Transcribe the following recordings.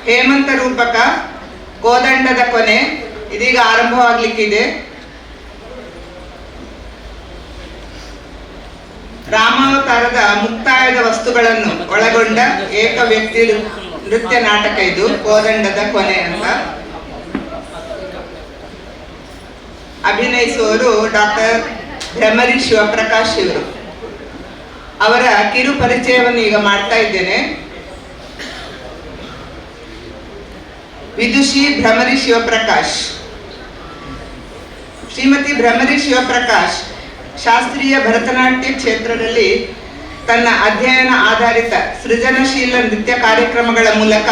ಹೇಮಂತ ರೂಪಕ ಕೋದಂಡದ ಕೊನೆ ಇದೀಗ ಆರಂಭವಾಗಲಿಕ್ಕಿದೆ. ರಾಮಾವತಾರದ ಮುಕ್ತಾಯದ ವಸ್ತುಗಳನ್ನು ಒಳಗೊಂಡ ಏಕ ವ್ಯಕ್ತಿ ನೃತ್ಯ ನಾಟಕ ಇದು, ಕೋದಂಡದ ಕೊನೆ ಅಂತ. ಅಭಿನಯಿಸುವವರು ಡಾಕ್ಟರ್ ಭ್ರಮರಿ ಶಿವಪ್ರಕಾಶ್ ಇವರು. ಅವರ ಕಿರು ಪರಿಚಯವನ್ನು ಈಗ ಮಾಡ್ತಾ ಇದ್ದೇನೆ. ವಿದುಷಿ ಭ್ರಮರಿ ಶಿವಪ್ರಕಾಶ್. ಶ್ರೀಮತಿ ಭ್ರಮರಿ ಶಿವಪ್ರಕಾಶ್ ಶಾಸ್ತ್ರೀಯ ಭರತನಾಟ್ಯ ಕ್ಷೇತ್ರದಲ್ಲಿ ತನ್ನ ಅಧ್ಯಯನ ಆಧಾರಿತ ಸೃಜನಶೀಲ ನೃತ್ಯ ಕಾರ್ಯಕ್ರಮಗಳ ಮೂಲಕ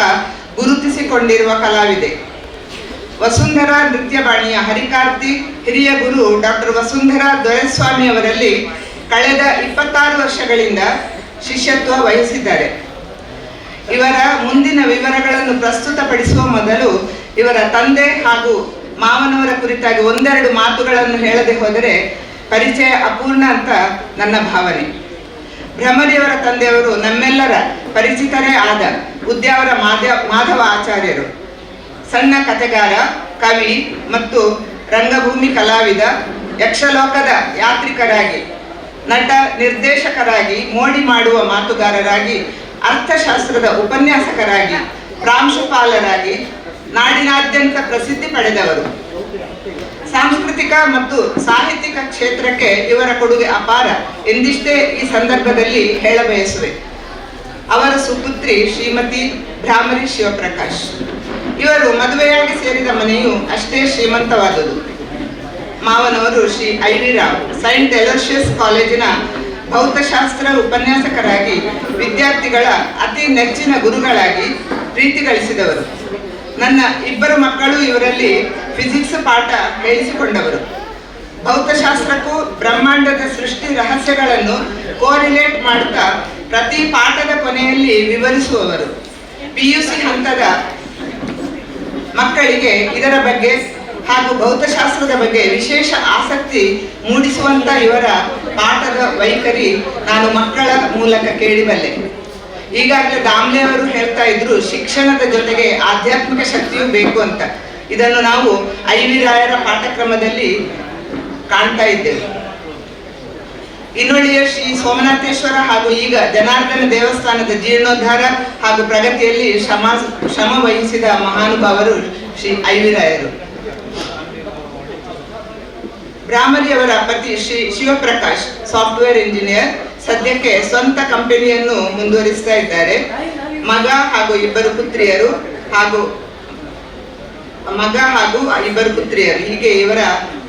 ಗುರುತಿಸಿಕೊಂಡಿರುವ ಕಲಾವಿದೆ. ವಸುಂಧರಾ ನೃತ್ಯವಾಣಿಯ ಹರಿಕಾರ್ತಿ ಹಿರಿಯ ಗುರು ಡಾಕ್ಟರ್ ವಸುಂಧರಾ ದೊರೆಸ್ವಾಮಿ ಅವರಲ್ಲಿ ಕಳೆದ 26 ವರ್ಷಗಳಿಂದ ಶಿಷ್ಯತ್ವ ವಹಿಸಿದ್ದಾರೆ. ಇವರ ಮುಂದಿನ ವಿವರಗಳನ್ನು ಪ್ರಸ್ತುತಪಡಿಸುವ ಮೊದಲು ಇವರ ತಂದೆ ಹಾಗೂ ಮಾವನವರ ಕುರಿತಾಗಿ ಒಂದೆರಡು ಮಾತುಗಳನ್ನು ಹೇಳದೆ ಹೋದರೆ ಪರಿಚಯ ಅಪೂರ್ಣ ಅಂತ ನನ್ನ ಭಾವನೆ. ಭ್ರಮರಿಯವರ ತಂದೆಯವರು ನಮ್ಮೆಲ್ಲರ ಪರಿಚಿತರೇ ಆದ ಉದ್ಯಾವರ ಮಾಧವ ಆಚಾರ್ಯರು. ಸಣ್ಣ ಕಥೆಗಾರ, ಕವಿ ಮತ್ತು ರಂಗಭೂಮಿ ಕಲಾವಿದ, ಯಕ್ಷಲೋಕದ ಯಾತ್ರಿಕರಾಗಿ, ನಟ ನಿರ್ದೇಶಕರಾಗಿ, ಮೋಡಿ ಮಾಡುವ ಮಾತುಗಾರರಾಗಿ, ಅರ್ಥಶಾಸ್ತ್ರದ ಉಪನ್ಯಾಸಕರಾಗಿ, ಪ್ರಾಂಶುಪಾಲರಾಗಿ ನಾಡಿನಾದ್ಯಂತ ಪ್ರಸಿದ್ಧಿ ಪಡೆದವರು. ಸಾಂಸ್ಕೃತಿಕ ಮತ್ತು ಸಾಹಿತ್ಯಿಕ ಕ್ಷೇತ್ರಕ್ಕೆ ಇವರ ಕೊಡುಗೆ ಅಪಾರ ಎಂದಿಷ್ಟೇ ಈ ಸಂದರ್ಭದಲ್ಲಿ ಹೇಳಬಯಸುವೆ. ಅವರ ಸುಪುತ್ರಿ ಶ್ರೀಮತಿ ಭ್ರಮರಿ ಶಿವಪ್ರಕಾಶ್. ಇವರು ಮದುವೆಯಾಗಿ ಸೇರಿದ ಮನೆಯು ಅಷ್ಟೇ ಶ್ರೀಮಂತವಾದುದು. ಮಾವನವರು ಶ್ರೀ ಐ.ವಿ. ರಾವ್ ಸೈಂಟ್ ಎಲೋಷಿಯಸ್ ಕಾಲೇಜಿನ ಭೌತಶಾಸ್ತ್ರ ಉಪನ್ಯಾಸಕರಾಗಿ, ವಿದ್ಯಾರ್ಥಿಗಳ ಅತಿ ನೆಚ್ಚಿನ ಗುರುಗಳಾಗಿ ಪ್ರೀತಿ ಗಳಿಸಿದವರು. ನನ್ನ 2 ಮಕ್ಕಳು ಇವರಲ್ಲಿ ಫಿಸಿಕ್ಸ್ ಪಾಠ ಹೇಳಿಸಿಕೊಂಡವರು. ಭೌತಶಾಸ್ತ್ರಕ್ಕೂ ಬ್ರಹ್ಮಾಂಡದ ಸೃಷ್ಟಿ ರಹಸ್ಯಗಳನ್ನು ಕೋರಿಲೇಟ್ ಮಾಡುತ್ತಾ ಪ್ರತಿ ಪಾಠದ ಕೊನೆಯಲ್ಲಿ ವಿವರಿಸುವವರು. PUC ಹಂತದ ಮಕ್ಕಳಿಗೆ ಇದರ ಬಗ್ಗೆ ಹಾಗೂ ಭೌತಶಾಸ್ತ್ರದ ಬಗ್ಗೆ ವಿಶೇಷ ಆಸಕ್ತಿ ಮೂಡಿಸುವಂತ ಇವರ ಪಾಠದ ವೈಖರಿ ನಾನು ಮಕ್ಕಳ ಮೂಲಕ ಕೇಳಿಬಲ್ಲೆ. ಈಗಾಗಲೇ ದಾಮ್ಲೆ ಅವರು ಹೇಳ್ತಾ ಇದ್ರು, ಶಿಕ್ಷಣದ ಜೊತೆಗೆ ಆಧ್ಯಾತ್ಮಿಕ ಶಕ್ತಿಯೂ ಬೇಕು ಅಂತ. ಇದನ್ನು ನಾವು ಐ.ವಿ. ರಾಯರ ಪಾಠಕ್ರಮದಲ್ಲಿ ಕಾಣ್ತಾ ಇದ್ದೇವೆ. ಇನ್ನೊಳಿಯ ಶ್ರೀ ಸೋಮನಾಥೇಶ್ವರ ಹಾಗೂ ಈಗ ಜನಾರ್ದನ ದೇವಸ್ಥಾನದ ಜೀರ್ಣೋದ್ಧಾರ ಹಾಗೂ ಪ್ರಗತಿಯಲ್ಲಿ ಶ್ರಮ ವಹಿಸಿದ ಮಹಾನುಭಾವರು ಶ್ರೀ ಐ.ವಿ. ರಾಯರು. ಭ್ರಮರಿಯವರ ಪತಿ ಶ್ರೀ ಶಿವಪ್ರಕಾಶ್ ಸಾಫ್ಟ್ವೇರ್ ಇಂಜಿನಿಯರ್, ಸದ್ಯಕ್ಕೆ ಸ್ವಂತ ಕಂಪನಿಯನ್ನು ಮುಂದುವರಿಸ್ತಾ ಇದ್ದಾರೆ. ಮಗ ಹಾಗೂ 2 ಪುತ್ರಿಯರು ಹೀಗೆ ಇವರ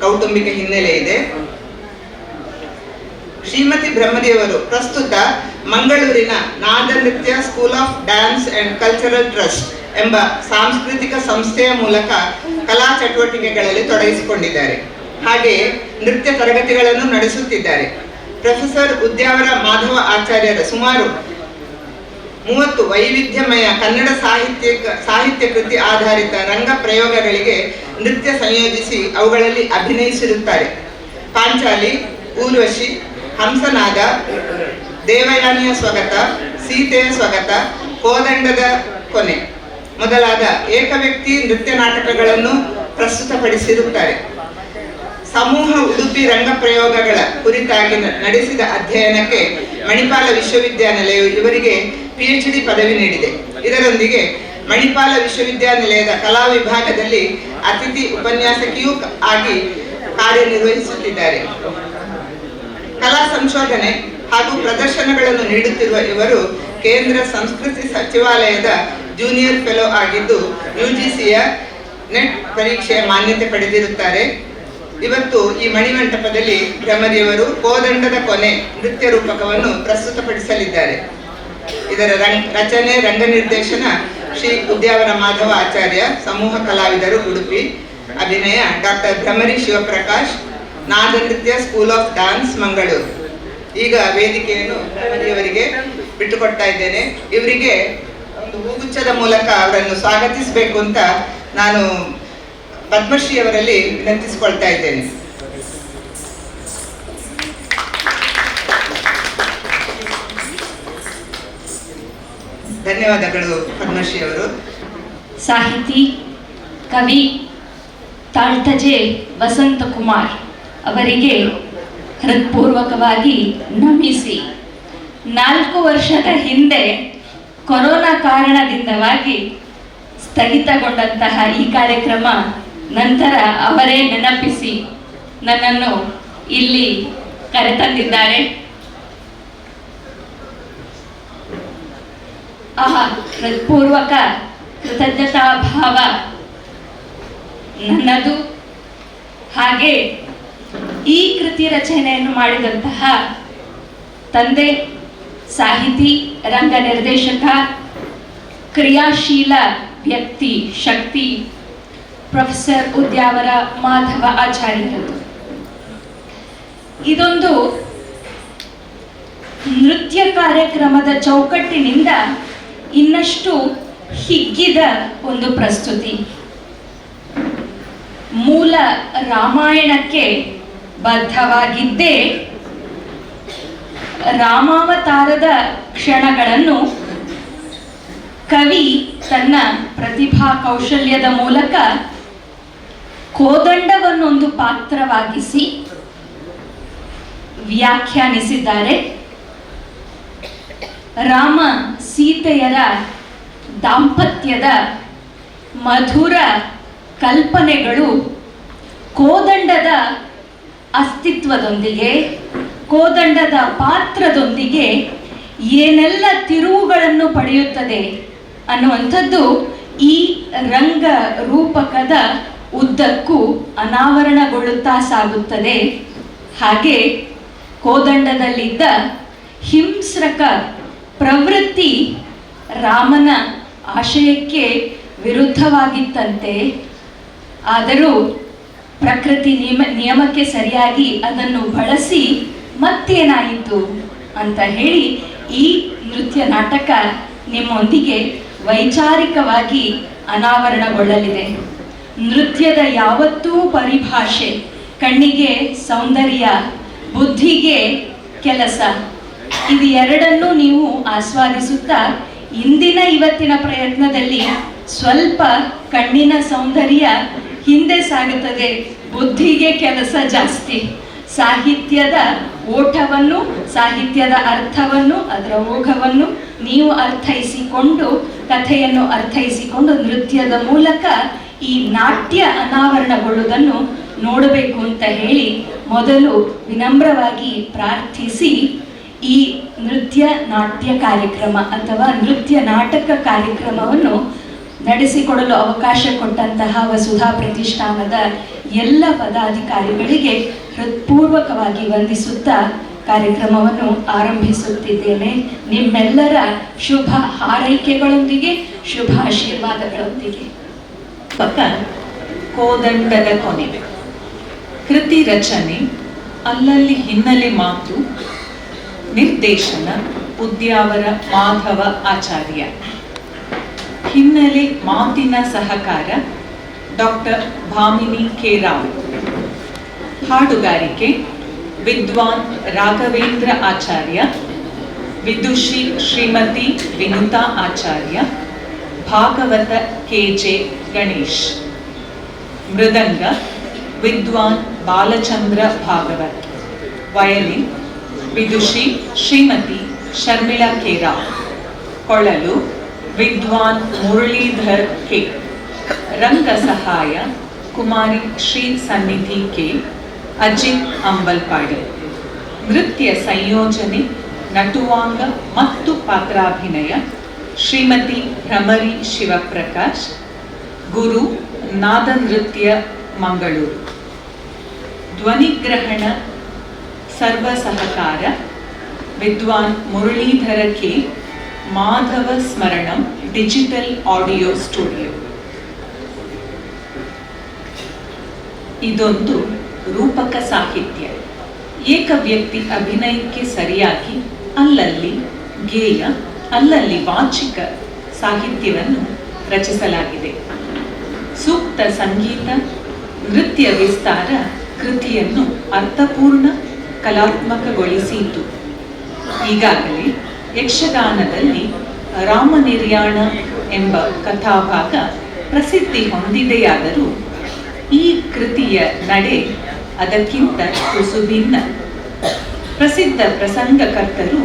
ಕೌಟುಂಬಿಕ ಹಿನ್ನೆಲೆ ಇದೆ. ಶ್ರೀಮತಿ ಭ್ರಮರಿಯವರು ಪ್ರಸ್ತುತ ಮಂಗಳೂರಿನ ನಾದ ನೃತ್ಯ school of dance and cultural trust ಎಂಬ ಸಾಂಸ್ಕೃತಿಕ ಸಂಸ್ಥೆಯ ಮೂಲಕ ಕಲಾ ಚಟುವಟಿಕೆಗಳಲ್ಲಿ ತೊಡಗಿಸಿಕೊಂಡಿದ್ದಾರೆ. ಹಾಗೆಯೇ ನೃತ್ಯ ತರಗತಿಗಳನ್ನು ನಡೆಸುತ್ತಿದ್ದಾರೆ. ಪ್ರೊಫೆಸರ್ ಉದ್ಯಾವರ ಮಾಧವ ಆಚಾರ್ಯರ ಸುಮಾರು 30 ವೈವಿಧ್ಯಮಯ ಕನ್ನಡ ಸಾಹಿತ್ಯ ಕೃತಿ ಆಧಾರಿತ ರಂಗ ಪ್ರಯೋಗಗಳಿಗೆ ನೃತ್ಯ ಸಂಯೋಜಿಸಿ ಅವುಗಳಲ್ಲಿ ಅಭಿನಯಿಸಿರುತ್ತಾರೆ. ಪಾಂಚಾಲಿ, ಊರ್ವಶಿ, ಹಂಸನಾದ, ದೇವಯಾನಿಯ ಸ್ವಗತ, ಸೀತೆಯ ಸ್ವಗತ, ಕೋದಂಡದ ಕೊನೆ ಮೊದಲಾದ ಏಕವ್ಯಕ್ತಿ ನೃತ್ಯ ನಾಟಕಗಳನ್ನು ಪ್ರಸ್ತುತಪಡಿಸಿರುತ್ತಾರೆ. ಸಮೂಹ ಉಡುಪಿ ರಂಗ ಪ್ರಯೋಗಗಳ ಕುರಿತಾಗಿ ನಡೆಸಿದ ಅಧ್ಯಯನಕ್ಕೆ ಮಣಿಪಾಲ ವಿಶ್ವವಿದ್ಯಾನಿಲಯವು ಇವರಿಗೆ PhD ಪದವಿ ನೀಡಿದೆ. ಇದರೊಂದಿಗೆ ಮಣಿಪಾಲ ವಿಶ್ವವಿದ್ಯಾನಿಲಯದ ಕಲಾ ವಿಭಾಗದಲ್ಲಿ ಅತಿಥಿ ಉಪನ್ಯಾಸಕಿಯೂ ಆಗಿ ಕಾರ್ಯನಿರ್ವಹಿಸುತ್ತಿದ್ದಾರೆ. ಕಲಾ ಸಂಶೋಧನೆ ಹಾಗೂ ಪ್ರದರ್ಶನಗಳನ್ನು ನೀಡುತ್ತಿರುವ ಇವರು ಕೇಂದ್ರ ಸಂಸ್ಕೃತಿ ಸಚಿವಾಲಯದ ಜೂನಿಯರ್ ಫೆಲೋ ಆಗಿದ್ದು UGCಯ ನೆಟ್ ಪರೀಕ್ಷೆಯ ಮಾನ್ಯತೆ ಪಡೆದಿರುತ್ತಾರೆ. ಇವತ್ತು ಈ ಮಣಿಮಂಟಪದಲ್ಲಿ ಭ್ರಮರಿಯವರು ಕೋದಂಡದ ಕೊನೆ ನೃತ್ಯ ರೂಪಕವನ್ನು ಪ್ರಸ್ತುತಪಡಿಸಲಿದ್ದಾರೆ. ಇದರ ರಚನೆ, ರಂಗ ನಿರ್ದೇಶನ ಶ್ರೀ ಉದ್ಯಾವರ ಮಾಧವ ಆಚಾರ್ಯ, ಸಮೂಹ ಕಲಾವಿದರು ಉಡುಪಿ. ಅಭಿನಯ ಡಾಕ್ಟರ್ ಭ್ರಮರಿ ಶಿವಪ್ರಕಾಶ್, ನಾದ ನೃತ್ಯ ಸ್ಕೂಲ್ ಆಫ್ ಡ್ಯಾನ್ಸ್ ಮಂಗಳೂರು. ಈಗ ವೇದಿಕೆಯನ್ನು ಭ್ರಮರಿಯವರಿಗೆ ಬಿಟ್ಟುಕೊಡ್ತಾ ಇದ್ದೇನೆ. ಇವರಿಗೆ ಒಂದು ಹೂಗುಚ್ಛದ ಮೂಲಕ ಅವರನ್ನು ಸ್ವಾಗತಿಸಬೇಕು ಅಂತ ನಾನು ಪದ್ಮಶ್ರೀ ಅವರಲ್ಲಿ ವಿನಂತಿಸಿಕೊಳ್ತಾ ಇದ್ದೇನೆ. ಧನ್ಯವಾದಗಳು ಪದ್ಮಶ್ರೀ ಅವರು. ಸಾಹಿತಿ, ಕವಿ ತಾಳ್ತಜೆ ವಸಂತಕುಮಾರ್ ಅವರಿಗೆ ಹೃತ್ಪೂರ್ವಕವಾಗಿ ನಮಿಸಿ, 4 ವರ್ಷದ ಹಿಂದೆ ಕೊರೋನಾ ಕಾರಣದಿಂದವಾಗಿ ಸ್ಥಗಿತಗೊಂಡಂತಹ ಈ ಕಾರ್ಯಕ್ರಮ ನಂತರ ಅವರೇ ನೆನಪಿಸಿ ನನ್ನನ್ನು ಇಲ್ಲಿ ಕರೆತಂದಿದ್ದಾರೆ. ಹೃತ್ಪೂರ್ವಕ ಕೃತಜ್ಞತಾ ಭಾವ ನನ್ನದು. ಹಾಗೆ ಈ ಕೃತಿ ರಚನೆಯನ್ನು ಮಾಡಿದಂತಹ ತಂದೆ, ಸಾಹಿತಿ, ರಂಗ ನಿರ್ದೇಶಕ, ಕ್ರಿಯಾಶೀಲ ವ್ಯಕ್ತಿ, ಶಕ್ತಿ ಪ್ರೊಫೆಸರ್ ಉದ್ಯಾವರ ಮಾಧವ ಆಚಾರ್ಯರದು. ಇದೊಂದು ನೃತ್ಯ ಕಾರ್ಯಕ್ರಮದ ಚೌಕಟ್ಟಿನಿಂದ ಇನ್ನಷ್ಟು ಹಿಗ್ಗಿದ ಒಂದು ಪ್ರಸ್ತುತಿ. ಮೂಲ ರಾಮಾಯಣಕ್ಕೆ ಬದ್ಧವಾಗಿದ್ದೇ ರಾಮಾವತಾರದ ಕ್ಷಣಗಳನ್ನು ಕವಿ ತನ್ನ ಪ್ರತಿಭಾ ಕೌಶಲ್ಯದ ಮೂಲಕ ಕೋದಂಡವನ್ನೊಂದು ಪಾತ್ರವಾಗಿಸಿ ವ್ಯಾಖ್ಯಾನಿಸಿದ್ದಾರೆ. ರಾಮ ಸೀತೆಯರ ದಾಂಪತ್ಯದ ಮಧುರ ಕಲ್ಪನೆಗಳು ಕೋದಂಡದ ಅಸ್ತಿತ್ವದೊಂದಿಗೆ, ಕೋದಂಡದ ಪಾತ್ರದೊಂದಿಗೆ ಏನೆಲ್ಲ ತಿರುವುಗಳನ್ನು ಪಡೆಯುತ್ತದೆ ಅನ್ನುವಂಥದ್ದು ಈ ರಂಗ ರೂಪಕದ ಉದ್ದಕ್ಕೂ ಅನಾವರಣಗೊಳ್ಳುತ್ತಾ ಸಾಗುತ್ತದೆ. ಹಾಗೆ ಕೋದಂಡದಲ್ಲಿದ್ದ ಹಿಂಸ್ರಕ ಪ್ರವೃತ್ತಿ ರಾಮನ ಆಶಯಕ್ಕೆ ವಿರುದ್ಧವಾಗಿತ್ತಂತೆ. ಆದರೂ ಪ್ರಕೃತಿ ನಿಯಮಕ್ಕೆ ಸರಿಯಾಗಿ ಅದನ್ನು ಬಳಸಿ ಮತ್ತೇನಾಯಿತು ಅಂತ ಹೇಳಿ ಈ ನೃತ್ಯ ನಾಟಕ ನಿಮ್ಮೊಂದಿಗೆ ವೈಚಾರಿಕವಾಗಿ ಅನಾವರಣಗೊಳ್ಳಲಿದೆ. ನೃತ್ಯದ ಯಾವತ್ತೂ ಪರಿಭಾಷೆ ಕಣ್ಣಿಗೆ ಸೌಂದರ್ಯ, ಬುದ್ಧಿಗೆ ಕೆಲಸ, ಇದು ಎರಡನ್ನೂ ನೀವು ಆಸ್ವಾದಿಸುತ್ತಾ ಇಂದಿನ ಇವತ್ತಿನ ಪ್ರಯತ್ನದಲ್ಲಿ ಸ್ವಲ್ಪ ಕಣ್ಣಿನ ಸೌಂದರ್ಯ ಹಿಂದೆ ಸಾಗುತ್ತದೆ, ಬುದ್ಧಿಗೆ ಕೆಲಸ ಜಾಸ್ತಿ. ಸಾಹಿತ್ಯದ ಓಟವನ್ನು, ಸಾಹಿತ್ಯದ ಅರ್ಥವನ್ನು, ಅದರ ಓಘವನ್ನು ನೀವು ಅರ್ಥೈಸಿಕೊಂಡು, ಕಥೆಯನ್ನು ಅರ್ಥೈಸಿಕೊಂಡು ನೃತ್ಯದ ಮೂಲಕ ಈ ನಾಟ್ಯ ಅನಾವರಣಗೊಳ್ಳುವುದನ್ನು ನೋಡಬೇಕು ಅಂತ ಹೇಳಿ ಮೊದಲು ವಿನಮ್ರವಾಗಿ ಪ್ರಾರ್ಥಿಸಿ ಈ ನೃತ್ಯ ನಾಟ್ಯ ಕಾರ್ಯಕ್ರಮ ಅಥವಾ ನೃತ್ಯ ನಾಟಕ ಕಾರ್ಯಕ್ರಮವನ್ನು ನಡೆಸಿಕೊಡಲು ಅವಕಾಶ ಕೊಟ್ಟಂತಹ ವಸುಧಾ ಪ್ರತಿಷ್ಠಾನದ ಎಲ್ಲ ಪದಾಧಿಕಾರಿಗಳಿಗೆ ಹೃತ್ಪೂರ್ವಕವಾಗಿ ವಂದಿಸುತ್ತಾ ಕಾರ್ಯಕ್ರಮವನ್ನು ಆರಂಭಿಸುತ್ತಿದ್ದೇನೆ. ನಿಮ್ಮೆಲ್ಲರ ಶುಭ ಹಾರೈಕೆಗಳೊಂದಿಗೆ, ಶುಭ ಆಶೀರ್ವಾದಗಳೊಂದಿಗೆ. ಕೋದಂಡದ ಕೊನೆ. ಕೃತಿ ರಚನೆ ಅಲ್ಲಲ್ಲಿ ಹಿನ್ನೆಲೆ ಮಾತು, ನಿರ್ದೇಶನ ಉದ್ಯಾವರ ಮಾಧವ ಆಚಾರ್ಯ. ಹಿನ್ನೆಲೆ ಮಾತಿನ ಸಹಕಾರ ಡಾಕ್ಟರ್ ಭಾಮಿನಿ ಕೆ ರಾವ್. ಹಾಡುಗಾರಿಕೆ ವಿದ್ವಾನ್ ರಾಘವೇಂದ್ರ ಆಚಾರ್ಯ, ವಿದುಷಿ ಶ್ರೀಮತಿ ವಿನುತಾ ಆಚಾರ್ಯ, ಭಾಗವತ ಕೆಜೆ ಗಣೇಶ್. ಮೃದಂಗ ವಿದ್ವಾನ್ ಬಾಲಚಂದ್ರ ಭಾಗವತ್. ವಯಲಿನ್ ವಿದುಷಿ ಶ್ರೀಮತಿ ಶರ್ಮಿಳಾ ಕೆ ರಾವ್. ಕೊಳಲು ವಿದ್ವಾನ್ ಮುರಳೀಧರ್ ಕೆ. ರಂಗ ಸಹಾಯ ಕುಮಾರಿ ಶ್ರೀ ಸನ್ನಿಧಿ ಕೆ. ಅಜಿತ್ ಅಂಬಲ್ಪಾಡಿ. ನೃತ್ಯ ಸಂಯೋಜನೆ, ನಟುವಾಂಗ ಮತ್ತು ಪಾತ್ರಾಭಿನಯ ಶ್ರೀಮತಿ ಭ್ರಮರಿ ಶಿವಪ್ರಕಾಶ್. ಗುರು ನಾದ ನೃತ್ಯ ಮಂಗಳೂರು. ಧ್ವನಿಗ್ರಹಣ ಸರ್ವ ಸಹಕಾರ ವಿದ್ವಾನ್ Muralidhara K. Madhava Smaranam digital audio studio. ಇದೊಂದು ರೂಪಕ ಸಾಹಿತ್ಯ. ಏಕ ವ್ಯಕ್ತಿ ಅಭಿನಯಕ್ಕೆ ಸರಿಯಾಗಿ ಅಲ್ಲಲ್ಲಿ ಗೇಯ, ಅಲ್ಲಲ್ಲಿ ವಾಚಿಕ ಸಾಹಿತ್ಯವನ್ನು ರಚಿಸಲಾಗಿದೆ. ಸೂಕ್ತ ಸಂಗೀತ, ನೃತ್ಯ ವಿಸ್ತಾರ ಕೃತಿಯನ್ನು ಅರ್ಥಪೂರ್ಣ ಕಲಾತ್ಮಕಗೊಳಿಸಿತು. ಈಗಾಗಲೇ ಯಕ್ಷಗಾನದಲ್ಲಿ ರಾಮನಿರ್ಯಾಣ ಎಂಬ ಕಥಾಭಾಗ ಪ್ರಸಿದ್ಧಿ ಹೊಂದಿದೆಯಾದರೂ ಈ ಕೃತಿಯ ನಡೆ ಅದಕ್ಕಿಂತ ತುಸು ಭಿನ್ನ. ಪ್ರಸಿದ್ಧ ಪ್ರಸಂಗಕರ್ತರು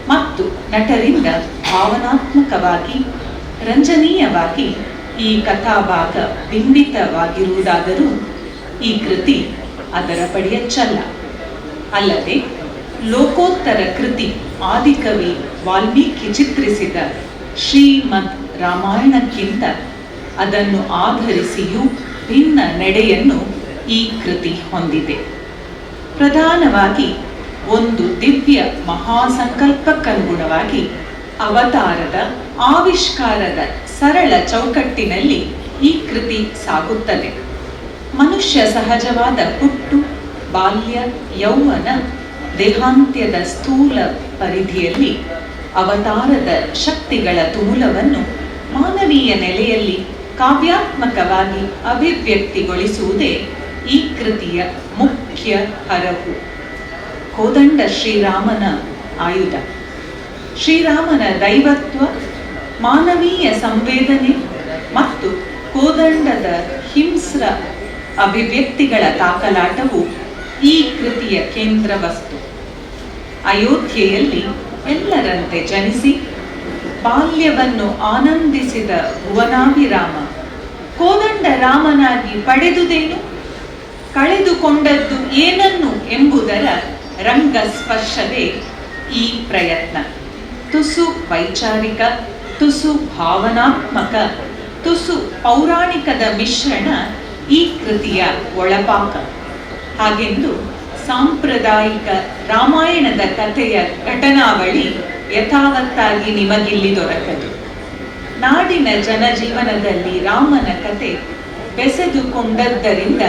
ಮತ್ತು ನಟರಿಂದ ಭಾವನಾತ್ಮಕವಾಗಿ ರಂಜನೀಯವಾಗಿ ಈ ಕಥಾಭಾಗ ಬಿಂಬಿತವಾಗಿರುವುದಾದರೂ ಈ ಕೃತಿ ಅದರ ಪಡಿಯಚ್ಚಲ್ಲ. ಅಲ್ಲದೆ ಲೋಕೋತ್ತರ ಕೃತಿ ಆದಿಕವಿ ವಾಲ್ಮೀಕಿ ಚಿತ್ರಿಸಿದ ಶ್ರೀಮದ್ ರಾಮಾಯಣಕ್ಕಿಂತ ಅದನ್ನು ಆಧರಿಸಿಯೂ ಭಿನ್ನ ನಡೆಯನ್ನು ಈ ಕೃತಿ ಹೊಂದಿದೆ. ಪ್ರಧಾನವಾಗಿ ಒಂದು ದಿವ್ಯ ಮಹಾಸಂಕಲ್ಪಕ್ಕನುಗುಣವಾಗಿ ಅವತಾರದ ಆವಿಷ್ಕಾರದ ಸರಳ ಚೌಕಟ್ಟಿನಲ್ಲಿ ಈ ಕೃತಿ ಸಾಗುತ್ತದೆ. ಮನುಷ್ಯ ಸಹಜವಾದ ಹುಟ್ಟು, ಬಾಲ್ಯ, ಯೌವನ, ದೇಹಾಂತ್ಯದ ಸ್ಥೂಲ ಪರಿಧಿಯಲ್ಲಿ ಅವತಾರದ ಶಕ್ತಿಗಳ ತುಮುಲವನ್ನು ಮಾನವೀಯ ನೆಲೆಯಲ್ಲಿ ಕಾವ್ಯಾತ್ಮಕವಾಗಿ ಅಭಿವ್ಯಕ್ತಿಗೊಳಿಸುವುದೇ ಈ ಕೃತಿಯ ಮುಖ್ಯ ಹರಹು. ಕೋದಂಡ ಶ್ರೀರಾಮನ ಆಯುಧ. ಶ್ರೀರಾಮನ ದೈವತ್ವ, ಮಾನವೀಯ ಸಂವೇದನೆ ಮತ್ತು ಕೋದಂಡದ ಹಿಂಸ್ರ ಅಭಿವ್ಯಕ್ತಿಗಳ ತಾಕಲಾಟವು ಈ ಕೃತಿಯ ಕೇಂದ್ರ ವಸ್ತು. ಅಯೋಧ್ಯೆಯಲ್ಲಿ ಎಲ್ಲರಂತೆ ಜನಿಸಿ ಬಾಲ್ಯವನ್ನು ಆನಂದಿಸಿದ ಭುವನಾಭಿರಾಮ ಕೋದಂಡ ರಾಮನಾಗಿ ಪಡೆದುದೇನು, ಕಳೆದುಕೊಂಡದ್ದು ಏನನ್ನು ಎಂಬುದರ ರಂಗಸ್ಪರ್ಶವೇ ಈ ಪ್ರಯತ್ನ. ತುಸು ವೈಚಾರಿಕ, ತುಸು ಭಾವನಾತ್ಮಕ, ತುಸು ಪೌರಾಣಿಕದ ಮಿಶ್ರಣ ಈ ಕೃತಿಯ ಒಳಪಾಕ. ಹಾಗೆಂದು ಸಾಂಪ್ರದಾಯಿಕ ರಾಮಾಯಣದ ಕಥೆಯ ಘಟನಾವಳಿ ಯಥಾವತ್ತಾಗಿ ನಿಮಗಿಲ್ಲಿ ದೊರಕದು. ನಾಡಿನ ಜನಜೀವನದಲ್ಲಿ ರಾಮನ ಕತೆ ಬೆಸೆದುಕೊಂಡದ್ದರಿಂದ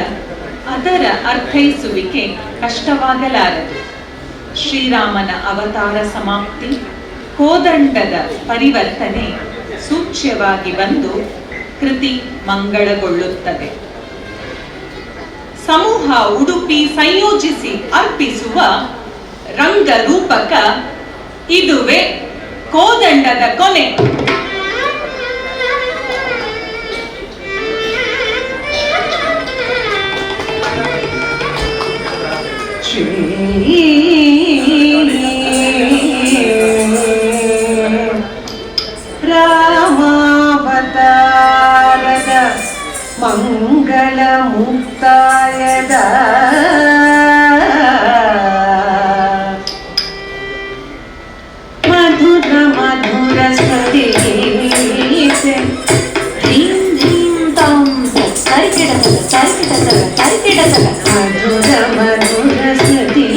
ಅದರ ಅರ್ಥೈಸುವಿಕೆ ಕಷ್ಟವಾಗಲಾರದು. ಶ್ರೀರಾಮನ ಅವತಾರ ಸಮಾಪ್ತಿ, ಕೋದಂಡದ ಪರಿವರ್ತನೆ ಸೂಚ್ಯವಾಗಿ ಬಂದು ಕೃತಿ ಮಂಗಳಗೊಳ್ಳುತ್ತದೆ. ಸಮೂಹ ಉಡುಪಿ ಸಂಯೋಜಿಸಿ ಅರ್ಪಿಸುವ ರಂಗರೂಪಕ ಇದುವೇ ಕೋದಂಡದ ಕೊನೆ. ರಾಮಾವತಾರದ ಮಂಗಳ ಮುಕ್ತಾಯದ ಮಧುರ ಮಧುರ ಸ್ಮೃತಿ ಮಧುರ ಮಧುರ ಸ್ಮೃತಿ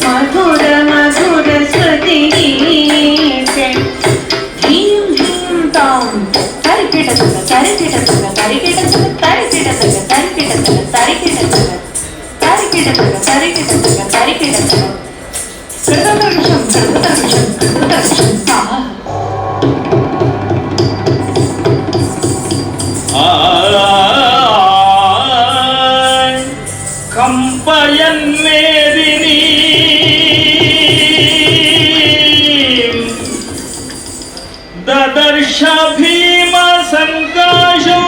ಮಧುರ ಮಧುರ ಸ್ಮೃತಿ ಕಂಪಯನ್ನೇದಿನಿ ದದರ್ಶ ಭೀಮ ಸಂಕಾಶೋ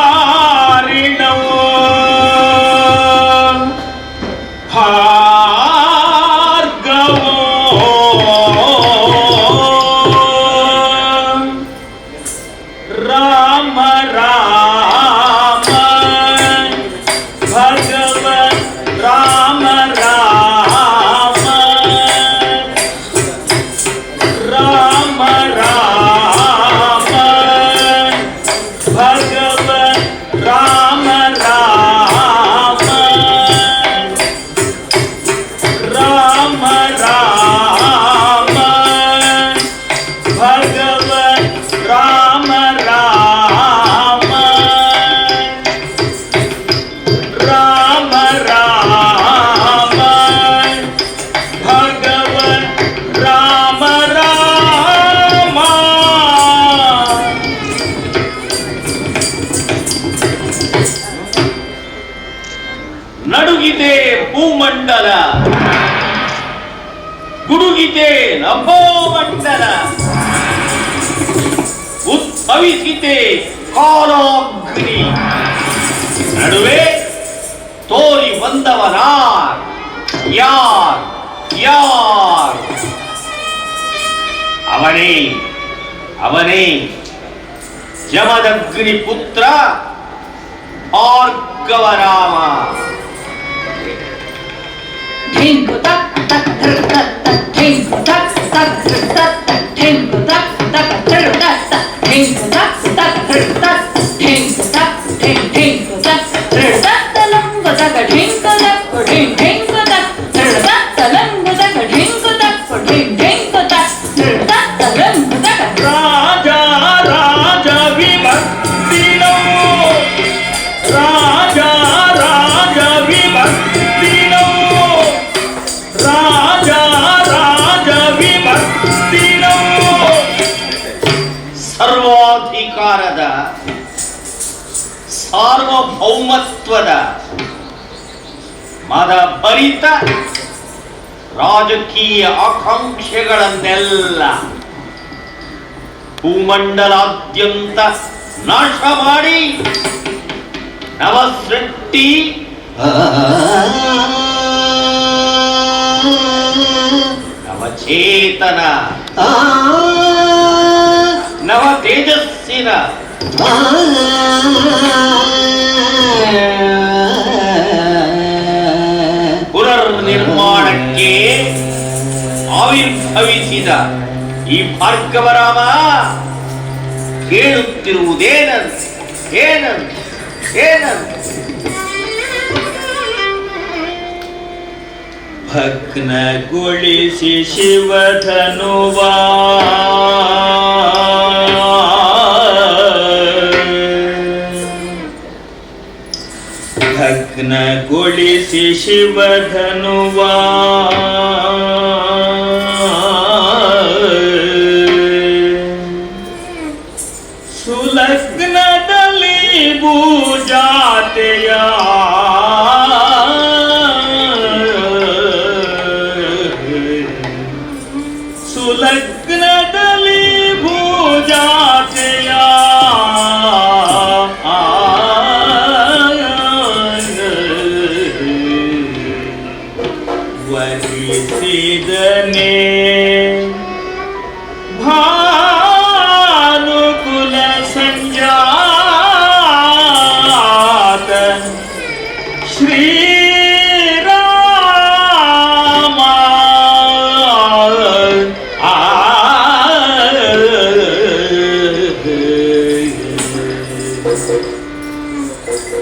ಜಟಾಮಂಡಲಧಾರಿಣೋ ನಡುಗಿದೆ ಭೂಮಂಡಲ, ಗುಡುಗಿದೆ ನಭೋಮಂಡಲ, ಉದ್ಭವಿಸಿದೆ ಕಾಲಾಗ್ನಿ. ನಡುವೆ ತೋರಿ ಬಂದವನಾರ್ ಯಾರ್ ಯಾರ್? ಅವನೇ ಅವನೇ ಜಮದಗ್ನಿ ಪುತ್ರ ಭಾರ್ಗವರಾಮ. ಠಿಂಕು ತಕ್ ತಕ್ ಧೃ ತಕ್ ತಕ್ ಠಿಂಕು ತಕ್ ತಕ್ ಧೃ ತಕ್ ತಕ್ ಠಿಂಕು ತಕ್ ತಕ್ ಧೃ ತಕ್ ತಕ್ ಠಿಂಕು ತಕ್ ತಕ್ ಧೃ ತಕ್ ಠಿಂಕು ತಕ್ ಠಿಂ ಠಿಂಕು ತಕ್ ಧೃ ತಕ್ ತಲಂಗು ತಕ್ ಠಿಂಕು ತಕ್ ಠಿಂ ಠಿಂಕು ತಕ್ ಧೃ ತಕ್ ತಲಂಗು ತಕ್ ಠಿಂಕು ತಕ್ ಠಿಂ ಠಿಂಕು ತಕ್ ಧೃ ತಕ್ ತಲಂಗು ತಕ್. ರಾಜ ರಾಜ ವಿಭಕ್ತಿನೋ, ರಾಜ ರಾಜ ವಿಭಕ್ತಿನೋ, ರಾಜ ರಾಜ ವಿಭಕ್ತಿನೋ. ಸರ್ವಾಧಿಕಾರದ ಸಾರ್ವಭೌಮತ್ವದ ಮದಭರಿತ ರಾಜಕೀಯ ಆಕಾಂಕ್ಷೆಗಳನ್ನೆಲ್ಲ ಭೂಮಂಡಲಾದ್ಯಂತ ನಾಶ ಮಾಡಿ ನವಸೃಷ್ಟಿ ನವಚೇತನ ನವ ತೇಜಸ್ಸಿನ ಪುನರ್ನಿರ್ಮಾಣಕ್ಕೆ ಆವಿರ್ಭವಿಸಿದ ಈ ಭಾರ್ಗವರಾಮ ಕೇಳುತ್ತಿರುವುದೇನಂತ ಏನಂತ ಏನಂತ? ಭಗ್ನಗೊಳಿಸಿ ಶಿವಧನುವಾ, ಭಗ್ನಗೊಳಿಸಿ ಶಿವಧನುವಾ, ಸುಲಗ್ನದಲ್ಲಿ ಭೂಜಾತೆಯ ಸುಲಗ್ನದಲ್ಲಿ ಭೂಜಾತೆಯ ವರಿಸಿದನೆ ಭಾನುಕುಲ ಸಂಜಾತ ಶ್ರೀರಾಮ.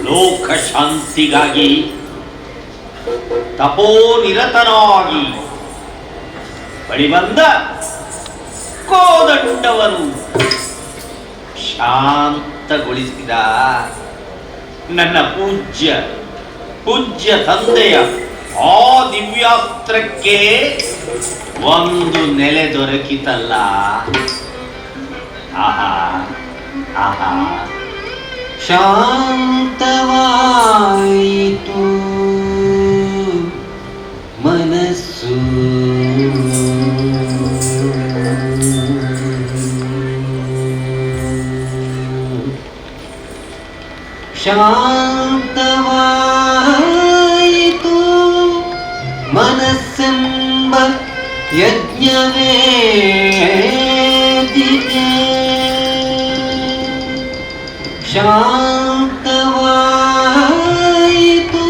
ಲೋಕ ಶಾಂತಿಗಾಗಿ ತಪೋನಿರತನಾಗಿ ಬಳಿ ಬಂದ ಕೋದಂಡವನ್ನು ಶಾಂತಗೊಳಿಸಿದ ನನ್ನ ಪೂಜ್ಯ ತಂದೆಯ ಆ ದಿವ್ಯಾಸ್ತ್ರಕ್ಕೆ ಒಂದು ನೆಲೆ ದೊರಕಿತಲ್ಲ. ಆಹಾ ಆಹಾ, ಶಾಂತವಾಯಿತು ಮನಸ್ಸು, ಶಾಂತವಾಯಿತು ಮನಸ್ಸೆಂಬ ಯಜ್ಞವೇದಿಕೆ, ಶಾಂತವಾಯಿತು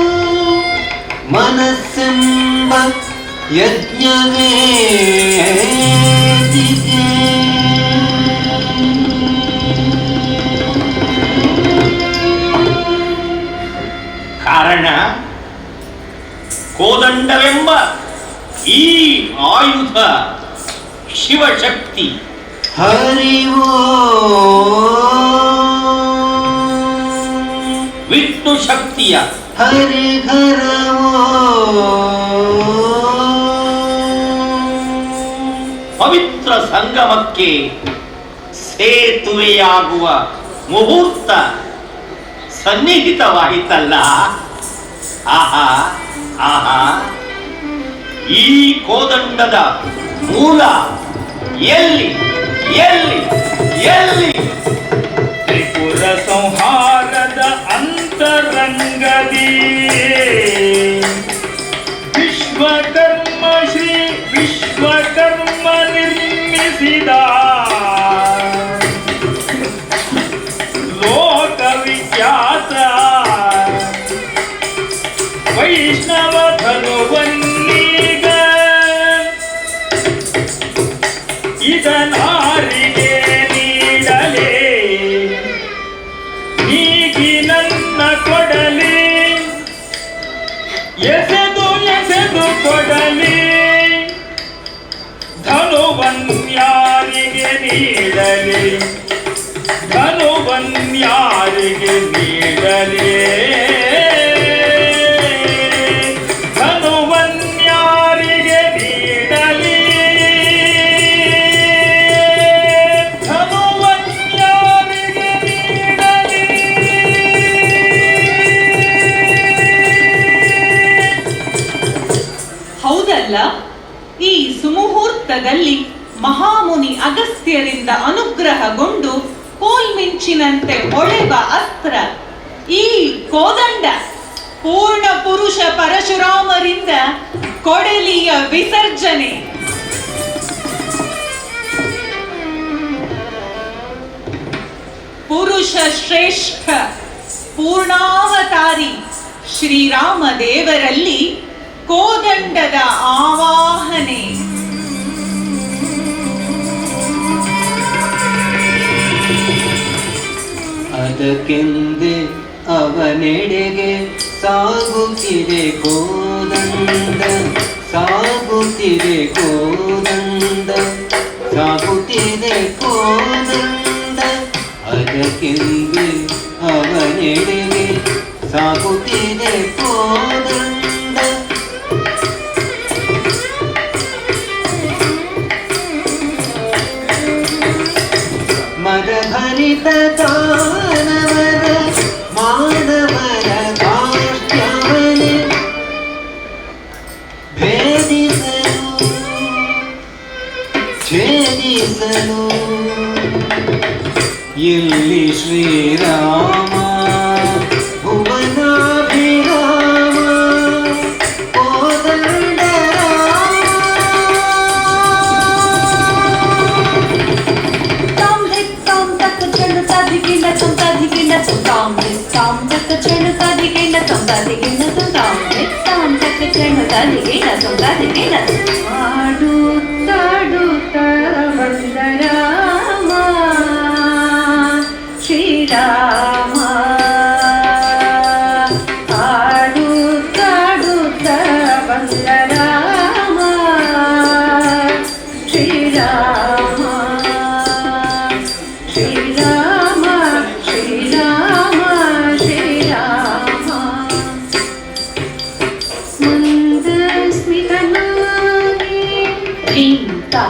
ಮನಸ್ಸೆಂಬ ಯಜ್ಞವೇದಿಕೆ. ಕಾರಣ ಕೋದಂಡವೆಂಬ ಈ ಆಯುಧ ಶಿವಶಕ್ತಿ. ಹರಿವೋ ವಿಷ್ಣು ಶಕ್ತಿಯ ಹರಿಘರವೋ ಪವಿತ್ರ ಸಂಗಮಕ್ಕೆ ಸೇತುವೆಯಾಗುವ ಮುಹೂರ್ತ ಸನ್ನಿಹಿತವಾಯಿತಲ್ಲ. ಆಹಾ ಆಹಾ ಈ ಕೋದಂಡದ ಮೂಲ ಎಲ್ಲಿ ಎಲ್ಲಿ ಎಲ್ಲಿ? ತ್ರಿಪುರ ಸಂಹಾರದ ಅಂತರಂಗದಿ ವಿಶ್ವಕರ್ಮ ಶ್ರೀ ವಿಶ್ವಕರ್ಮ ನಿರ್ಮಿಸಿದ ಲೋಕವಿಖ್ಯಾತ ವೈಷ್ಣವ ಧನುವನ್ನೀಗ ಇದನಾರಿಗೆ ನೀಡಲೇ ಹೀಗಿ ನನ್ನ ಕೊಡಲಿ ಎಸೆದು ಎಸೆದು ಕೊಡಲಿ ಧನುವನ್ಯಾರಿಗೆ ನೀಡಲಿ ಧನುವನ್ಯಾರಿಗೆ ನೀಡಲಿ ಧನುವನ್ಯಾರಿಗೆ ನೀಡಲಿ ಧನುವನ್ಯಾರಿಗೆ ನೀಡಲಿ. ಹೌದಲ್ಲ, ಈ ಸುಮುಹೂರ್ತದಲ್ಲಿ ಮಹಾಮುನಿ ಅಗಸ್ತ್ಯರಿಂದ ಅನುಗ್ರಹಗೊಂಡು ಕೋಲ್ಮಿಂಚಿನಂತೆ ಹೊಳೆವ ಅಸ್ತ್ರ ಈ ಕೋದಂಡ ಪೂರ್ಣ ಪುರುಷ ಪರಶುರಾಮರಿಂದ ಕೊಡಲಿಯ ವಿಸರ್ಜನೆ. ಪುರುಷ ಶ್ರೇಷ್ಠ ಪೂರ್ಣಾವತಾರಿ ಶ್ರೀರಾಮ ದೇವರಲ್ಲಿ ಕೋದಂಡದ ಆವಾಹನೆ. ಅದಕ್ಕೆಂದೇ ಅವನೆಡೆಗೆ ಸಾಗುತ್ತಿದೆ ಕೋದಂಡ ಸಾಗುತ್ತಿದೆ ಕೋದಂಡ ಸಾಗುತ್ತಿದೆ ಕೋದಂಡ ಅದಕ್ಕೆಂದೇ ಅವನೆಡೆಗೆ ಸಾಗುತ್ತಿದೆ ಕೋದಂಡ ಮರಭರಿತ ದಾನವರ ಮಾನವರ ದಾಷ್ಟ್ಯವನೆ ಭೇದಿಸಲು ಛೇದಿಸಲು ಇಲ್ಲಿ ಶ್ರೀರಾಮ ಭುವನಾಭಿರಾಮ ಕೋದಂಡ Tom hit Tom tak chanu ta digina tom ta digina Tom hit Tom tak chanu ta digina tom ta digina Tom hit Tom tak chanu ta digina tom ta digina ಆಡುತ್ತಾಡುತ್ತ ಬಂದ ರಾಮ ಶ್ರೀರಾಮ ಆಡುತ್ತಾಡುತ್ತ ಬಂದ Rama Shriram Shriram Shriram Shriram ಮಂದಸ್ಮಿತನಾಗಿ Dhinta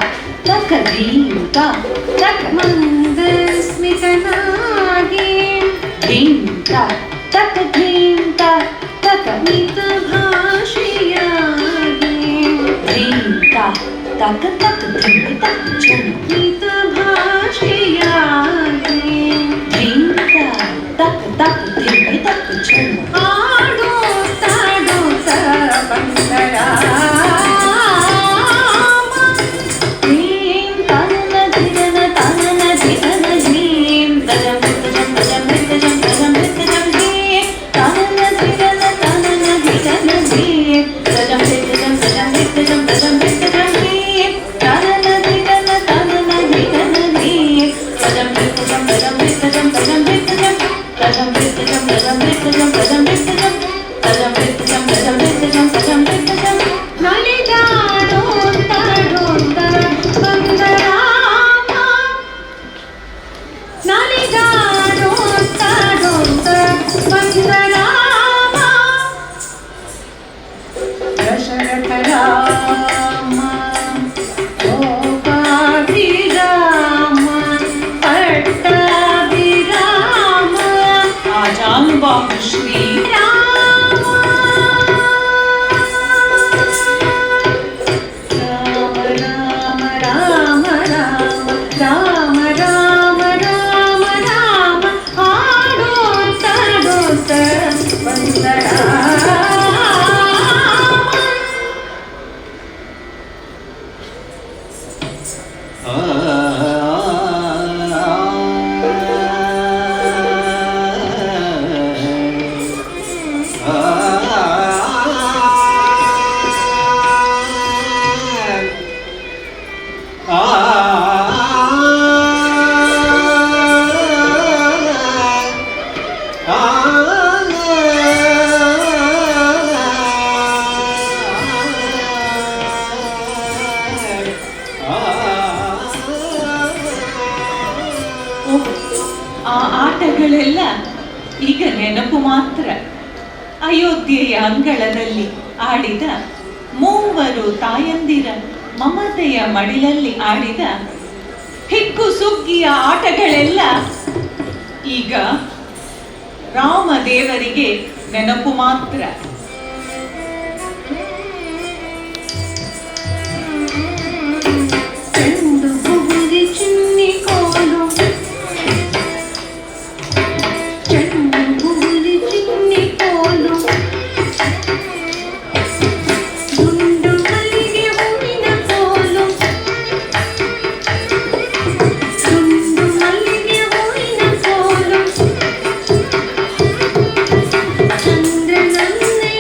tak dhinta tak ಮಂದಸ್ಮಿತನಾಗಿ dhinta tak dhinta tak ಮಿತಭಾಷೆಯಾಗಿ dhinta tak tak dhinta chanu ಮಿತಭಾಷೆಯಾಗಿ dhinta tak tak dhinta chanu ಆಡುತ್ತಾಡುತ್ತ ಬಂದ Rama Dhim tanana dhirana tanana dhirana dhim tajam tajam tajam tajam tajam tajam dhim tanana ಆ ಆಟಗಳೆಲ್ಲ ಈಗ ನೆನಪು ಮಾತ್ರ. ಅಯೋಧ್ಯೆಯ ಅಂಗಳದಲ್ಲಿ ಆಡಿದ ಮೂವರು ತಾಯಂದಿರ ಮಮತೆಯ ಮಡಿಲಲ್ಲಿ ಆಡಿದ ಹಿಕ್ಕು ಸುಗ್ಗಿಯ ಆಟಗಳೆಲ್ಲ ಈಗ ರಾಮದೇವರಿಗೆ ನೆನಪು ಮಾತ್ರ. ಚೆಂಡು ಬುಗುರಿ ಚಿನ್ನಿ ಕೋಲು, ಚೆಂಡು ಬುಗುರಿ ಚಿನ್ನಿ ಕೋಲು, ದುಂಡು ಮಲ್ಲಿಗೆ ಹೂವಿನ ಕೋಲು, ದುಂಡು ಮಲ್ಲಿಗೆ ಹೂವಿನ ಕೋಲು, ಚಂದ್ರನನ್ನೇ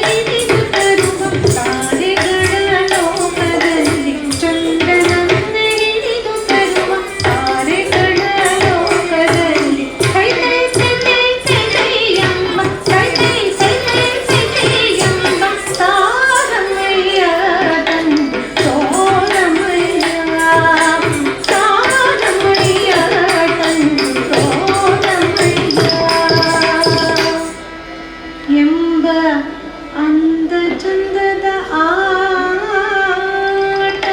ಹಿಡಿದು ತರುವ ತಾರೆಗಳ ಲೋಕದಲ್ಲಿ, ಚಂದ್ರನನ್ನೇ ಹಿಡಿದು ತರುವ ತಾರೆಗಳ ಲೋಕದಲ್ಲಿ, ಕೈ ಕೈ ಕೈ ಕೈ ಕೈ ಕೈಯಮ್ಮ, ಕೈ ಕೈ ಕೈ ಕೈ ಕೈ ಕೈಯಮ್ಮ, ತಾರಮಯ್ಯ ತಂದು ತೋರಮಯ್ಯ, ತಾರಮಯ್ಯ ತಂದು ತೋರಮಯ್ಯ ಎಂಬ ಅಂದ ಚಂದದ ಆಟ,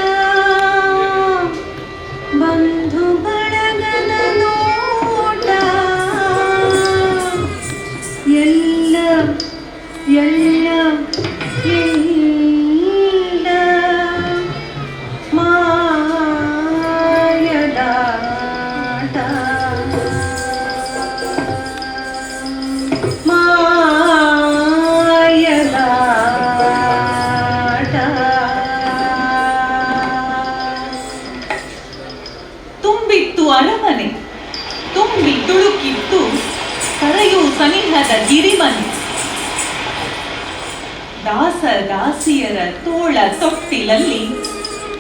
ಬಂಧು ಬಳಗದ ನೋಟ, ಎಲ್ಲ ಎಲ್ಲ ಎಲ್ಲ ಮಾಯದಾಟ, ಮಾಯದಾಟ. ತುಂಬಿತ್ತು ಅರಮನೆ, ತುಂಬಿ ತುಳುಕಿತ್ತು ಕರೆಯು ಸನಿಹದ ಗಿರಿಮನೆ. ದಾಸ ದಾಸಿಯರ ತೋಳ ತೊಟ್ಟಿಲಲ್ಲಿ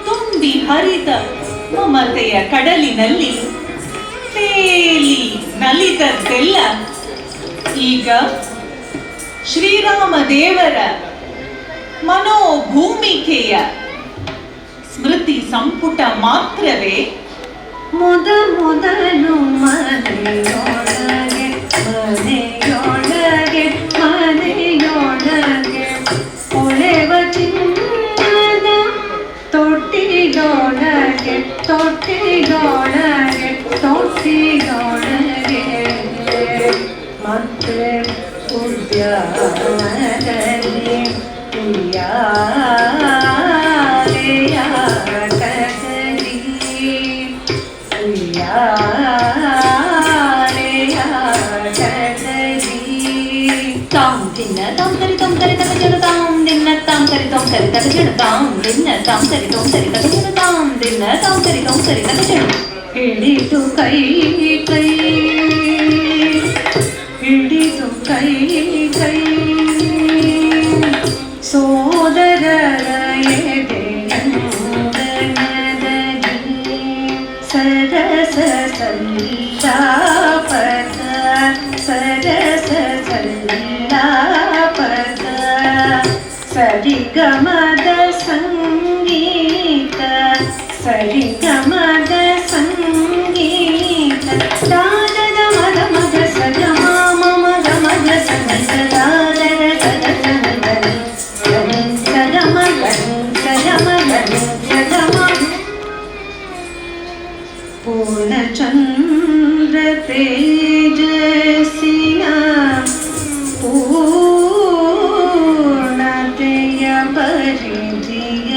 ತುಂಬಿ ಹರಿದ ಮಮತೆಯ ಕಡಲಿನಲ್ಲಿ ತೇಲಿ ನಲಿದದ್ದೆಲ್ಲ ಈಗ ಶ್ರೀರಾಮ ದೇವರ ಮನೋಭೂಮಿಕೆಯ ಸ್ಮೃತಿ ಸಂಪುಟ ಮಾತ್ರವೇ. ಮೊದಲು ಮನೆಯೊಳಗೆ ಮನೆಯೊಳಗೆ ಮನೆಯೊಳಗೆ ಹೊಳೆವ ಚಿನ್ನದ ತೊಟ್ಟಿಲೊಳಗೆ ತೊಟ್ಟಿಲೊಳಗೆ ತೊಟ್ಟಿಲೊಳಗೆ ಮತ್ತೆ ಉದ್ಯಾನದಲ್ಲಿ ಉಯ್ಯಾಲೆಯಾಟದಲ್ಲಿ ಉಯ್ಯಾಲೆಯಾಟದಲ್ಲಿ ತಾಂ ದಿನ ತಾಂ ತರಿ ತಾಂ ತರಿ ತಗ ಜನ ತಾಂ ದಿನ ತಾಂ ತರಿ ತಾಂ ತರಿ ತಗ ಜನ ತಾಂ ದಿನ ತಾಂ ತರಿ ತಾಂ ತರಿ ತಗ ಜನ ತಾಂ ದಿನ ತಾಂ ತರಿ ತಾಂ ತರಿ ತಗ ಜನ ಹಿಡಿದು ಕೈ ಕೈ ಹಿಡಿದು ಕೈ ಕೈ ಸೋದರರ ಎದೆಯಂಗನದಲ್ಲಿ ಸರಸ ಸಲ್ಲಾಪದ ಸರಸ ಸಲ್ಲಾಪದ ಸರಿಗಮದ ಸಂಗೀತ ಸರಿಗಮದ ಸಂಗೀತ ದಾದದ ಮದ ಮಗ ಸಗ ಮಾಮ ಮಗ ಮಗ ಸಗ ಸದಾದರ ಸಗ ಸಗ ಸಗ ಮಗ ಸಗ ಮಗ ಸಗ ಮಗ ಪೂರ್ಣಚಂದ್ರ ತೇಜಸ್ಸಿನ ಪೂರ್ಣತೆಯ ಪರಿಧಿಯ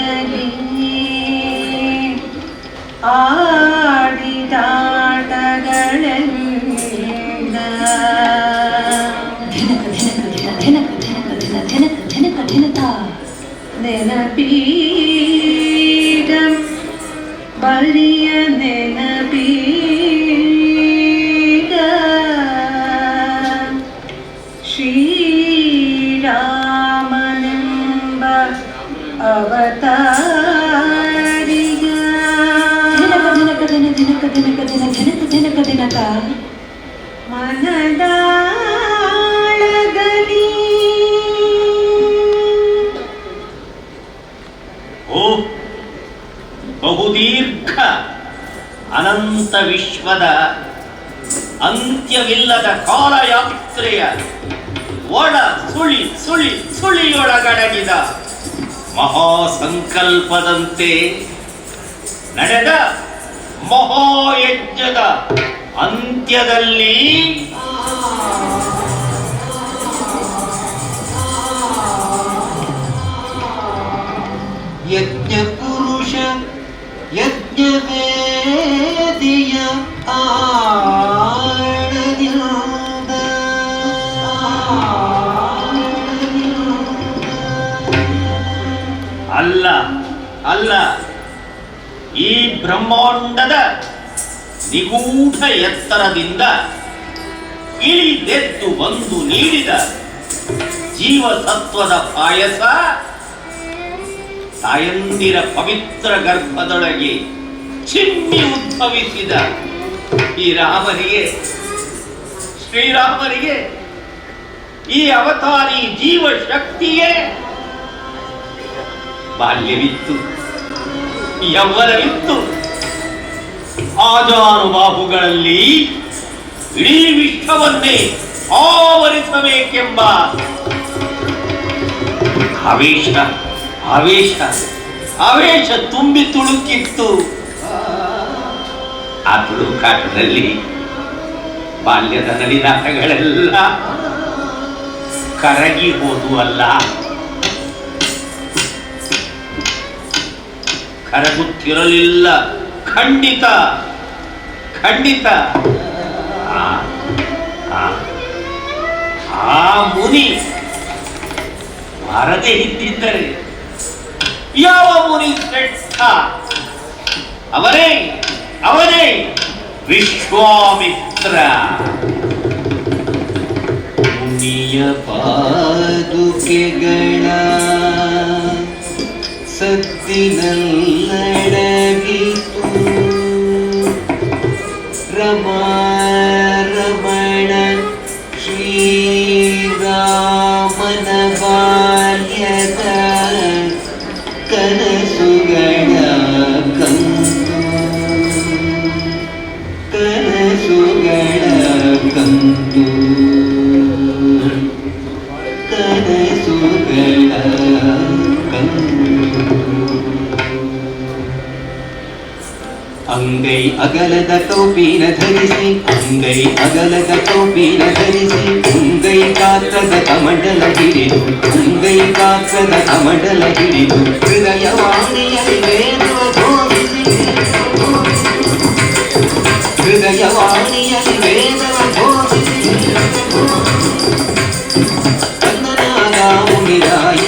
ನೆನಪೀಗ ಬರಿಯ ನೆನಪೀಗ ಶ್ರೀರಾಮನೆಂಬ ಅವತಾರಿಗ ದಿನಕ ದಿನಕ ಮನದಾಳಗಲಿ ಓ ಬಹುದೀರ್ಘ ಅನಂತ ವಿಶ್ವದ ಅಂತ್ಯವಿಲ್ಲದ ಕಾಲಯಾತ್ರೆಯ ಒಳ ಸುಳಿಯೊಳಗಡಗಿದ ಮಹಾಸಂಕಲ್ಪದಂತೆ ನಡೆದ ಮಹಾಯಜ್ಞದ ಅಂತ್ಯದಲ್ಲಿ ಯಜ್ಞ ಪುರುಷ ಯಜ್ಞ ವೇದಿಯ ಆಳದಿಂದ ಅಲ್ಲ ಈ ಬ್ರಹ್ಮಾಂಡದ ನಿಗೂಢ ಎತ್ತರದಿಂದ ಇಳಿದೆದ್ದು ಬಂದು ನೀಡಿದ ಜೀವಸತ್ವದ ಪಾಯಸ ತಾಯಂದಿರ ಪವಿತ್ರ ಗರ್ಭದೊಳಗೆ ಚಿಮ್ಮಿ ಉದ್ಭವಿಸಿದ ಈ ಶ್ರೀರಾಮರಿಗೆ ಈ ಅವತಾರಿ ಜೀವಶಕ್ತಿಯೇ ಬಾಲ್ಯವಿತ್ತು, ಯೌವನವಿತ್ತು. ಆಜಾನುಬಾಹುಗಳಲ್ಲಿ ಇಡೀ ವಿಶ್ವವನ್ನೇ ಆವರಿಸಬೇಕೆಂಬ ಆವೇಶ ತುಂಬಿ ತುಳುಕಿತ್ತು. ಆ ತುಳುಕಾಟದಲ್ಲಿ ಬಾಲ್ಯದ ನಲಿದಾಟಗಳೆಲ್ಲ ಕರಗಿ ಹೋದುವಲ್ಲ, ಕರಗುತ್ತಿರಲಿಲ್ಲ. ಖಂಡಿತ ಆ ಮುನಿ ಬಾರದೆ ಇದ್ದಿದ್ದರೆ ಯಾವ ಮುನಿ ಶ್ರೇಷ್ಠ? ಅವನೇ ವಿಶ್ವಾಮಿತ್ರ. ಮುನಿಯ ಪಾದುಕೆಗಳ ಸತ್ತಿನಲ್ಲಡಗಿತು ರಮಣ ಶ್ರೀರಾಮನ ಬಾಲ್ಯದ ಕನಸುಗಳ ಕಂತು ಅಂಗೈ ಅಗಲದ ಟೋಪಿನ ಧರಿಸಿ ಅಂಗೈ ಗಾತ್ರದ ಕಮಂಡಲ ಹಿಡಿದು ಹೃದಯವಾಣಿಯಲ್ಲಿ ವೇದವ ಘೋಷಿಸಿ ಅಂದನಾದ ಮುನಿರಾಯ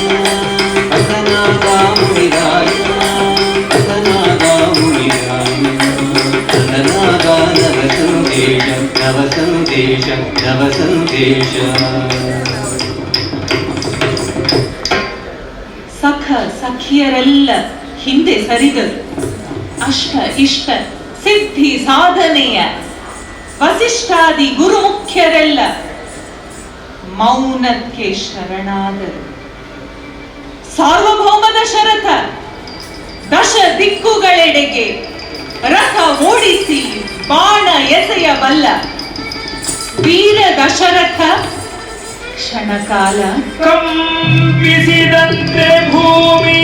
ನವ ಸಂದೇಶ ಸಖಿಯರೆಲ್ಲ ಹಿಂದೆ ಸರಿದರು. ಅಷ್ಟ ಇಷ್ಟ ಸಿದ್ಧಿ ಸಾಧನೆಯ ವಸಿಷ್ಠಾದಿ ಗುರುಮುಖ್ಯರೆಲ್ಲ ಮೌನಕ್ಕೆ ಶರಣಾದರು. ಸಾರ್ವಭೌಮದ ಶರಥ ದಶ ದಿಕ್ಕುಗಳೆಡೆಗೆ ರಥ ಓಡಿಸಿ ಬಾಣ ಎಸೆಯಬಲ್ಲ ವೀರ ದಶರಥ ಕ್ಷಣಕಾಲ ಕಂಪಿಸಿದಂತೆ ಭೂಮಿ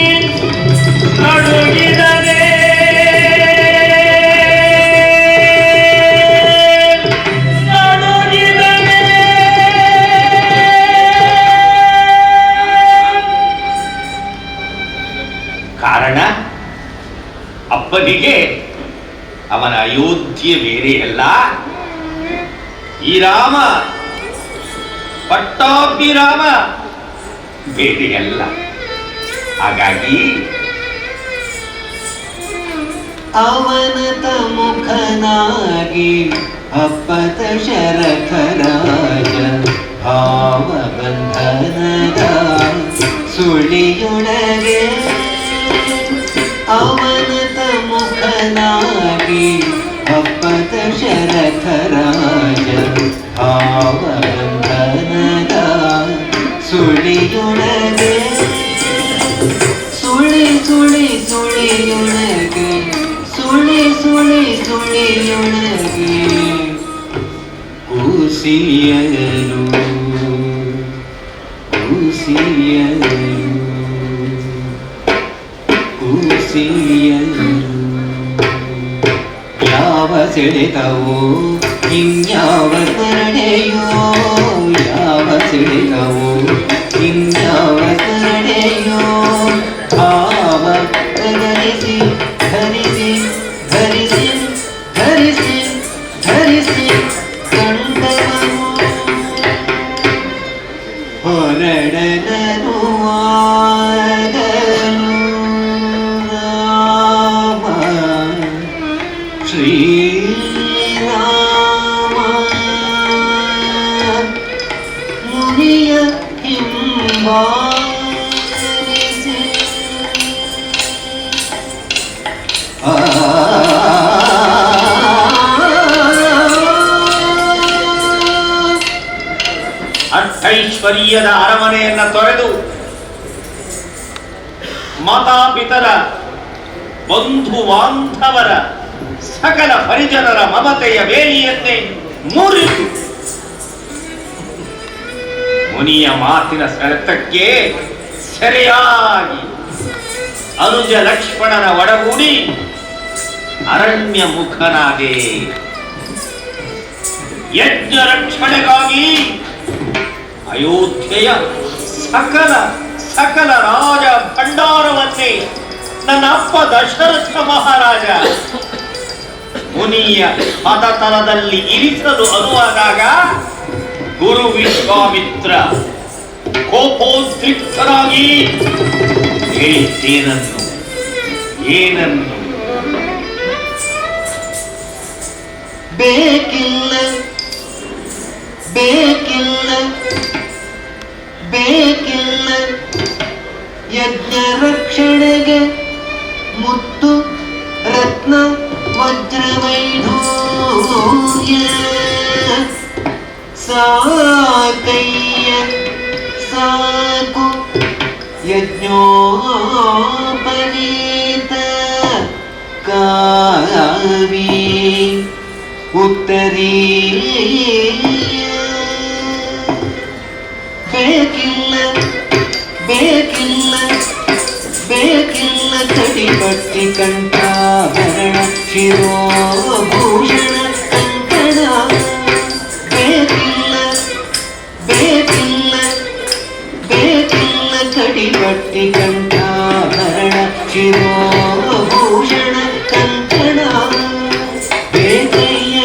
ನಡುಗಿದರೆ ಕಾರಣ ಅಪ್ಪನಿಗೆ ಅವನ ಅಯೋಧ್ಯೆ ಬೇರೆಯಲ್ಲ, ಈ ರಾಮ ಪಟ್ಟಾಭಿರಾಮ ಬೇರೆಯಲ್ಲ. ಹಾಗಾಗಿ ಅವನತ ಮುಖನಾಗಿ ಅಪ್ಪತ ಶರಥರಾಜ ಭಾವಬಂಧನದ ಸುಳಿಯೊಳಗೆ ಅವನತ ಮುಖನಾಗಿ ಅಪ್ಪತ ಶರಥರಾಜ ಭಾವಬಂಧನದ ಸುಳಿಯೊಳಗೆ ಸುಳಿ ಸುಳಿ ಸುಳಿಯೊಳಗೆ ಸುಳಿ ಸುಳಿ ಸುಳಿಯೊಳಗೆ ಕೂಸಿಯಲು ಕೂಸಿಯಲು ಕೂಸಿಯಲು ಯಾವ ಸೆಳೆತವೋ ಇನ್ಯಾವ ಸ್ಮರಣೆಯೋ ಯಾವ ಸೆಳೆತವೋ ಇನ್ಯಾವ ಸ್ಮರಣೆಯೋ ಭಾವ ಧರಿಸಿ ಧರಿಸಿ ಧರಿಸಿ ಧರಿಸಿ ಧರಿಸಿ ಕಂಡವನು ಹೊರಡನನು ಆಗಲು ರಾಮ ಶ್ರೀರಾಮ ಮುನಿಯ ಹಿಂಬಾಲಿಸಿ ಅಷ್ಟೈಶ್ವರ್ಯದ ಅರಮನೆಯನ್ನ ತೊರೆದು ಮಾತಾಪಿತರ ಬಂಧು ಬಾಂಧವರ ಸಕಲ ಪರಿಜನರ ಮಮತೆಯ ಬೇಲಿಯನ್ನೇ ಮುರಿದು ಮುನಿಯ ಮಾತಿನ ಸೆಳೆತಕ್ಕೆ ಸೆರೆಯಾಗಿ ಅನುಜ ಲಕ್ಷ್ಮಣನ ಒಡಗೂಡಿ ಅರಣ್ಯ ಮುಖನಾದೆ. ಯಜ್ಞ ರಕ್ಷಣೆಗಾಗಿ ಅಯೋಧ್ಯೆಯ ಸಕಲ ಸಕಲ ರಾಜ ಭಂಡಾರವನ್ನೇ ನನ್ನ ಅಪ್ಪ ದಶರಥ ಮಹಾರಾಜ ಮುನಿಯ ಪದತಲದಲ್ಲಿ ಇರಿಸಲು ಅನುವಾದಾಗ ಗುರು ವಿಶ್ವಾಮಿತ್ರ ಕೋಪೋದ್ರಿಕ್ತರಾಗಿ ಹೇಳಿದ್ದೇನನ್ನು ಏನನ್ನು ಬೇಕಿಲ್ಲ ಬೇಕಿಲ್ಲ ಬೇಕಿಲ್ಲ ಯಜ್ಞ ರಕ್ಷಣೆಗೆ ಮುತ್ತು ರತ್ನ ವಜ್ರವೈಢೂರ್ಯ ಸಾಕಯ್ಯ ಸಾಕು ಯಜ್ಞೋಪವೀತ ಕಾವಿ ಉತ್ತರೀಯ ಬೇಕಿಲ್ಲ ಬೇಕಿಲ್ಲ ಬೇಕಿಲ್ಲ ಕಡಿಪಟ್ಟಿ ಕಂಠಾಭರಣ ಶಿರೋಭೂಷಣ ಕಂಕಣ ಬೇಕಿಲ್ಲ ಬೇಕಿಲ್ಲ ಬೇಕಿಲ್ಲ ಕಡಿಪಟ್ಟಿ ಕಂಠಾಭರಣ ಶಿರೋಭೂಷಣ ಕಂಕಣ ಬೇಕಯ್ಯ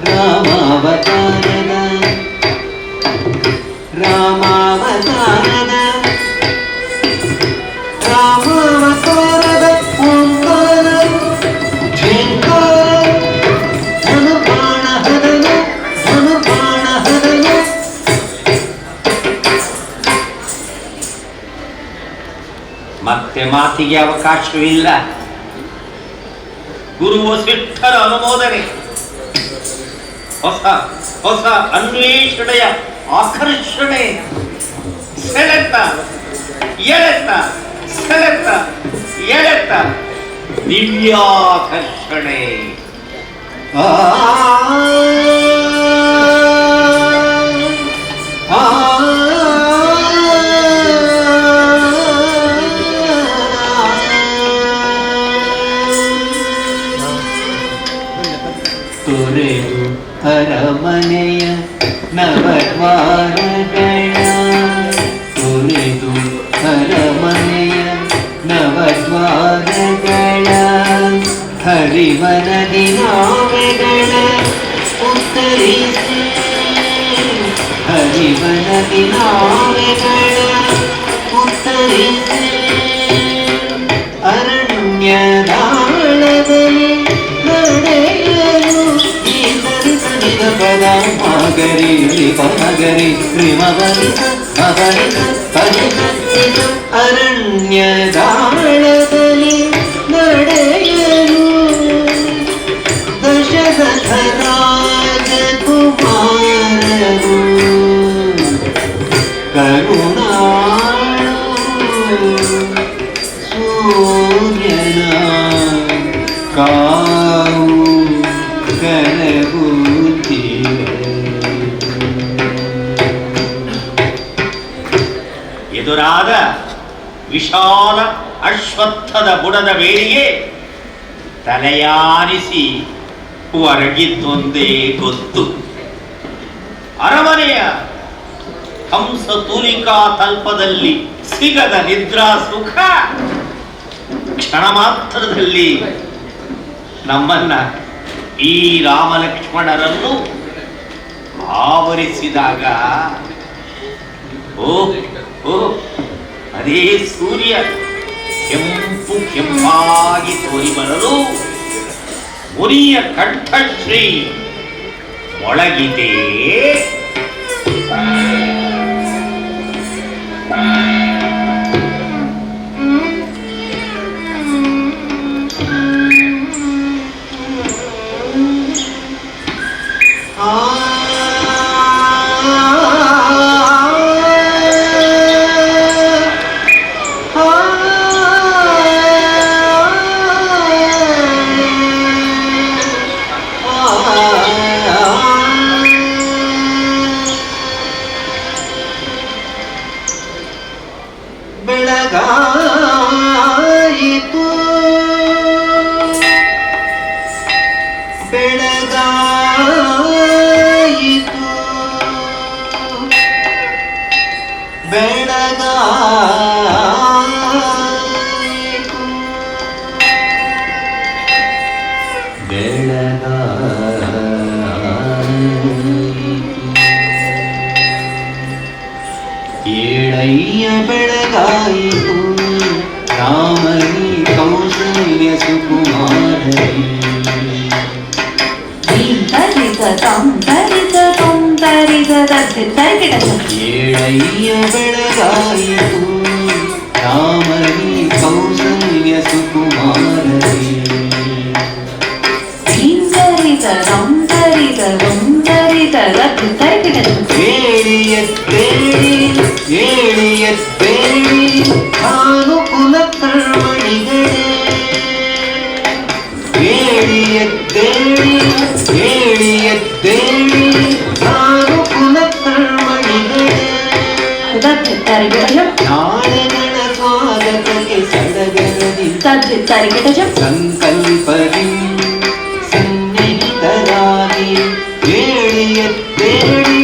ರಾಮಾವತಾರದ ರಾಮಾವತಾರದ ರಾಮಾವತಾರದ ಓಂಕಾರ ಝೇಂಕಾರ ಧನುಬಾಣ ಹರನು ಧನುಬಾಣ ಹರನು ಮತ್ತೆ ಮಾತಿಗೆ ಅವಕಾಶವಿಲ್ಲ. ಗುರು ವಸಿಷ್ಠರ ಅನುಮೋದನೆ, ಹೊಸ ಹೊಸ ಅನ್ವೇಷಣೆಯ ಆಕರ್ಷಣೆ, ಸೆಳೆತ ಎಳೆತ ಸೆಳೆತ ಎಳೆತ ದಿವ್ಯಾಕರ್ಷಣೆ. ಆ ಆ ತೊರೆದು ಅರಮನೆಯ ನವದ್ವಾರಗಳ ತೊರೆದು ಅರಮನೆಯ ನವದ್ವಾರಗಳ ಹರಿವನದಿ ನಾವೆಗಳ ಉತ್ತರಿಸಿ ಹರಿವನದಿ ನಾವೆಗಳ ಉತ್ತರಿಸಿ ಪದ ಮಗರಿ ಪಗರಿ ರಿಮವನಿತ ಅವನಿತ ಪರಿಹರಿಸ ಅರಣ್ಯದಾಳದಲ್ಲಿ ನಡೆಯಲು ದಶರಥ ರಾಜಕುಮಾರರು ಕರುಣಾಳು ಸೂರ್ಯನ ಕಾವು ಎದುರಾದ ವಿಶಾಲ ಅಶ್ವತ್ಥದ ಬುಡದ ಬೇರಿಗೆ ತಲೆಯಾನಿಸಿ ಹೊರಗಿದ್ದೊಂದೇ ಗೊತ್ತು. ಅರಮನೆಯ ಹಂಸ ತೂಲಿಕಾ ತಲ್ಪದಲ್ಲಿ ಸಿಗದ ನಿದ್ರಾ ಸುಖ ಕ್ಷಣ ಮಾತ್ರದಲ್ಲಿ ನಮ್ಮನ್ನ ಈ ರಾಮಲಕ್ಷ್ಮಣರನ್ನು ಆವರಿಸಿದಾಗ ಓ ಓ ಅದೇ ಸೂರ್ಯ ಕೆಂಪು ಕೆಂಪಾಗಿ ತೋರಿ ಬರಲು ಮುನಿಯ ಕಂಠಶ್ರೀ ಮೊಳಗಿದೆ. ಬೆಳಗಾಯಿತು ಬೆಳಗಾಯಿತು ಬೆಳಗಾಯಿತು ಏಳಯ್ಯ ಬೆಳಗಾಯಿತು ರಾಮನಿ ಕೌಸಲ್ಯ ಸುಕುಮಾರನಿ ಏಳಯ್ಯ ಬೆಳಗಾಯಿತು ರಾಮನಿ ಕೌಸಲ್ಯ ಸುಕುಮಾರನಿ ಏಳಿಯತ್ತೇಳಿ ಅನುಕುಲ ಕರ್ಮಣಿಗಳೇ ಏಳಿಯತ್ತೇಳಿ ಅನುಕುಲ ಕರ್ಮಣಿಗಳೇ ನಾಳೆಗಳ ಸ್ವಾಗತಕ್ಕೆ ಸಡಗರದಿ ಸಂಕಲ್ಪದಿ ಸನ್ನಿಹಿತರಾಗಿ ಏಳಿಯತ್ತೇಳಿ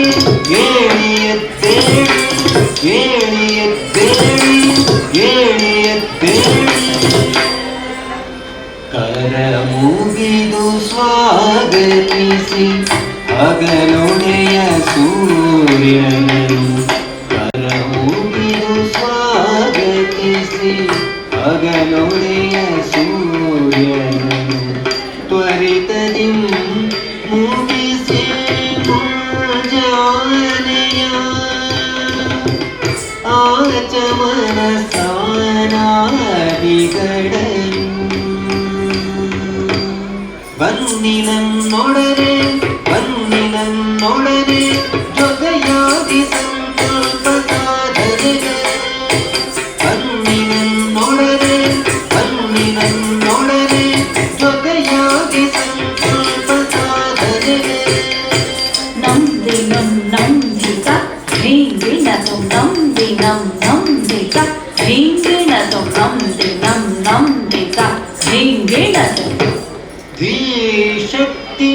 ಕರ ಮುಗಿದು ಸ್ವಾಗತಿಸಿ ಹಗಲೊಡೆಯ ಸೂರ್ಯನನು ಕರ ಮುಗಿದು ಸ್ವಾಗತಿಸಿ ಹಗಲೊಡೆಯ ಸೂರ್ಯನನು ತ್ವರಿತದಿ ಮುಗಿಸಿ ಮುಂಜಾನೆಯ ಆಚಮನ ಸ್ನಾನಾದಿಗಳೆಯು ಬನ್ನಿ ನನ್ನೊಡನೆ ಜೊತೆಯಾಗಿ ಸಂಕಲ್ಪ ಸಾಧನೆಗೆ ಬನ್ನಿ ನನ್ನೊಡನೆ ಜೊತೆಯಾಗಿ ಸಂಕಲ್ಪ ಸಾಧನೆಗೆ ಧೀಶಕ್ತಿ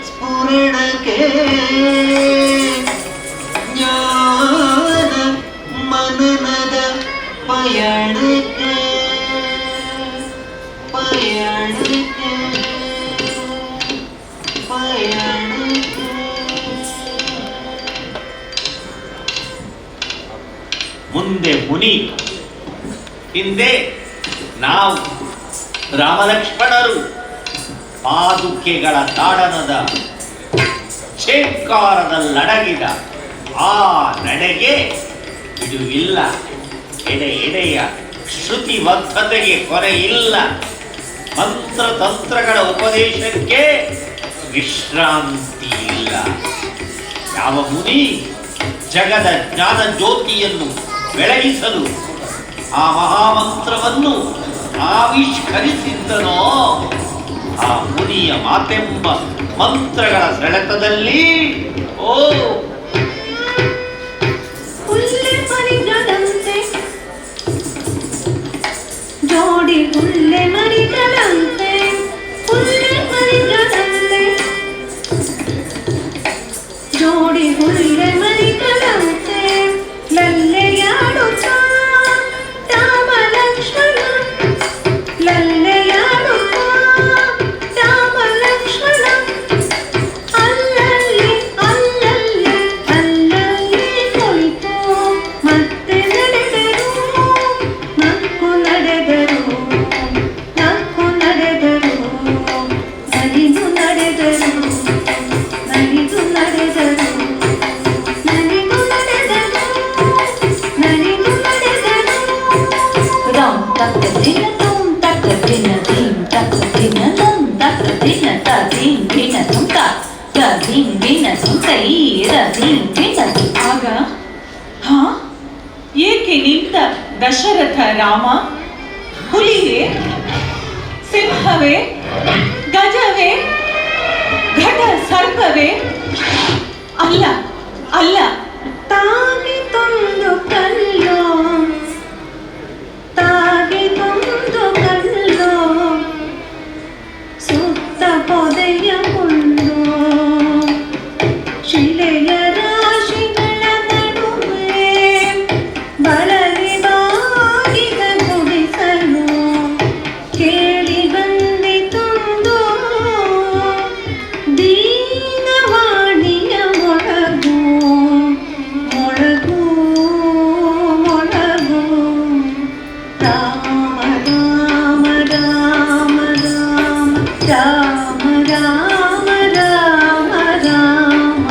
ಸ್ಫುರಣಕ್ಕೆ ಜ್ಞಾನ ಮನನದ ಪಯಣಕ್ಕೆ ಮುಂದೆ ಮುನಿ, ಹಿಂದೆ ನಾವು ರಾಮಲಕ್ಷ್ಮಣರು ಪಾದುಕೆಗಳ ತಾಡನದ ಛೇಂಕಾರದಲ್ಲಡಗಿದ ಆ ನಡೆಗೆ ಬಿಡುವಿಲ್ಲ. ಎಡೆಯ ಶ್ರುತಿಬದ್ಧತೆಗೆ ಕೊರೆಯಿಲ್ಲ. ಮಂತ್ರತಂತ್ರಗಳ ಉಪದೇಶಕ್ಕೆ ವಿಶ್ರಾಂತಿ ಇಲ್ಲ. ಯಾವ ಮುನಿ ಜಗದ ಜ್ಞಾನ ಜ್ಯೋತಿಯನ್ನು ಬೆಳಗಿಸಲು ಆ ಮಹಾಮಂತ್ರವನ್ನು ಆವಿಷ್ಕರಿಸಿದ್ದನೋ ಆ ಮುನಿಯ ಮಾತೆಂಬ ಮಂತ್ರಗಳ ಸೆಳೆತದಲ್ಲಿ ಹುಲ್ಲೆ ಮರಿಗಳಂತೆ ಜೋಡಿ ಹುಲ್ಲೆ ಮರಿಗಳಂತೆ ಹುಲ್ಲೆ ಮರಿಗಳಂತೆ ಜೋಡಿ ಹುಲ್ಲೆ ಮರಿಗಳಂತೆ ಲಲ್ಲೆಯಾಡುತ್ತಾ ರಾಮ ಲಕ್ಷ್ಮಣ ಲಲ್ಲೆಯಾಡುತ್ತಾ ರಾಮ ಲಕ್ಷ್ಮಣ ಅಲ್ಲಲ್ಲಿ ಅಲ್ಲಲ್ಲಿ ಅಲ್ಲಲ್ಲಿ ಕುಳಿತು ಮತ್ತೆ ನಡೆದರು ನಕ್ಕು ನಡೆದರು ನಕ್ಕು ನಡೆದರು ನಲಿದು ನಡೆದರು ನಲಿದು ನಡೆದರು ನಲಿದು ನಡೆದರು ನಲಿದು ನಡೆದರು Ram takka dina tum takka dina dim takka dina lam takka dina ta dim dina tum ta dim dina tum ta dim dina tum. ಆಗ ಹಾ ಏಕೆ ನಿಂತ ದಶರಥ ರಾಮ? ಹುಲಿಯೇ, ಸಿಂಹವೇ, ಗಜವೇ, ಘಟ ಸರ್ಪವೇ? ಅಲ್ಲ ಅಲ್ಲ, ತಾಗಿ ತಂದು ಕಲ್ಲೋ ತಾಗಿ ತಂದು ಕಲ್ಲೋ ಸುತ್ತ ಪೊದೆಯ ಮುಳ್ಳು ಶಿಲೆಯ ರಾಶಿಗಳ ನಡುವೆ ಬರಲಿ ಬಾಗಿದ ಗುಡಿಸಲು ಕೇಳಿ ಬಂದಿತೊಂದು ದೀನವಾಣಿಯ ಮೊಳಗು ಮೊಳಗು ಮೊಳಗು ರಾಮ ರಾಮ ರಾಮ ರಾಮ ರಾಮ ರಾಮ ರಾಮ ರಾಮ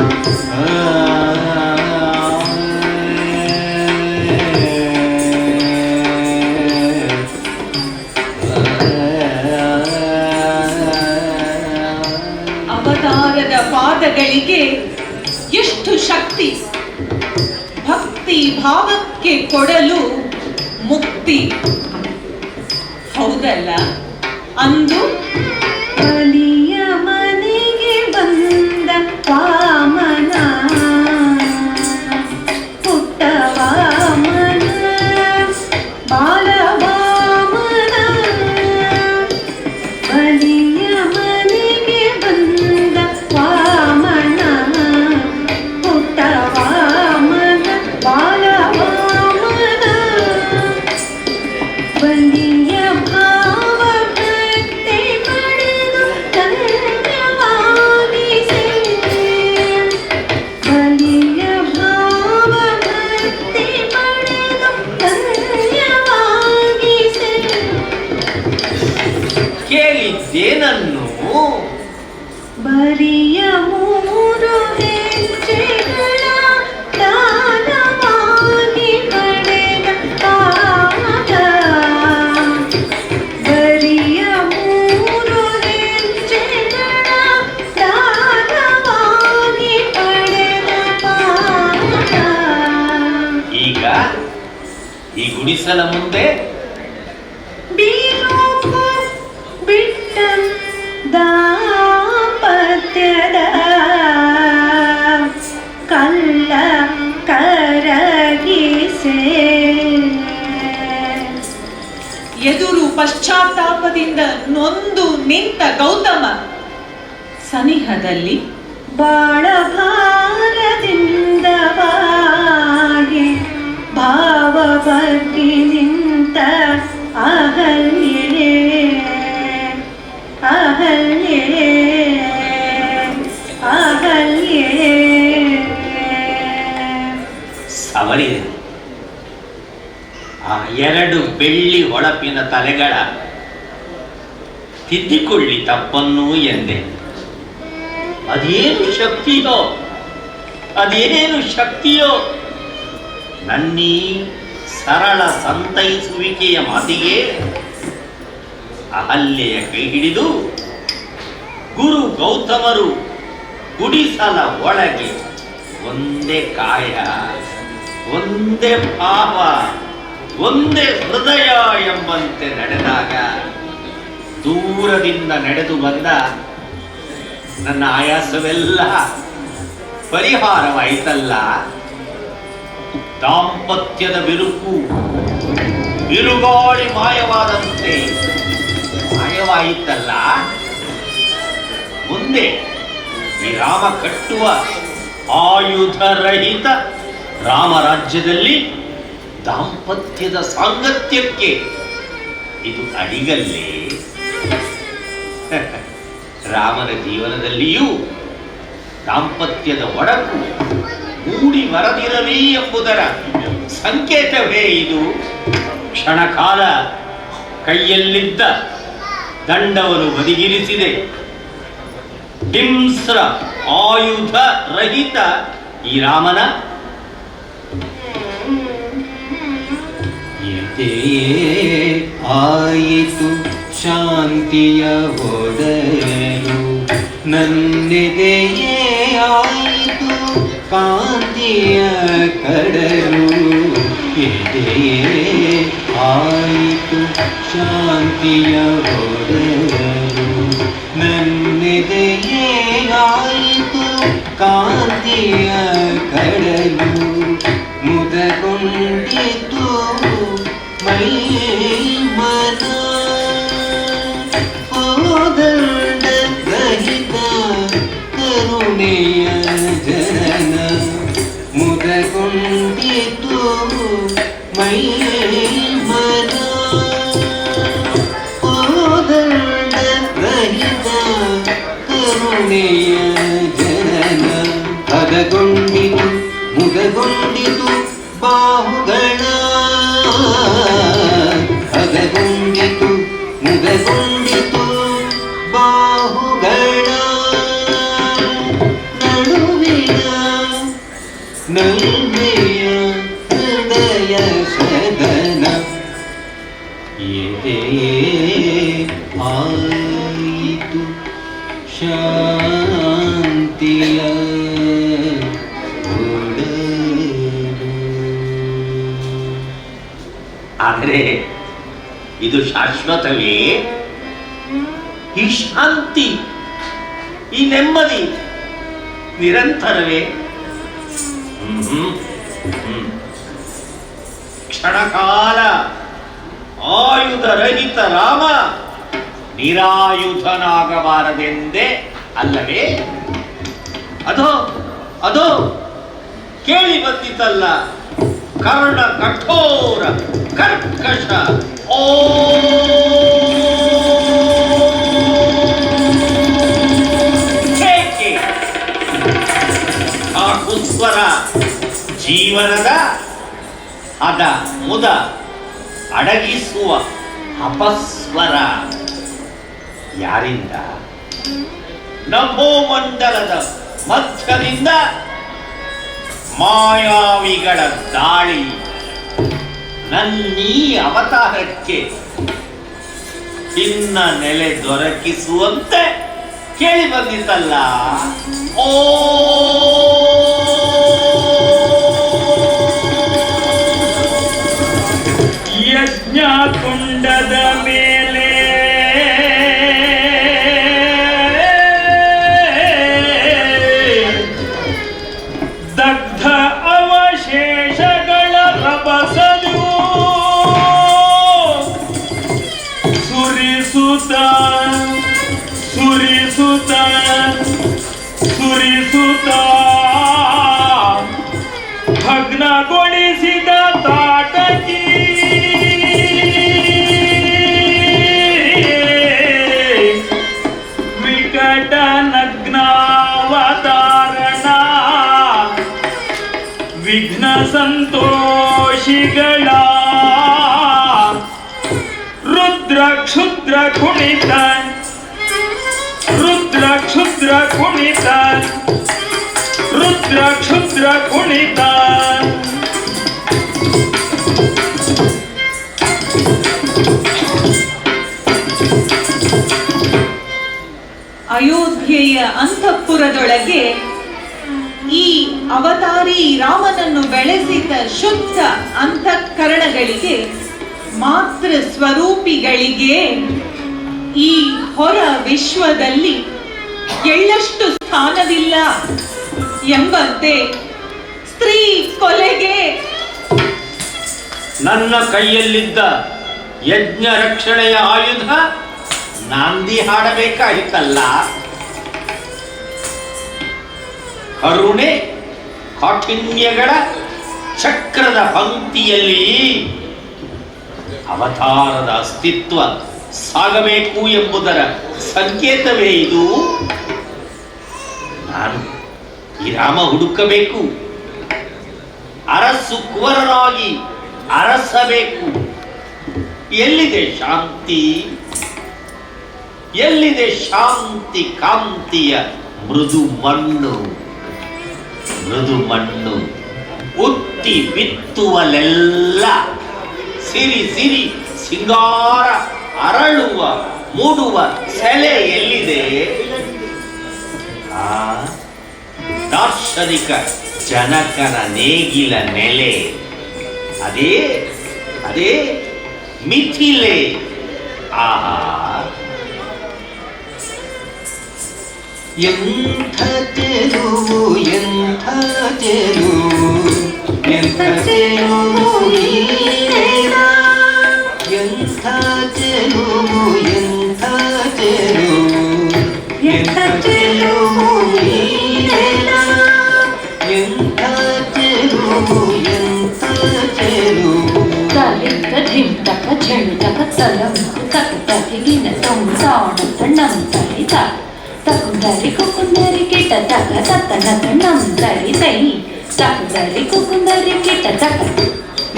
ಅವತಾರದ ಪಾದಗಳಿಗೆ ಎಷ್ಟು ಶಕ್ತಿ! ಭಕ್ತಿ ಭಾವಕ್ಕೆ ಕೊಡಲು ಮುಕ್ತಿ. ಹೌದಲ್ಲ? ಅಂದು ಬಲಿಯ ಮನೆಗೆ ಬಂದ ವಾಮನ ಪುಟ್ಟ ವಾಮನ ಬಾಲ ವಾಮನ ಬಲಿಯ ಮನೆಗೆ ಬಂದ ವಾಮನ ಪುಟ್ಟ ವಾಮನ ಬಾಲ ವಾಮನ ಬಲಿಯ ಭಾವ ಭಕ್ತಿ ಪಡೆದು ಧನ್ಯವಾಗಿಸಿ ಬಲಿಯ ಭಾವ ಭಕ್ತಿ ಪಡೆದು ಧನ್ಯವಾಗಿಸಿ ಕೇಳಿದ್ದೇನನ್ನು ಬರಿಯ ಮೂರು ಹೆಜ್ಜೆಗಳ ದಾನವಾಗಿ ಪಡೆದ ಪಾದ ಬರಿಯ ಮೂರು ಹೆಜ್ಜೆಗಳ ದಾನವಾಗಿ ಪಡೆದ ಪಾದ ಈಗ ಈ ಗುಡಿಸಲ ಮುಂದೆ ಬೀಳುಕು ಬಿಟ್ಟ ದಾಂಪತ್ಯದ ಕಲ್ಲ ಕರಗಿಸೆ ಎದುರು ಪಶ್ಚಾತ್ತಾಪದಿಂದ ನೊಂದು ನಿಂತ ಗೌತಮ ಸನಿಹದಲ್ಲಿ ಬಾಳ ಭಾರದಿಂದವಾಗಿ ಭಾವ ಬಗ್ಗಿ ನಿಂತ ಅಹಲ್ಯೆ ಅಹಲ್ಯೆ ಅಹಲ್ಯೆ ಸವರಿದೆ. ಆ ಎರಡು ಬೆಳ್ಳಿ ಹೊಳಪಿನ ತಲೆಗಳ ತಿದ್ದಿಕೊಳ್ಳಿ ತಪ್ಪನ್ನು ಎಂದೆ. ಅದೇನು ಶಕ್ತಿಯೋ ನನ್ನೀ ಸರಳ ಸಂತೈಸುವಿಕೆಯ ಮಾತಿಗೆ ಅಹಲ್ಯೆಯ ಕೈ ಹಿಡಿದು ಗುರು ಗೌತಮರು ಗುಡಿಸಲ ಒಳಗೆ ಒಂದೇ ಕಾಯ, ಒಂದೇ ಭಾವ, ಒಂದೇ ಹೃದಯ ಎಂಬಂತೆ ನಡೆದಾಗ ದೂರದಿಂದ ನಡೆದು ಬಂದ ನನ್ನ ಆಯಾಸವೆಲ್ಲ ಪರಿಹಾರವಾಯಿತಲ್ಲ. ದಾಂಪತ್ಯದ ಬಿರುಗಾಳಿ ಮಾಯವಾದಂತೆ ಮಾಯವಾಯಿತಲ್ಲ. ಮುಂದೆ ಈ ರಾಮ ಕಟ್ಟುವ ಆಯುಧರಹಿತ ರಾಮರಾಜ್ಯದಲ್ಲಿ ದಾಂಪತ್ಯದ ಸಾಂಗತ್ಯಕ್ಕೆ ಇದು ಅಡಿಗಲ್ಲೇ. ರಾಮನ ಜೀವನದಲ್ಲಿಯೂ ದಾಂಪತ್ಯದ ಒಡಕು ಮೂಡಿ ಬರದಿರಲಿ ಎಂಬುದರ ಸಂಕೇತವೇ ಇದು. ಕ್ಷಣಕಾಲ ಕೈಯಲ್ಲಿದ್ದ ದಂಡವನ್ನು ಬದಿಗಿರಿಸಿದೆ. ಹಿಂಸ್ರ ಆಯುಧ ರಹಿತ ಈ ರಾಮನ ಆಯಿತು ಶಾಂತಿಯ ಒಡೆಯರು, ನನ್ನೆದೆಯೇ ಆಯಿತು ಕಾಂತಿಯ ಕಡಲು. ಎದೆಯೇ ಆಯಿತು ಶಾಂತಿಯ ಒಡೆಯರು, ನನ್ನೆದೆಯೇ ಆಯಿತು ಕಾಂತಿಯ ಕಡಲು. ಮುದಗೊಂಡಿತು ಮೈ ಮನ, ಕೋದಂಡ ರಹಿತ ಕರುಣೆಯ ಜನನ. ಮುದಗೊಂಡಿತು ಮೈ ಮನ, ಕೋದಂಡ ರಹಿತ ಕರುಣೆಯ ಜನನ. ಹದಗೊಂಡಿತು ಮುದಗೊಂಡಿತು ಬಾಹುಗಳ, ಹದಗೊಂಡಿತು ಮುದಗೊಂಡಿತು ಬಾಹುಗಳ ನಡುವಿನ ನಲ್ಮೆಯ ಹೃದಯ ಸದನ. ಎದೆಯೇ ಆಯಿತು ಶಾಂತಿಯ ಆದರೆ ಇದು ಶಾಶ್ವತವೇ? ಈ ಶಾಂತಿ, ಈ ನೆಮ್ಮದಿ ನಿರಂತರವೇ? ಕ್ಷಣಕಾಲ ಆಯುಧರಹಿತ ರಾಮ ನಿರಾಯುಧನಾಗಬಾರದೆಂದೇ ಅಲ್ಲವೇ? ಅದೋ ಕೇಳಿ ಬಂದಿತಲ್ಲ ಕರ್ಣ ಕಠೋರ ಕರ್ಕಶ ಓ ಸ್ವರ ಜೀವನದ ಅದ ಮುದ ಅಡಗಿಸುವ ಅಪಸ್ವರ. ಯಾರಿಂದ? ನಭೋಮಂಡಲದ ಮಧ್ಯದಿಂದ ಮಾಯಾವಿಗಳ ದಾಳಿ. ನನ್ನೀ ಅವತಾರಕ್ಕೆ ಇನ್ನ ನೆಲೆ ದೊರಕಿಸುವಂತೆ ಕೇಳಿ ಬಂದಿತಲ್ಲ. ಓ ಯಜ್ಞ ಕುಂಡದ ಮೇಲೆ ದಗ್ಧ ಅವಶೇಷಗಳ ರಭಸಲು ಸುರಿಸುತ್ತ ಸುರಿಸುತ್ತ ಸುರಿಸುತ್ತ ಭಗ್ನಗೊಳಿಸಿದ ತಾಟಕಿ ವಿಕಟ ನಗ್ನಾವತಾರಣ ವಿಘ್ನ ಸಂತೋಷಿಗಳ ರುದ್ರ ಕ್ಷುದ್ರ ಕುಣಿತ ರುದ್ರ ಕ್ಷುದ್ರ ಕುಣಿತ ರುದ್ರ ಕ್ಷುದ್ರ ಕುಣಿತ ಅಯೋಧ್ಯೆಯ ಅಂತಃಪುರದೊಳಗೆ ಈ ಅವತಾರಿ ರಾಮನನ್ನು ಬೆಳೆಸಿದ ಶುದ್ಧ ಅಂತಃಕರಣಗಳಿಗೆ ಮಾತೃ ಸ್ವರೂಪಿಗಳಿಗೆ ಈ ಹೊರ ವಿಶ್ವದಲ್ಲಿ ಎಳ್ಳಷ್ಟು ಸ್ಥಾನವಿಲ್ಲ ಎಂಬಂತೆ ಸ್ತ್ರೀ ಕೊಲೆಗೆ ನನ್ನ ಕೈಯಲ್ಲಿದ್ದ ಯಜ್ಞ ರಕ್ಷಣೆಯ ಆಯುಧ ನಾಂದಿ ಹಾಡಬೇಕಾಯಿತಲ್ಲ. ಕರುಣೆ ಕಾಠಿಣ್ಯಗಳ ಚಕ್ರದ ಪಂಕ್ತಿಯಲ್ಲಿ ಅವತಾರದ ಅಸ್ತಿತ್ವ ಸಾಗಬೇಕು ಎಂಬುದರ ಸಂಕೇತವೇ ಇದು. ನಾನು ಈ ರಾಮ ಹುಡುಕಬೇಕು, ಅರಸು ಕುವರನಾಗಿ ಅರಸಬೇಕು. ಎಲ್ಲಿದೆ ಶಾಂತಿ, ಎಲ್ಲಿದೆ ಶಾಂತಿ ಕಾಂತಿಯ ಮೃದು ಮಣ್ಣು? ಮೃದು ಮಣ್ಣು ಉತ್ತಿ ಬಿತ್ತುವಲೆಲ್ಲ ಸಿರಿ ಸಿರಿ ಸಿಂಗಾರ ಅರಳುವ ಮೂಡುವ ಸೆಲೆ ಎಲ್ಲಿದೆ? ಆ ದಾರ್ಶನಿಕ ಜನಕನ ನೇಗಿಲ ನೆಲೆ ಅದೇ ಅದೇ ಮಿಥಿಲೆ. ಆಹಾ, ಎಂಥ ಚೆಲುವು ಎಂಥ ಚೆಲುವು ಎಂಥ ಚೆಲುವು ನೀನೇನ, ಎಂಥ ಚೆಲುವು ಎಂಥ ಚೆಲುವು ಎಂಥ ಚೆಲುವು ನೀನೇನ, ಎಂಥ ಚೆಲುವು ಎಂಥ ಚೆಲುವು. ತಲಿತ ಧಿಂ ತಕ ಝಣ್ ತಕ ತಲಂ ತಕ ತಕಿಗಿನ ತೊಂ ಸಾಣ ತಣ್ಣಂ ತಲಿತ ತಕುಂದರಿ ಕುಕುಂದರಿ ಕಿಟ ತಕ ತತನ ತಣ್ಣಂ ತರಿ ತೈ ತಕುಂದರಿ ಕುಕುಂದರಿ ಕಿಟ ತಕ.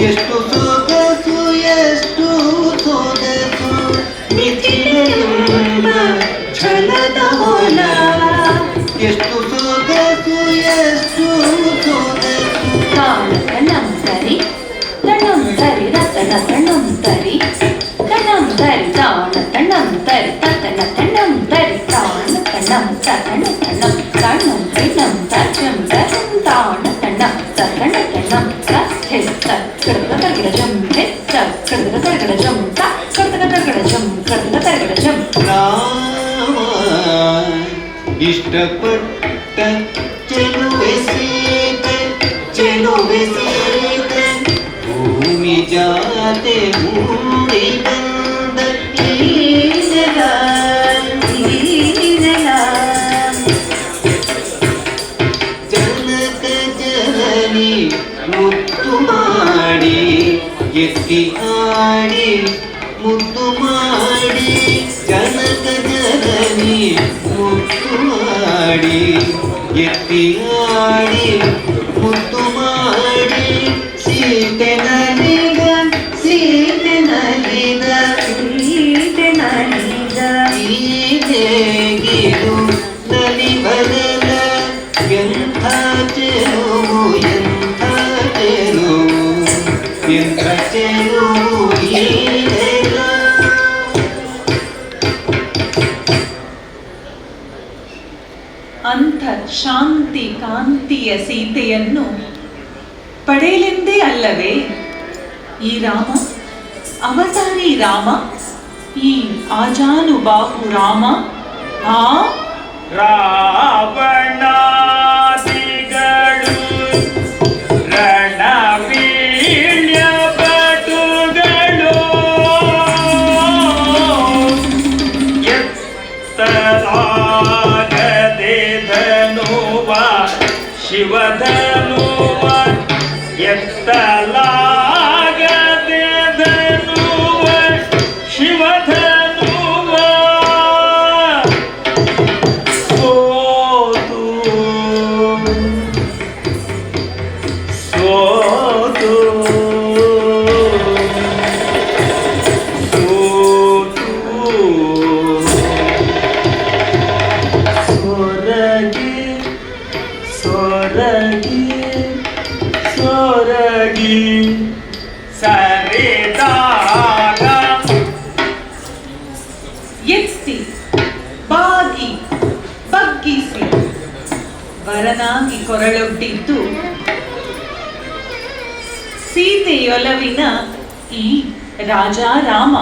ಎಷ್ಟು ಸೊಗಸು ಎಷ್ಟು ಸೊಗಸು ಮಿಥಿಲೆಯೆಂಬ ಛಲದ ಹೊಲ, ಎಷ್ಟು ಸೊಗಸು ಎಷ್ಟು ಸೊಗಸು. ತಾಣ ತಣ್ಣಂ ತರಿ ತಣ್ಣಂ ತರಿ ರತನ ತಣ್ಣಂ ತರಿ ತಣ್ಣಂ ತರಿ ತಾಣ ತಣ್ಣಂ ತರಿ ತತನ ತಣ್ಣಂ ತರಿ ತಾಣ ತಣ್ಣಂ ತತನ ತಣ್ಣಂ ತಣ್ಣಂ ತಣ್ಣಂ ತಚ್ಚಂ ತಚ್ಚಂ ತಾಣ ತಣ್ಣಂ ತತನ ತಣ್ಣಂ ತಚ್ಚೆ ಕಡಗ ತರಗಡ ಜಂ ಹೆತ್ತ ಕಡಗ ತರಗಡ ಜಂ ತ ಕಡಗ ತರಗಡ ಜಂ ಕಡಗ ತರಗಡ ಜಂ. ರಾಮ ಇಷ್ಟಪಟ್ಟ ಚೆಲುವೆ ಸೀತೆ ಚೆಲುವೆ ಸೀತೆ, ಭೂಮಿ ಜಾತೆ ಮೂಡಿ ಬಂದ ಈನೆಲ ಈನೆಲ. ಜನಕ ಜನನಿ ಮುತ್ತು ಮಾಡಿ ಎತ್ತಿ ಆಡಿ ಮುದ್ದು ಮಾಡಿ, ಜನಕ ಜನನಿ ಮುದ್ದು ಮಾಡಿ ಎತ್ತಿ ಆಡಿ ಮುದ್ದು ಮಾಡಿ, ಸೀತೆ ನಲಿದ ಸೀತೆ ನಲಿದ ಸೀತೆ ನಲಿದ ಸೀತೆಗಿದು ನಲಿಬರಲ. ಎಂಥ ಚೆಲುವು ಎಂಥ ಚೆಲುವು ಎಂಥ ಚೆಲುವು ಈನೆಲ. ಅಂಥ ಶಾಂತಿ ಕಾಂತಿಯ ಸೀತೆಯನ್ನು ಪಡೆಯಲೆಂದೇ ಅಲ್ಲವೇ ಈ ರಾಮ, ಅವತಾರಿ ರಾಮ, ಈ ಆಜಾನುಬಾಹು ರಾಮ. ಆ ರಾವಣಾದಿಗಳು ರಣವೀಳ್ಯ ಪಟುಗಳು ಎತ್ತಲಾಗದೆ ಧನುವ ಶಿವಧನುವ ಎತ್ತಲಾಗದೆ ಧನುವ ಶಿವಧನುವ. ಓದು ನಡೆದಾಗ ಎತ್ತಿ ಬಾಗಿ ಬಗ್ಗಿಸಿ ವರನಾಗಿ ಕೊರಳೊಡ್ಡಿದ್ದು ಸೀತೆಯೊಲವಿನ ಈ ರಾಜ ರಾಮ.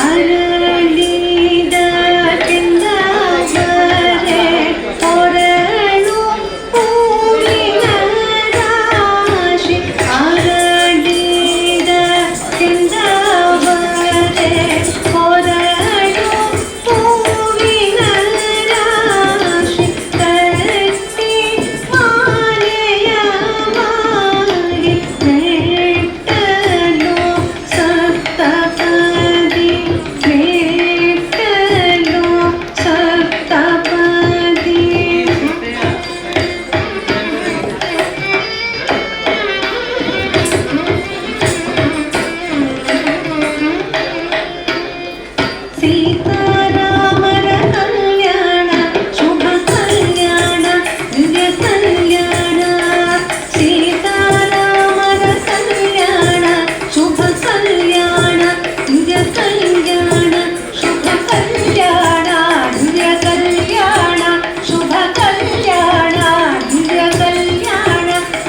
ಅರಳಿದ ಕೆಂದಾವರೆ ಹೊರಳು ಹೂವಿನ ರಾಶಿ. ಅರಳಿದ ಕೆಂದಾವರೆ ಹೊರಳು ಹೂವಿನ ರಾಶಿ. ಕಟ್ಟಿ ಮಾಲೆಯ ಮಾಡಿ ನೆಟ್ಟನು ಸಪ್ತಪದಿ. ನೆಟ್ಟನು ಸಪ್ತಪದಿ. ಸೀತಾರಾಮರ ಕಲ್ಯಾಣ ಶುಭ ಕಲ್ಯಾಣ ದಿವ್ಯ ಕಲ್ಯಾಣ. ಸೀತಾರಾಮರ ಕಲ್ಯಾಣ ಶುಭ ಕಲ್ಯಾಣ ದಿವ್ಯ ಕಲ್ಯಾಣ. ಶುಭ ಕಲ್ಯಾಣ ದಿವ್ಯ ಕಲ್ಯಾಣ. ಶುಭ ಕಲ್ಯಾಣ ದಿವ್ಯ ಕಲ್ಯಾಣ.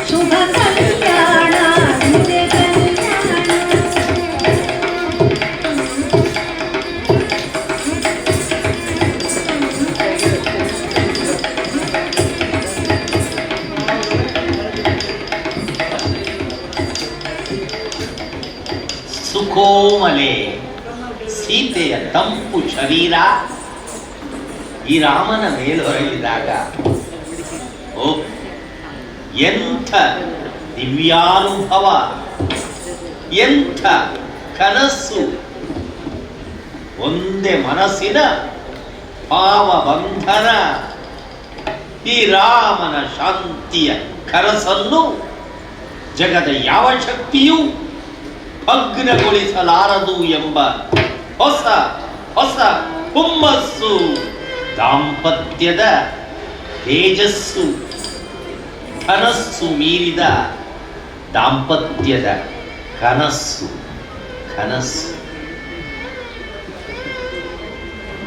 ಶುಭ ಕಲ್ಯಾಣ ದಿವ್ಯ ಕಲ್ಯಾಣ. ಸುಖೋಮಲೆ ಸೀತೆಯ ತಂಪು ಶರೀರ ಈ ರಾಮನ ಮೇಲೊರಳಿದಾಗ ಓ ಎಂಥ ದಿವ್ಯಾನುಭವ, ಎಂಥ ಕನಸು. ಒಂದೇ ಮನಸ್ಸಿನ ಭಾವಬಂಧನ. ಈ ರಾಮನ ಶಾಂತಿಯ ಕನಸನ್ನು ಜಗದ ಯಾವ ಶಕ್ತಿಯೂ ಭಗ್ನಗೊಳಿಸಲಾರದು ಎಂಬ ಹೊಸ ಹೊಸ ಹುಮ್ಮಸ್ಸು. ದಾಂಪತ್ಯದ ತೇಜಸ್ಸು, ಕನಸ್ಸು ಮೀರಿದ ದಾಂಪತ್ಯದ ಕನಸ್ಸು. ಕನಸ್ಸು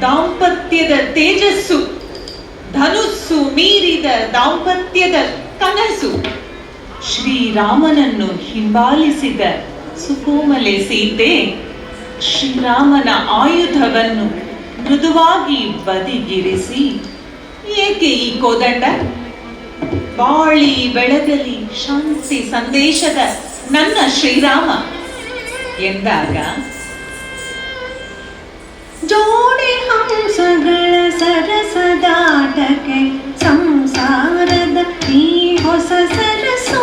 ದಾಂಪತ್ಯದ ತೇಜಸ್ಸು, ಧನುಸ್ಸು ಮೀರಿದ ದಾಂಪತ್ಯದ ಕನಸು. ಶ್ರೀರಾಮನನ್ನು ಹಿಂಬಾಲಿಸಿದ ಸುಕೋಮಲೆ ಸೀತೆ ಶ್ರೀರಾಮನ ಆಯುಧವನ್ನು ಮೃದುವಾಗಿ ಬದಿಗಿರಿಸಿ, ಏಕೆ ಈ ಕೋದಂಡ? ಬಾಳಿ ಬೆಳಗಲಿ ಶಾಂತಿ ಸಂದೇಶದ ನನ್ನ ಶ್ರೀರಾಮ ಎಂದಾಗ ಜೋಡಿ ಹಂಸಗಳ ಸರಸದಾಟಕ್ಕೆ ಸಂಸಾರದ ಈ ಹೊಸ ಸರಸು.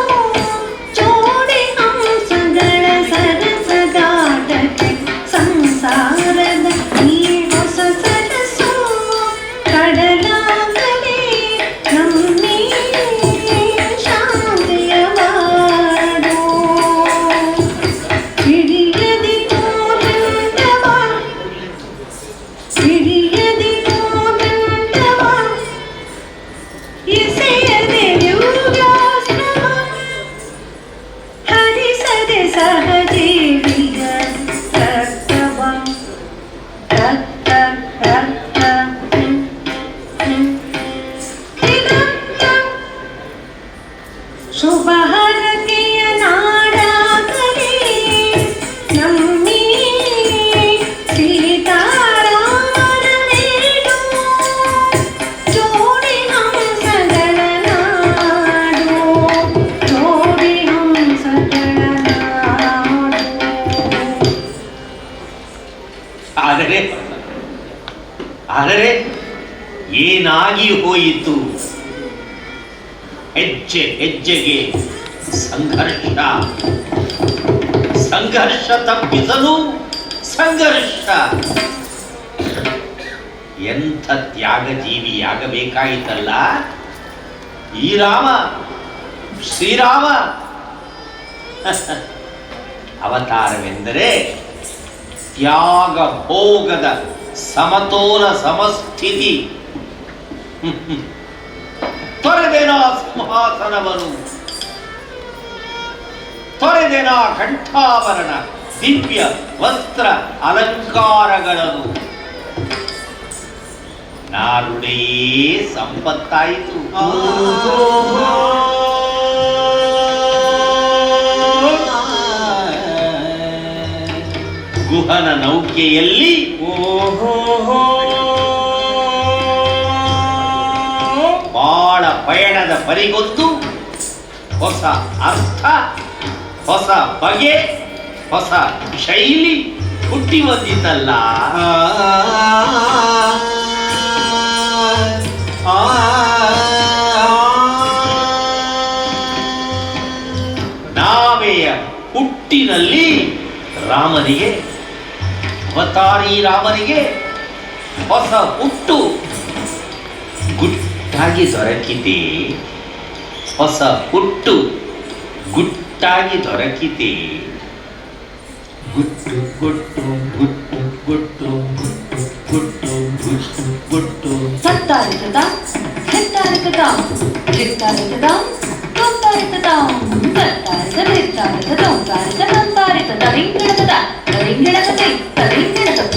ಜೋಡಿ ಹಂಸಗಳ ಸರಸದಾಟಕ್ಕೆ ಸಂಸಾರದ ಈ ಹೊಸ ಸರಸು. ಕಡಲಾಗಲಿ ನಮ್ಮೀ ಶಾಂತಿಯ ಮಾಡು. ಹಿಡಿಯದಿ ಕೋದಂಡವ, ಹಿಡಿಯದಿ ಕೋದಂಡವ, ಎಸೆಯದೆ ದಿವ್ಯಾಸ್ತ್ರವ, ಹರಿಸದೆ ಸಹಜೀವಿಯ ರಕ್ತವ. ರಕ್ತ ರಕ್ತ ಕಿರಕ್ತ ಶುಭ ಹರಕೆಯ ನಾಡಾಗಲಿ ನಮ್ಮೀ ಸೀತಾರಾಮನ ನೇಡು. ಜೋಡಿ ಹಂಸಗಳ ನಾಡು, ಜೋಡಿ ಹಂಸಗಳ ನಾಡು. ಆದರೆ ಆದರೆ ಏನಾಗಿ ಹೋಯಿತು? ಹೆಜ್ಜೆ ಹೆಜ್ಜೆಗೆ ಸಂಘರ್ಷ. ಸಂಘರ್ಷ ತಪ್ಪಿಸಲು ಸಂಘರ್ಷ. ಎಂಥ ತ್ಯಾಗ ಜೀವಿಯಾಗಬೇಕಾಯಿತಲ್ಲ ಈ ರಾಮ, ಶ್ರೀರಾಮ. ಅವತಾರವೆಂದರೆ ತ್ಯಾಗ ಭೋಗದ ಸಮತೋಲ ಸಮಸ್ಥಿತಿ. ತೊರೆದೆನ ಸಿಂಹಾಸನವನು, ತೊರೆದೆನ ಕಂಠಾಭರಣ ದಿವ್ಯ ವಸ್ತ್ರ ಅಲಂಕಾರಗಳನ್ನು. ನಾರುಡೆಯೇ ಸಂಪತ್ತಾಯಿತು. ಗುಹನ ನೌಕೆಯಲ್ಲಿ ಬಾಳ ಪಯಣದ ಪರಿಗೊಂದು ಹೊಸ ಅರ್ಥ, ಹೊಸ ಬಗೆ, ಹೊಸ ಶೈಲಿ ಹುಟ್ಟಿ ಬಂದಿತಲ್ಲ. ನಾವೆಯ ಹುಟ್ಟಿನಲ್ಲಿ ರಾಮನಿಗೆ, ಅವತಾರಿ ರಾಮನಿಗೆ ಹೊಸ ಹುಟ್ಟು ಗುಟ್ಟಾಗಿ ದೊರಕಿದೆ. ಹೊಸ ಹುಟ್ಟು ಗುಟ್ಟಾಗಿ ದೊರಕಿದೆ. ಗುಟ್ಟು ಗುಟ್ಟು ಗುಟ್ಟು ಗುಟ್ಟು ಗುಟ್ಟು ಗುಟ್ಟು ಗುಟ್ಟು. ತತ್ತಾರಿಕದ ಹೆತ್ತಾರಿಕದ ಹೆತ್ತಾರಿಕದ ತೊಂತಾರಿಕದ ತತ್ತಾರಿಕ ಹೆತ್ತಾರಿಕ ತೊಂತಾರಿಕ ನಂತಾರಿಕ ತರಿಂಗಿಣಕದ ತರಿಂಗಿಣಕತೆ ತರಿಂಗಿಣಕದ.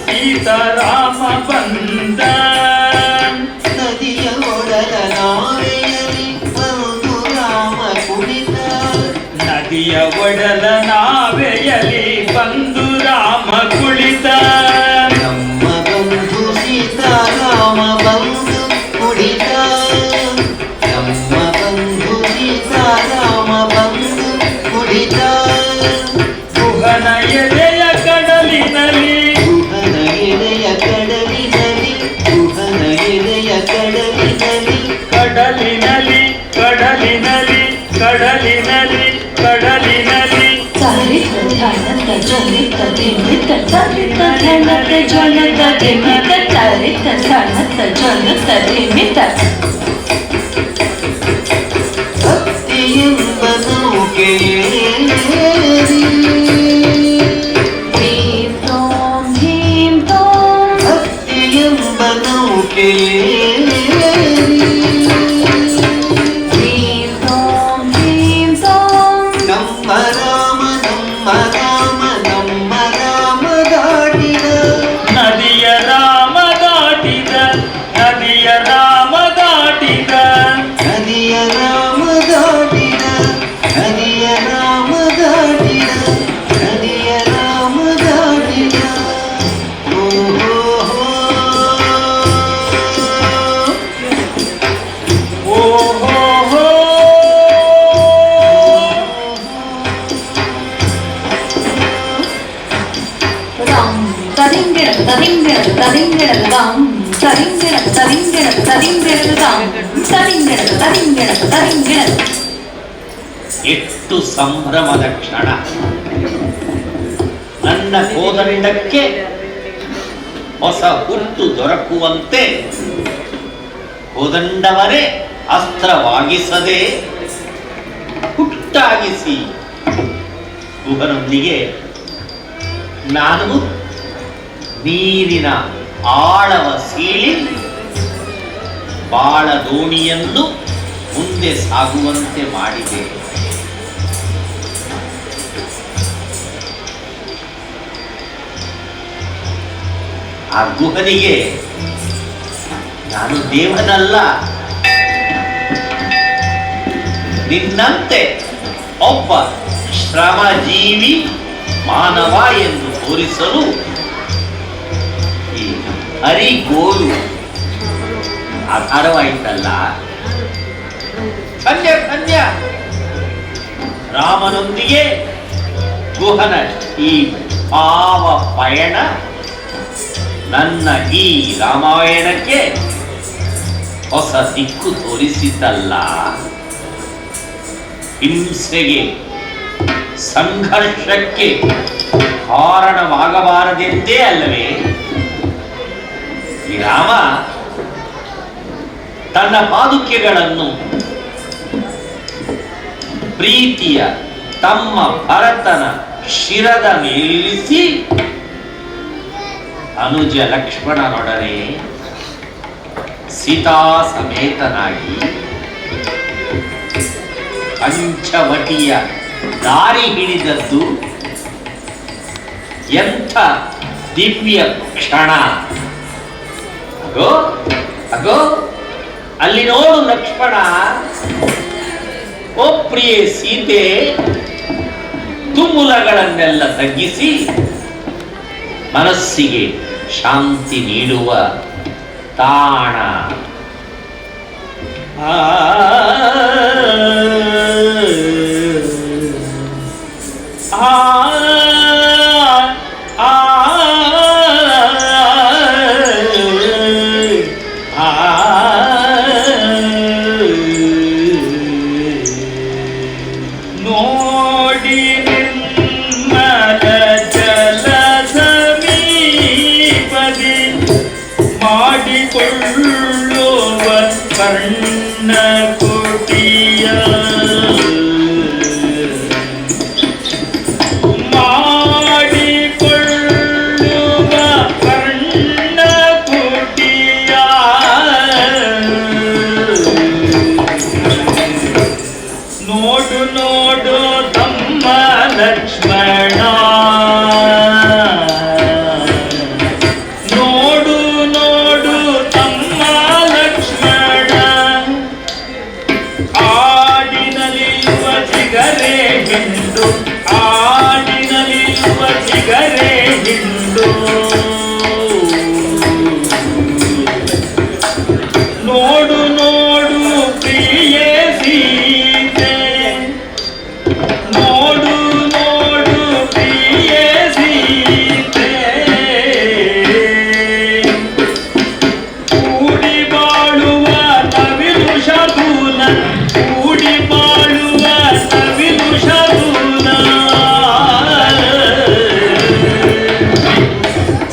ಸೀತಾರಾಮ ಬಂದ. ನದಿಯ ಒಡಲ ನಾವೆಯಲಿ ಬಂದು ರಾಮ ಕುಳಿತ. ನದಿಯ ಒಡಲ ನಾವೆಯಲಿ ಬಂದು ರಾಮ ಕುಳಿತ. ನಮ್ಮ ಬಂಧು ಸೀತಾರಾಮ ಬಂದು ಕುಳಿತ. ನಮ್ಮ ಬಂಧು ಸೀತಾರಾಮ ಬಂದು ಕುಳಿತ. ಗುಹನ ಎದೆಯ ಕಡಲಿನಲ್ಲಿ, ಗುಹನ ಎದೆಯ ಕಡಲಿನಲ್ಲಿ, ಗುಹನ ಎದೆಯ ಕಡಲಿನಲ್ಲಿ, ಕಡಲಿನಲ್ಲಿ ಕಡಲಿನಲ್ಲಿ ಕಡಲಿನಲ್ಲಿ ಕಡಲಿನಲ್ಲಿ. ತಾರಿಕ ಧ್ಯಾನದ ಜ್ವಲಿತ ಧಿಮಿತ ತಾರಿಕ ಧ್ಯಾನದ ಜ್ವಲಿತ ಧಿಮಿತ ತಾರಿಕ ಧ್ಯಾನದ ಜ್ವಲಿತ ಧಿಮಿತ. ಭಕ್ತಿಯೆಂಬ ನೌಕೆಯೇರಿ ಭೀಂ ತೋಂ ಭೀಂ ತೋಂ ಭಕ್ತಿಯೆಂಬ ನೌಕೆಯೇರಿ ಭೀಂ ತೋಂ ಭೀಂ ತೋಂ. ನಮ್ಮ ರಾಮ ನಮ್ಮ ರಾಮ ನಮ್ಮ ರಾಮ ದಾಟಿದ. ನದಿಯ ರಾಮ ದಾಟಿದ, ನದಿಯ ರಾಮ ದಾಟಿದ. ನದಿಯ ರಾಮ ದಾಟಿದ, ನದಿಯ ರಾಮ ದಾಟಿದ, ನದಿಯ ರಾಮ ದಾಟಿದ. ಓಹೋ ರಾಮ್ ತರಿಂಗಿಣಕ ತರಿಂಗಿಣಕ ತರಿಂಗಿಣಕ ರಾಮ್ ತರಿಂಗಿಣಕ ತರಿಂಗಿಣಕ ತರಿಂಗಿಣಕ ರಾಮ್ ತರಿಂಗಿಣಕ ತರಿಂಗಿಣಕ ತರಿಂಗಿಣಕ. ಎಷ್ಟು ಸಂಭ್ರಮದ ಕ್ಷಣ. ನನ್ನ ಕೋದಂಡಕ್ಕೆ ಹೊಸ ಹುಟ್ಟು ದೊರಕುವಂತೆ ಕೋದಂಡವರೇ ಅಸ್ತ್ರವಾಗಿಸದೆ ಹುಟ್ಟಾಗಿಸಿ ಗುಹನೊಂದಿಗೆ ನಾನು ನೀರಿನ ಆಳವ ಸೀಳಿ ಬಾಳ ದೋಣಿಯನ್ನು ಮುಂದೆ ಸಾಗುವಂತೆ ಮಾಡಿದೆ. ಆ ಗುಹನಿಗೆ ನಾನು ದೇವನಲ್ಲ, ನಿನ್ನಂತೆ ಒಬ್ಬ ಶ್ರಮಜೀವಿ ಮಾನವ ಎಂದು ತೋರಿಸಲು ಈ ಹರಿಗೋಲು ಆಧಾರವಾಯಿತಲ್ಲ. ಧನ್ಯ ಧನ್ಯ. ರಾಮನೊಂದಿಗೆ ಗುಹನ ಈ ಭಾವ ಪಯಣ ನನ್ನ ಈ ರಾಮಾಯಣಕ್ಕೆ ಹೊಸ ದಿಕ್ಕು ತೋರಿಸಿದ್ದಲ್ಲ, ಹಿಂಸೆಗೆ ಸಂಘರ್ಷಕ್ಕೆ ಕಾರಣವಾಗಬಾರದೆಂದೇ ಅಲ್ಲವೇ ಈ ರಾಮ ತನ್ನ ಪಾದುಕೆಗಳನ್ನು ಪ್ರೀತಿಯ ತಮ್ಮ ಭರತನ ಶಿರದ ಮೇಲಿರಿಸಿ ಅನುಜ ಲಕ್ಷ್ಮಣನೊಡನೆ ಸೀತಾ ಸಮೇತನಾಗಿ ಪಂಚವಟಿಯ ದಾರಿ ಹಿಡಿದದ್ದು ಎಂಥ ದಿವ್ಯ ಕ್ಷಣ! ಅಗೋ ಅಗೋ ಅಲ್ಲಿ ನೋಡು ಲಕ್ಷ್ಮಣ, ಓ ಪ್ರಿಯೆ ಸೀತೆ, ತುಮುಲಗಳನ್ನೆಲ್ಲ ತಗ್ಗಿಸಿ ಮನಸ್ಸಿಗೆ ಶಾಂತಿ ನೀಡುವ ತಾಣ. ನೋಡಿ ನಿರ್ಮಲ ಜಲ ಸಮೀಪದಿ ಮಾಡಿಕೊಳ್ಳುವ ಕರ್ಣ ಕುಟಿಯ ಮಾಡಿಕೊಳ್ಳುವ ಕರ್ಣ ಕುಟಿಯ ನೋಡು ನೋಡು ತಮ್ಮ ಲಕ್ಷ್ಮಣ, ನೋಡು ನೋಡು ತಮ್ಮ ಲಕ್ಷ್ಮಣ, ಆಡಿನಲಿಯುವ ಚಿಗರೆ ಹಿಂಡು, ಆಡಿನಲಿಯುವ ಚಿಗರೆ ಹಿಂಡು, ನೋಡು ನೋಡು ಪ್ರಿಯೆ ಸೀತೆ, ನೋಡು ನೋಡು ಪ್ರಿಯೆ ಸೀತೆ, ಕೂಡಿ ಬಾಳುವ ನವಿಲು ಶಗುನ, ಕೂಡಿ ಬಾಳುವ ನವಿಲು ಶಗುನ,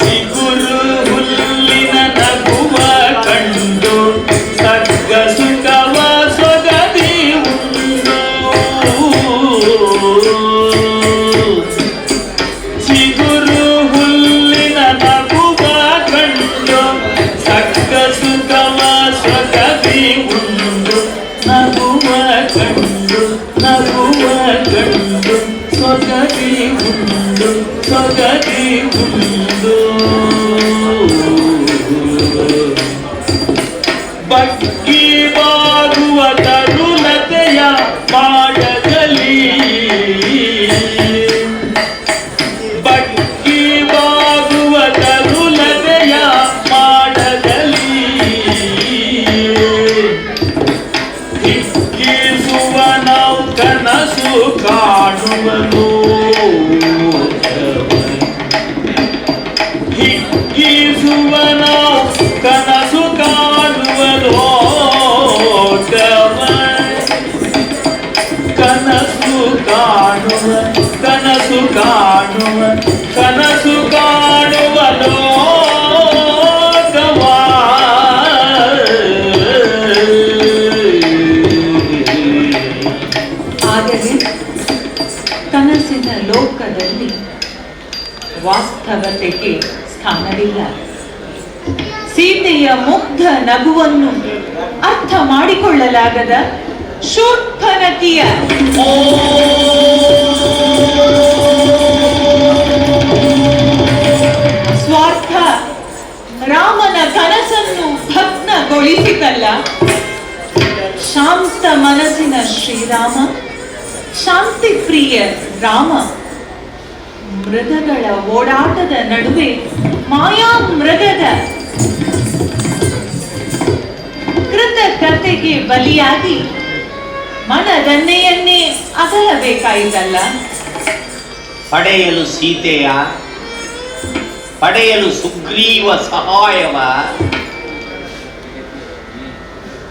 ಚಿಗುರು ಹುಲ್ಲಿನ ನಗುವ ಕಂಡು ಸಗ್ಗ ಸುಖವ ಸೊಗದಿ ಉಂಡು, ಚಿಗುರು ಹುಲ್ಲಿನ ನಗುವ ಕಂಡು ಸಗ್ಗ ಸುಖವ ಸೊಗದಿ ಉಂಡು, ನಗುವ ಕಂಡು ನಗುವ ಕಂಡು ಸೊಗದಿ ಉಂಡು, ಸೊಗದಿ ಉಂಡು. ಬಗ್ಗಿ ಬಾಗುವ ತರುಣತೆಯ ಮಾಡದಲ್ಲಿ, ಬಗ್ಗಿ ಬಾಗುವ ತರುಣತೆಯ ಮಾಡದಲ್ಲಿ, ಹಿಗ್ಗಿಸುವ ನಾವು ಕನಸು ಕಾಣುವನು, ಹಿಗ್ಗಿಸುವ ನಾವು ಕನಸು ಕಾಣುವ ಲೋಕವ, ಕನಸು ಕಾಣುವ ಕನಸು ಕಾಣುವ ಕನಸು ಕಾಣುವ ಲೋಕವ. ಆದರೆ ಕನಸಿನ ಲೋಕದಲ್ಲಿ ವಾಸ್ತವತೆಗೆ ಸ್ಥಾನವಿಲ್ಲ. ಸೀತೆಯ ಮುಗ್ಧ ನಗುವನ್ನು ಅರ್ಥ ಮಾಡಿಕೊಳ್ಳಲಾಗದ ಶೂರ್ಪನಖಿಯ ಸ್ವಾರ್ಥ ರಾಮನ ಕನಸನ್ನು ಭಗ್ನಗೊಳಿಸಿತಲ್ಲ. ಶಾಂತ ಮನಸ್ಸಿನ ಶ್ರೀರಾಮ, ಶಾಂತಿ ಪ್ರಿಯ ರಾಮ, ಮೃಗಗಳ ಓಡಾಟದ ನಡುವೆ ಮಾಯಾ ಮೃಗದ ಕೃತಕತೆಗೆ ಬಲಿಯಾಗಿ ಮನದನ್ನೆಯನ್ನೇ ಅಗಲಬೇಕಾಯಿತಲ್ಲ. ಪಡೆಯಲು ಸೀತೆಯ, ಪಡೆಯಲು ಸುಗ್ರೀವ ಸಹಾಯವ,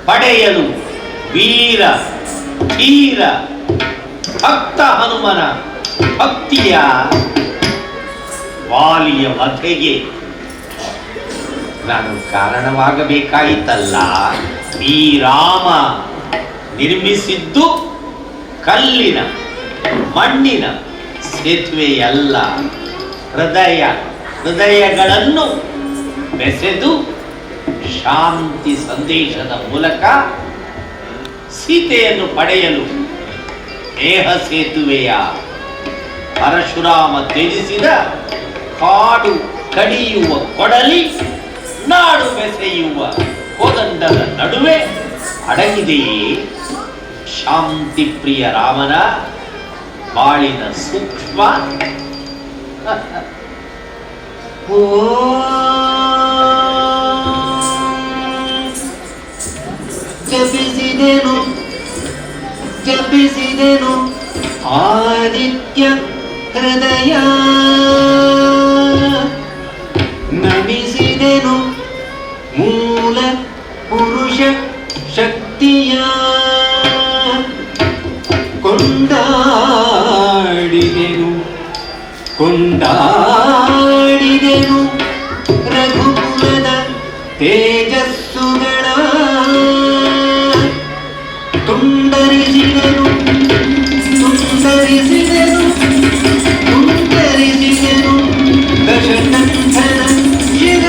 ಪಡೆಯಲು ವೀರ ಧೀರ ಭಕ್ತ ಹನುಮನ ಭಕ್ತಿಯ, ವಾಲಿಯ ವಧೆಗೆ ನಾನು ಕಾರಣವಾಗಬೇಕಾಯಿತಲ್ಲ. ಈ ರಾಮ ನಿರ್ಮಿಸಿದ್ದು ಕಲ್ಲಿನ ಮಣ್ಣಿನ ಸೇತುವೆಯಲ್ಲ, ಹೃದಯಗಳನ್ನು ಬೆಸೆದು ಶಾಂತಿ ಸಂದೇಶದ ಮೂಲಕ ಸೀತೆಯನ್ನು ಪಡೆಯಲು ಸ್ನೇಹ ಸೇತುವೆಯ ಪರಶುರಾಮ ತ್ಯಜಿಸಿದ ಕಾಡು ಕಡಿಯುವ ಕೊಡಲಿ, ನಾಡು ಬೆಸೆಯುವ ಕೋದಂಡದ ನಡುವೆ ಅಡಗಿದೆಯೇ ಶಾಂತಿ ಪ್ರಿಯ ರಾಮನ ಬಾಳಿನ ಸೂಕ್ಷ್ಮ. ಜಪಿಸಿದೆನು ಜಪಿಸಿದೆನು ಆದಿತ್ಯ ಹೃದಯ, ನಮಿಸಿದೆನು ಮೂಲ ಪುರುಷ ಶಕ್ತಿಯ, ಕೊಂಡಾಡಿದೆನು ಕೊಂಡಾಡಿದೆನು ರಘುಕುಲದ ತೇಜಸ್ಸುಗಳ, ತುಂಡರಿಸಿದೆನು ತುಂಡರಿಸಿದೆನು ತುಂಡರಿಸಿದೆನು ದಶಕಂಠನ ಶಿರ.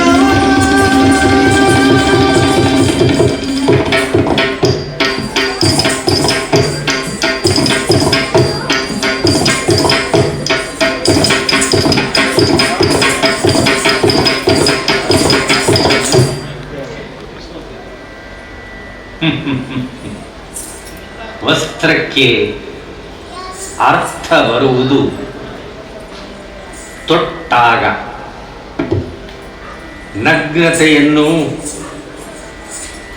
ವಸ್ತ್ರಕ್ಕೆ ಅರ್ಥ ಬರುವುದು ತೊಟ್ಟಾಗ, ನಗ್ನತೆಯನ್ನು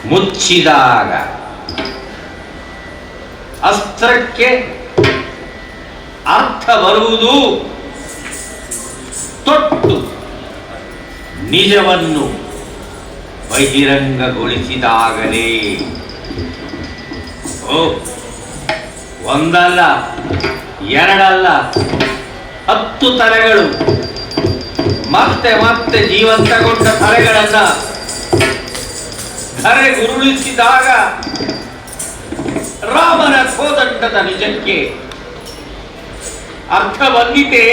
ಮುಚ್ಚಿದಾಗ. ಅಸ್ತ್ರಕ್ಕೆ ಅರ್ಥ ಬರುವುದು ತೊಟ್ಟು ನಿಜವನ್ನು ಬಹಿರಂಗಗೊಳಿಸಿದಾಗಲೇ. ಒಂದಲ್ಲ ಎರಡಲ್ಲ 10 ತಲೆಗಳು, ಮತ್ತೆ ಮತ್ತೆ ಜೀವಂತಗೊಂಡ ತಲೆಗಳನ್ನ ಧರೆಗುರುಳಿಸಿದಾಗ ರಾಮನ ಕೋದಂಡದ ನಿಜಕ್ಕೆ ಅರ್ಥ ಬಂದಿತೆ.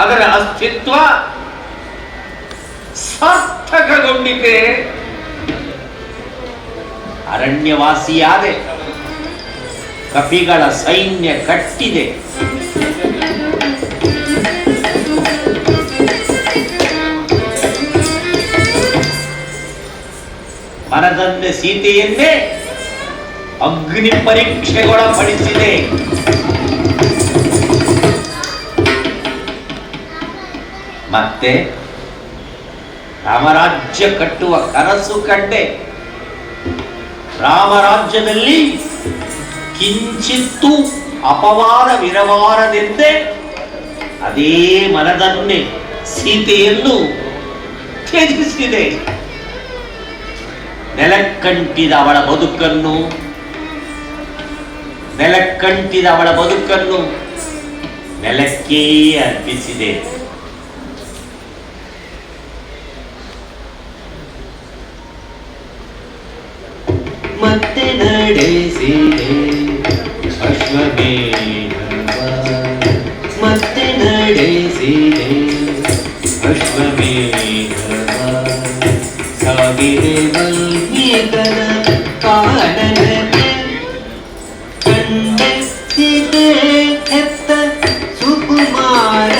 ಅದರ ಅಸ್ತಿತ್ವ ಸಾರ್ಥಕಗೊಂಡಿದೆ. ಅರಣ್ಯವಾಸಿಯಾದೆ, ಕಪಿಗಳ ಸೈನ್ಯ ಕಟ್ಟಿದೆ. ಮನದಂದೆ ಸೀತೆಯನ್ನೇ ಅಗ್ನಿ ಪರೀಕ್ಷೆಗೊಳಪಡಿಸಿದೆ. ಮತ್ತೆ ರಾಮರಾಜ್ಯ ಕಟ್ಟುವ ಕನಸು ಕಂಡೆ. ರಾಮರಾಜ್ಯದಲ್ಲಿ ಕಿಂಚಿತ್ತೂ ಅಪವಾದವಿರಬಾರದೆಂದೇ ಅದೇ ಮನದನ್ನೇ ಸೀತೆಯನ್ನು ತ್ಯಜಿಸಿದೆ. ನೆಲಕ್ಕಂಟಿದ ಅವಳ ಬದುಕನ್ನು ನೆಲಕ್ಕೇ ಅರ್ಪಿಸಿದೆ. ಮತ್ತೆ ನಡೆಸಿದೆ ಅಶ್ವಮೇಧವ, ಮತ್ತೆ ನಡೆಸಿದೆ ಅಶ್ವಮೇಧವ, ಸಾಗಿದೆ ವಾಲ್ಮೀಕನ ಕಾನನಕ್ಕೆ, ಕಂಡೆ ಸೀತೆ ಹೆತ್ತ ಸುಕುಮಾರ,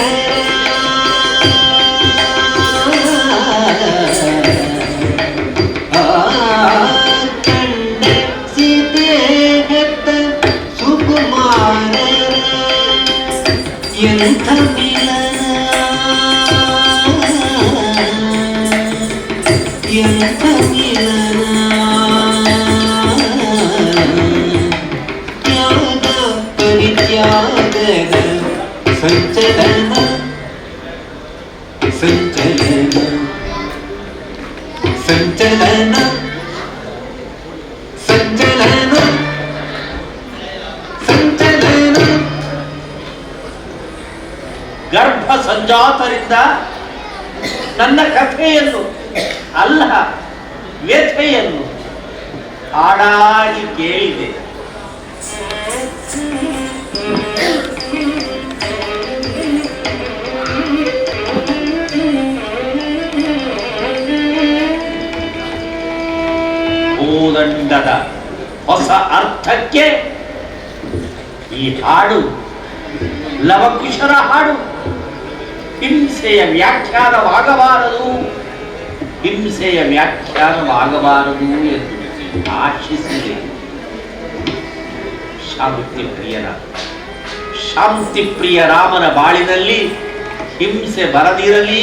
ಎಂಥ ಮಿಲನ ಎಂಥ ಮಿಲನ, ತ್ಯಾಗ ಪರಿತ ತ್ಯಾಗದ ಸಂಚಲನ ಸಂಚಲನ ಸಂಚಲನ ಸಂಚಲನ ಸಂಚಲನ. ಗರ್ಭ ಸಂಜಾತರಿಂದ ನನ್ನ ಕಥೆಯನ್ನು ಅಲ್ಲ ವ್ಯಥೆಯನ್ನು ಹಾಡಾಗಿ ಕೇಳಿದೆ. ಭೂದಂಡದ ಹೊಸ ಅರ್ಥಕ್ಕೆ ಈ ಹಾಡು ಲವಕುಶರ ಹಾಡು. ಹಿಂಸೆಯ ವ್ಯಾಖ್ಯಾನವಾಗಬಾರದು, ಹಿಂಸೆಯ ವ್ಯಾಖ್ಯಾನವಾಗಬಾರದು ಎಂದು ಆಶಿಸಿದೆ. ಶಾಂತಿಪ್ರಿಯ ರಾಮನ ಬಾಳಿನಲ್ಲಿ ಹಿಂಸೆ ಬರದಿರಲಿ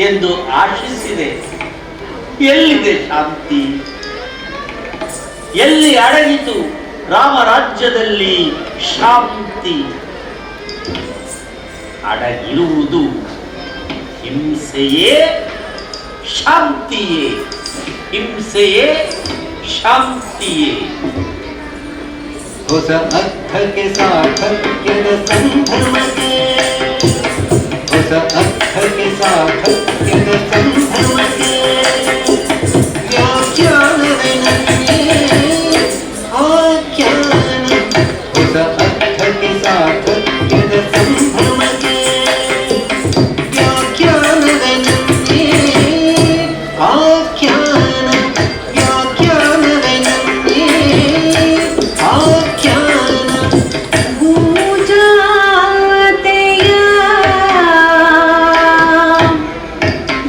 ಎಂದು ಆಶಿಸಿದೆ. ಎಲ್ಲಿದೆ ಶಾಂತಿ? ಎಲ್ಲಿ ಅಡಗಿತು ರಾಮರಾಜ್ಯದಲ್ಲಿ ಶಾಂತಿ? ಅಡಗಿರುವುದು ಹಿಂಸೆಯೇ ಶಾಂತಿಯೇ? ಹಿಂಸೆಯೇ ಶಾಂತಿಯೇ? ಹೊಸ ಅರ್ಥಕ್ಕೆ ಸಾರ್ಥಕ್ಯದ ಸಂಭ್ರಮಕ್ಕೆ, ಹೊಸ ಅರ್ಥಕ್ಕೆ ಸಾರ್ಥಕ್ಯದ ಸಂಭ್ರಮಕ್ಕೆ ವ್ಯಾಖ್ಯಾನವೇ ನನ್ನೇ ಆಖ್ಯಾನ. ಹೊಸ ಅರ್ಥಕ್ಕೆ ಸಾರ್ಥಕ್ಯದ ಸಂಭ್ರಮಕ್ಕೆ ವ್ಯಾಖ್ಯಾನವೇ ನನ್ನೇ ಆಖ್ಯಾನ. ವ್ಯಾಖ್ಯಾನವೇ ನನ್ನೇ ಆಖ್ಯಾನ. ಭೂಜಾತೆಯ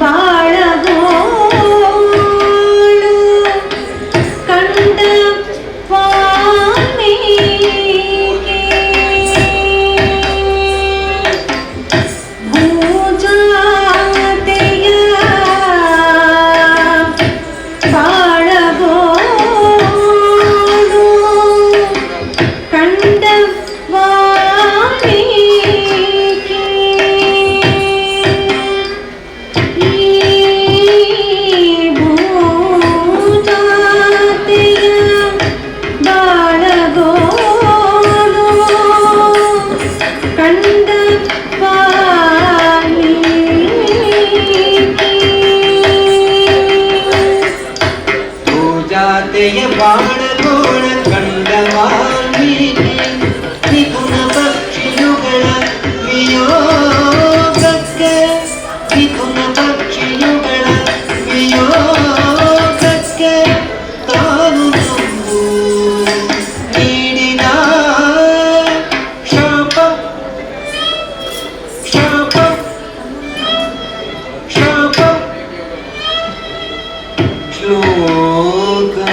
ಬಾಳಗೋಳು ಕಂಡ ವಾಲ್ಮೀಕಿ. ಭೂಜಾತೆಯ ಬಾಳಗೋಳು ಕಂಡ ವಾಲ್ಮೀಕಿ. ಈ ಭೂಜಾತೆಯ ಬಾಳಗೋಳು ಕಂಡ ವಾಲ್ಮೀಕಿ. ಭೂಜಾತೆಯ ಬಾಣಗೋಳ ಕಂಡ ವಾಲ್ಮೀಕಿ. ಮಿಥುನ ಪಕ್ಷಿಯುಗಳ ವಿಯೋಗಕ್ಕೆ, ಮಿಥುನ ಪಕ್ಷಿಯುಗಳ ವಿಯೋಗಕ್ಕೆ ತಾನು ನಂಬು ನೀಡಿದ ಶಾಪ ಶಾಪ ಶಾಪ. ಶ್ಲೋಕವಾಗಿ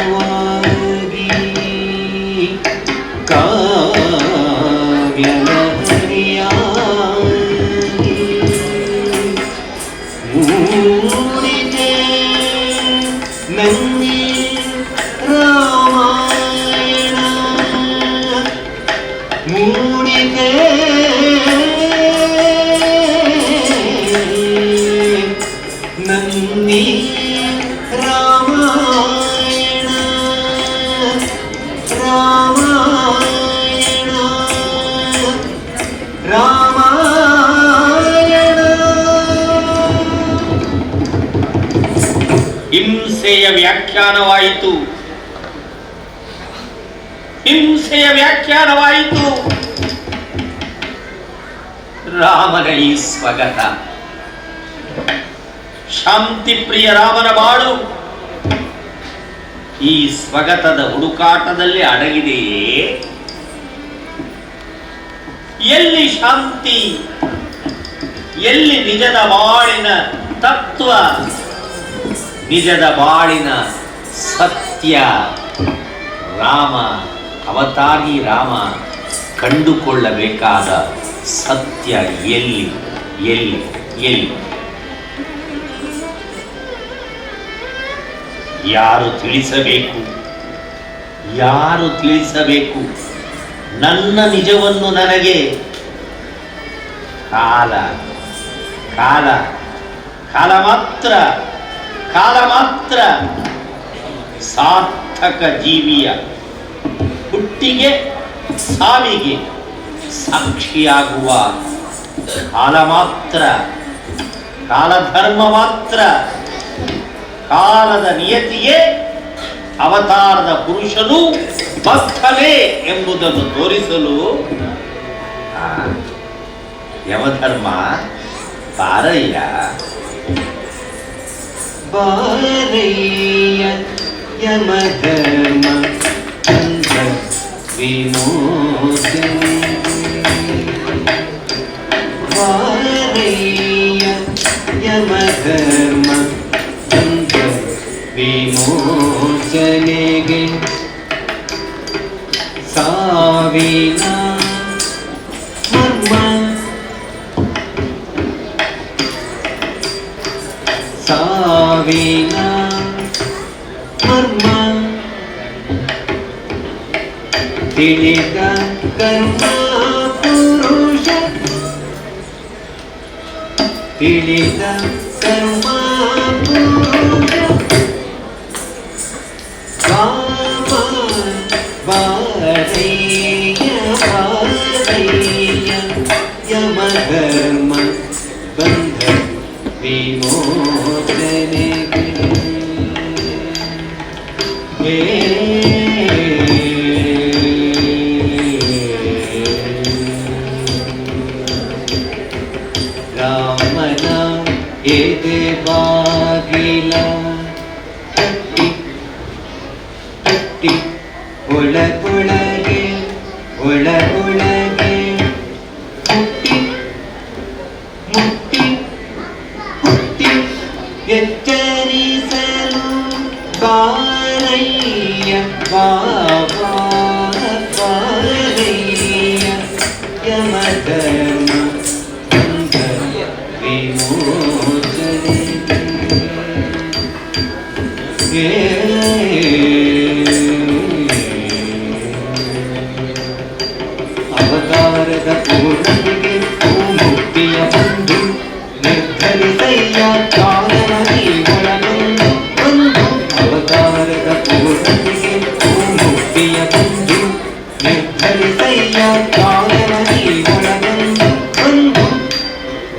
ಕಾವ್ಯಲಹರಿಯಾಗಿ ಮೂಡಿದೆ ನನ್ನಿ ರಾಮಾಯಣ. ಮೂಡಿದೆ ನನ್ನಿ ರಾಮಾಯಣ. ರಾಮಾಯಣ ರಾಮಾಯಣ. ಹಿಂಸೆಯ ವ್ಯಾಖ್ಯಾನವಾಯಿತು, ಹಿಂಸೆಯ ವ್ಯಾಖ್ಯಾನವಾಯಿತು. ರಾಮನ ಈ ಸ್ವಗತ, ಶಾಂತಿಪ್ರಿಯ ರಾಮನ ಬಾಳು ಈ ಸ್ವಗತದ ಹುಡುಕಾಟದಲ್ಲಿ ಅಡಗಿದೆಯೇ? ಎಲ್ಲಿ ಶಾಂತಿ? ಎಲ್ಲಿ ನಿಜದ ಬಾಳಿನ ತತ್ವ, ನಿಜದ ಬಾಳಿನ ಸತ್ಯ? ರಾಮ, ಅವತಾರಿ ರಾಮ ಕಂಡುಕೊಳ್ಳಬೇಕಾದ ಸತ್ಯ ಎಲ್ಲಿ ಎಲ್ಲಿ ಎಲ್ಲಿ? ಯಾರು ತಿಳಿಸಬೇಕು? ಯಾರು ತಿಳಿಸಬೇಕು? ನನ್ನ ನಿಜವನ್ನು ನನಗೆ ಕಾಲ ಕಾಲ ಕಾಲ ಮಾತ್ರ ಕಾಲ ಮಾತ್ರ ಸಾರ್ಥಕ ಜೀವಿಯ ಹುಟ್ಟಿಗೆ ಸಾವಿಗೆ ಸಾಕ್ಷಿಯಾಗುವ ಕಾಲ ಮಾತ್ರ, ಕಾಲಧರ್ಮ ಮಾತ್ರ, ಕಾಲದ ನಿಯತಿಯೇ ಅವತಾರದ ಪುರುಷನು ಬದ್ಧನೇ ಎಂಬುದನ್ನು ತೋರಿಸಲು ಯಮಧರ್ಮ ಬಾರಯ್ಯ ಬಾರಯ್ಯ ಯಮಧರ್ಮ ಬಂಧ ವಿಮೋಚನೆ ಬಾರಯ್ಯ ಯಮಧರ್ಮ ಬಂಧ ವಿಮೋಚನೆಗೆ ಸಾವಿನ ಮರ್ಮ ಸಾವಿನ ಮರ್ಮ ತಿಳಿದ ಕರ್ಮ ಪುರುಷ ತಿಳಿದ ಕರ್ಮ ಪುರುಷ ಬಾರಯ್ಯ ಬಾರಯ್ಯ ಯಮಧರ್ಮ ಬಂಧ ವಿಮೋಚನೆಗೆ ರಾಮನ ಎದೆ ಬಾಗಿಲ ತಟ್ಟಿ ತಟ್ಟಿ ಒಳಗೊಳಗೆ ಒಳಗೊಳಗೆ ಮುಟ್ಟಿ ಮುಟ್ಟಿ ಮುಟ್ಟಿ ಎಚ್ಚರಿಸಲು ಬಾರಯ್ಯ ಬಾಬಾ ಬಾರಯ್ಯ ಯಮಧರ್ಮ ಬಂಧ ವಿಮೋಚನೆ ಅವತಾರದ ಪೂರ್ಣಿಗೆ ಮುಕ್ತಿಯ ಬಂಧು ನಿರ್ಧರಿಸಯ್ಯ ಕಾಲನಿ ಒಳಗೊಂದು ಬಂಧು ಅವತಾರದ ಪೂರ್ಣಿಗೆ ಮುಕ್ತಿಯ ಬಂಧು ನಿರ್ಧರಿಸಯ್ಯ ಕಾಲನಿ ಒಳಗೊಂದು ಬಂಧು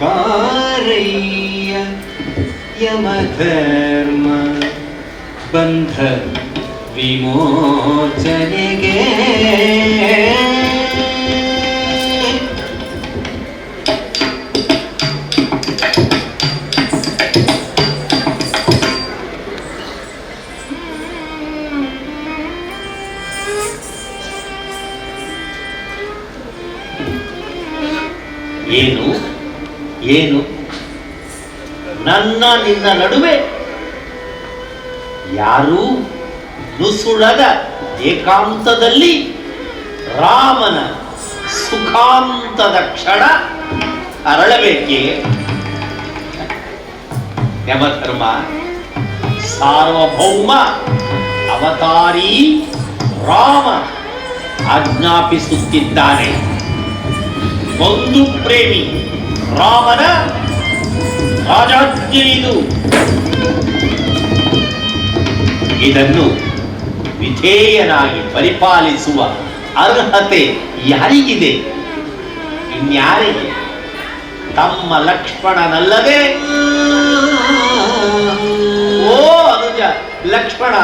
ಬಾರಯ್ಯ ಯಮಧರ್ಮ ಬಂಧ ವಿಮೋಚನೆಗೆ ಏನು ಏನು ನನ್ನ ನಿನ್ನ ನಡುವೆ ಯಾರೂ ನುಸುಳದ ಏಕಾಂತದಲ್ಲಿ ರಾಮನ ಸುಖಾಂತದ ಕ್ಷಣ ಅರಳಬೇಕೆ? ಯಮಧರ್ಮ ಸಾರ್ವಭೌಮ ಅವತಾರಿ ರಾಮ ಆಜ್ಞಾಪಿಸುತ್ತಿದ್ದಾನೆ. ಒಂದು ಪ್ರೇಮಿ ರಾಮನ ರಾಜಾಜ್ಞೆ ಇದು. ಇದನ್ನು ವಿಧೇಯನಾಗಿ ಪರಿಪಾಲಿಸುವ ಅರ್ಹತೆ ಯಾರಿಗಿದೆ? ಇನ್ಯಾರಿಗೆ? ತಮ್ಮ ಲಕ್ಷ್ಮಣನಲ್ಲದೆ. ಓ ಅನುಜ ಲಕ್ಷ್ಮಣ,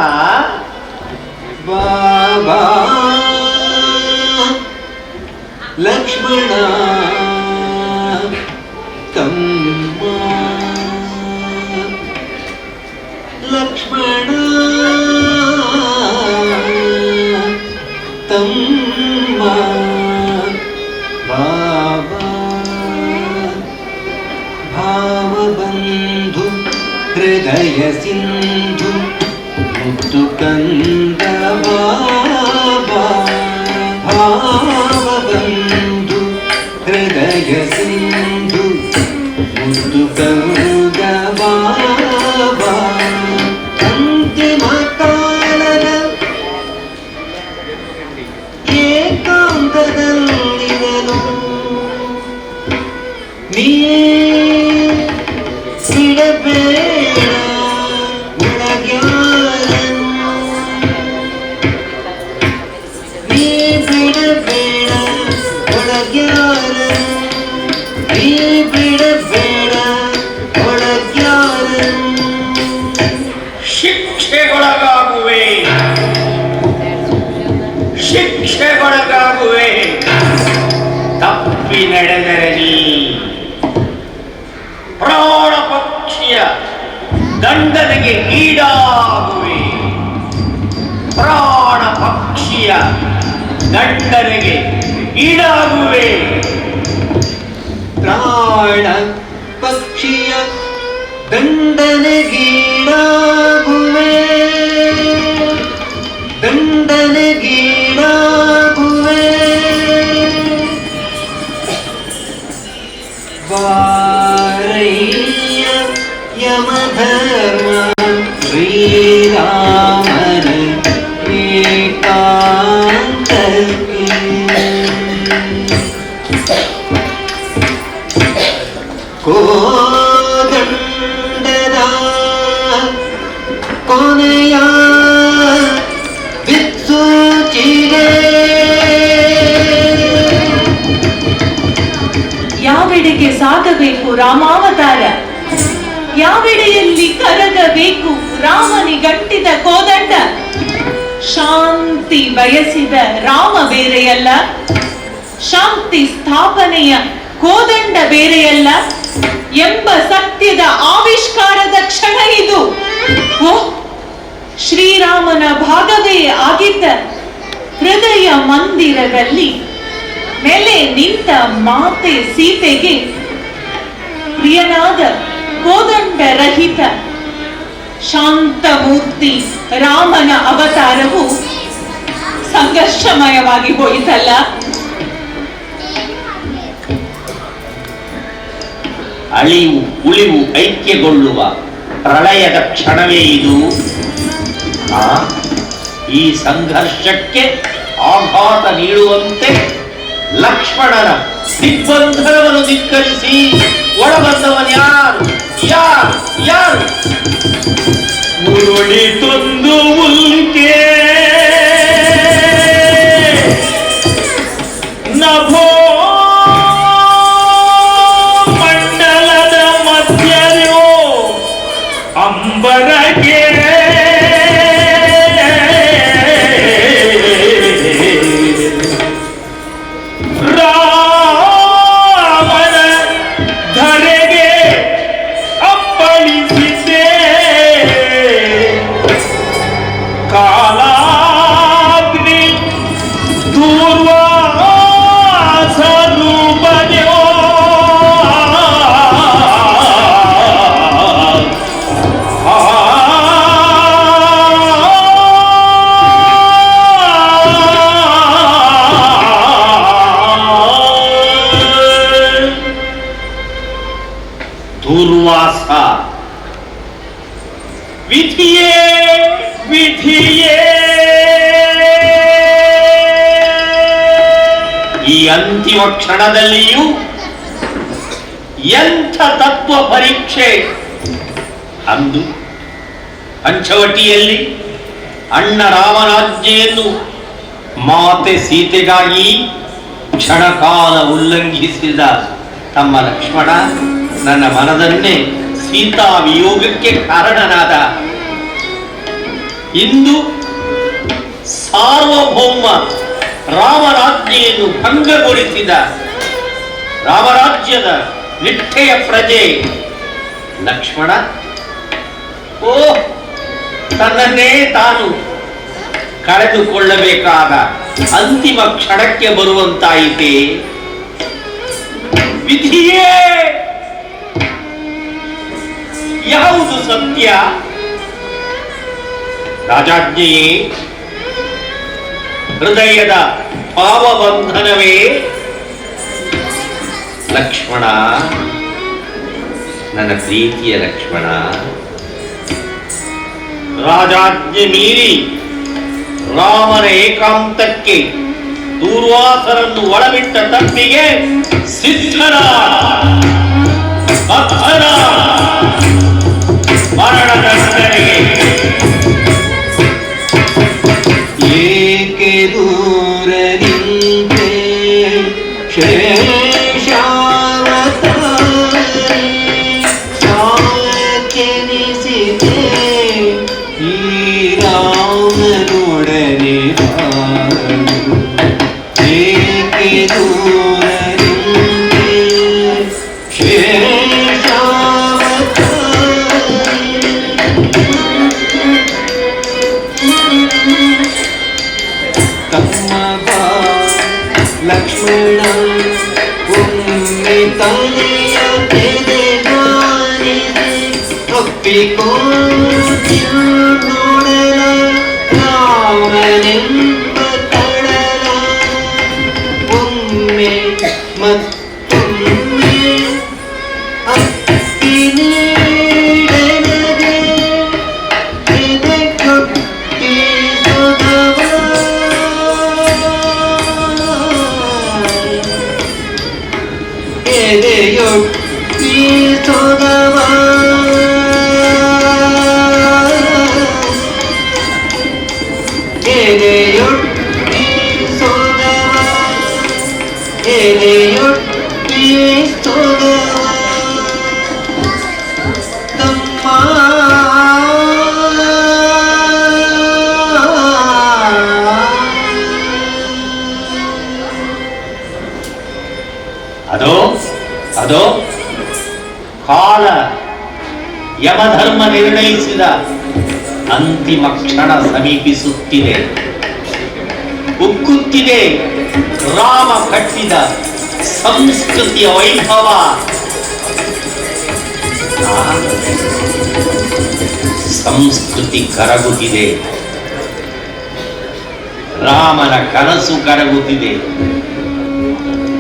ಬಾಬಾ ಲಕ್ಷ್ಮಣ ತಮ್ಮ ಲಕ್ಷ್ಮಣ ತಮ್ಮ ಬಾಬಾ ಭಾವಬಂಧು ಹೃದಯ ಸಿಂಧು ಮುತ್ತು ಕಂದ ಬಾಬಾ ಭಾವಬಂಧು ಹೃದಯ ಸಿಂಧು ಮುತ್ತು ಕಂದ ಬಾಬಾ ಅಂತಿಮ ಕಾಲದ ಏಕಾಂತ ನೀ ಪ್ರಾಣ ಪಕ್ಷಿಯ ದಂಡನೆಗೆ ಈಡಾಗುವೆ. ಪ್ರಾಣ ಪಕ್ಷಿಯ ದಂಡನೆಗೆ ಈಡಾಗುವೆ. ಪ್ರಾಣ ಪಕ್ಷಿಯ ದಂಡನೆಗೀಡಾಗುವೆ, ದಂಡನೆಗೀಡಾಗುವೆ. ವಾರಯ್ಯ ಯಮಧರ್ಮ ಶ್ರೀರಾಮನ ಏಕಾಂತಕ್ಕೆ. ಕೋದಂಡದ ಕೊನೆಯ ದಿಕ್ಸೂಚಿಗೆ. ಯಾವೆಡೆಗೆ ಸಾಗಬೇಕು ರಾಮಾವತಾರ, ಯಾವೆಡೆಯಲ್ಲಿ ಕರಗಬೇಕು ರಾಮನಿಗಂಟಿದ ಕೋದಂಡ. ಶಾಂತಿ ಬಯಸಿದ ರಾಮ ಬೇರೆಯಲ್ಲ, ಶಾಂತಿ ಸ್ಥಾಪನೆಯ ಕೋದಂಡ ಬೇರೆಯಲ್ಲ ಎಂಬ ಸತ್ಯದ ಆವಿಷ್ಕಾರದ ಕ್ಷಣ ಇದು. ಓ, ಶ್ರೀರಾಮನ ಭಾಗವೇ ಆಗಿದ್ದ ಹೃದಯ ಮಂದಿರದಲ್ಲಿ ನೆಲೆ ನಿಂತ ಮಾತೆ ಸೀತೆಗೆ ಪ್ರಿಯನಾದ ಕೋದಂಡ ರಹಿತ ಶಾಂತಮೂರ್ತಿ ರಾಮನ ಅವತಾರವು ಸಂಘರ್ಷಮಯವಾಗಿ ಹೋಯಿತಲ್ಲ. ಅಳಿವು ಉಳಿವು ಐಕ್ಯಗೊಳ್ಳುವ ಪ್ರಳಯದ ಕ್ಷಣವೇ ಇದು. ಈ ಸಂಘರ್ಷಕ್ಕೆ ಆಘಾತ ನೀಡುವಂತೆ ಲಕ್ಷ್ಮಣನ ದಿಗ್ಬಂಧನವನ್ನು ಧಿಕ್ಕರಿಸಿ ಒಳಬಂದವನು ಯಾರು ಯಾರು ಯಾರು? ಉರುಳಿತೊಂದು ಉಲ್ಕೆ ನಭೋ ಮಂಡಲದ ಮಧ್ಯದೋ ಅಂಬರಗೆ ರಾಮನ ಧರೆಗೆ ಅಪ್ಪಳಿಸಿದೆ ಕಾಲಾಗ್ನಿ ದೂರ್ವಾಸ ರೂಪದ್ಯೋ ದೂರ್ವಾಸ ವಿಧಿಯೇ ವಿಧಿಯೇ. ಈ ಅಂತಿಮ ಕ್ಷಣದಲ್ಲಿಯೂ ಎಂಥ ತತ್ವ ಪರೀಕ್ಷೆ! ಅಂದು ಪಂಚವಟಿಯಲ್ಲಿ ಅಣ್ಣ ರಾಮರಾಜ್ಞೆಯನ್ನು ಮಾತೆ ಸೀತೆಗಾಗಿ ಕ್ಷಣಕಾಲ ಉಲ್ಲಂಘಿಸಿದ ತಮ್ಮ ಲಕ್ಷ್ಮಣ ನನ್ನ ಮನದನ್ನೇ ಸೀತಾ ವಿಯೋಗಕ್ಕೆ ಕಾರಣನಾದ. ಇಂದು ಸಾರ್ವಭೌಮ ರಾಮರಾಜ್ಞೆಯನ್ನು ಭಂಗಗೊಳಿಸಿದ ರಾಮರಾಜ್ಯದ ನಿಷ್ಠೆಯ ಪ್ರಜೆ ಲಕ್ಷ್ಮಣ ಓ ತನ್ನನ್ನೇ ತಾನು ಕಳೆದುಕೊಳ್ಳಬೇಕಾದ ಅಂತಿಮ ಕ್ಷಣಕ್ಕೆ ಬರುವಂತಾಯಿತೆ. ವಿಧಿಯೇ ಯಾವುದು ಸತ್ಯ? ರಾಜಾಜ್ಞೆಯೇ, ಹೃದಯದ ಭಾವಬಂಧನವೇ? ಲಕ್ಷ್ಮಣ, ನನ್ನ ಪ್ರೀತಿಯ ಲಕ್ಷ್ಮಣ, ರಾಜಾಜ್ಞೆ ಮೀರಿ ರಾಮನ ಏಕಾಂತಕ್ಕೆ ದೂರ್ವಾಸರನ್ನು ಒಳಬಿಟ್ಟ ತಪ್ಪಿಗೆ ಸಿದ್ಧನ ಬದ್ಧನ ಮರಣದಂಡನೆಗೆ. ಏಕೆ ದೂರ ನಿಂತೆ ಶೇಷಾವತಾರಿ ಸಾಕೆನಿಸಿದೆ ಈ ರಾಮನೊಡನೆ ಬಾಳು. ಏಕೆ ದೂರ ನಿಂತೆ ಕಲೆಯ ತೆರೆಗಾರಿಸಿ ಒಪ್ಪಿಕೊಂಡೊಡಲ ರಾಮನೆಂಬ ತಳಲ ಒಮ್ಮೆ ಮತ್ತೊಮ್ಮೆ ಅಪ್ಪಿ ನೀಡನದೆ ಎದೆಗೊಟ್ಟಿ ಸೊಗವ ಎದೆಯೊಟ್ಟಿ ಸೊಗವ ಎದೆಯೊಟ್ಟಿ ಸೊಗವ ಎದೆಯೊಟ್ಟಿ ಸೊಗವ ತಮ್ಮ ಅದೋ ಅದೋ ಕಾಲ ಯಮಧರ್ಮ ನಿರ್ಣಯಿಸಿದ ಅಂತಿಮ ಕ್ಷಣ ಸಮೀಪಿಸುತ್ತಿದೆ. ಉಕ್ಕುತ್ತಿದೆ ರಾಮ ಕಟ್ಟಿದ ಸಂಸ್ಕೃತಿಯ ವೈಭವ. ಸಂಸ್ಕೃತಿ ಕರಗುತ್ತಿದೆ, ರಾಮನ ಕನಸು ಕರಗುತ್ತಿದೆ,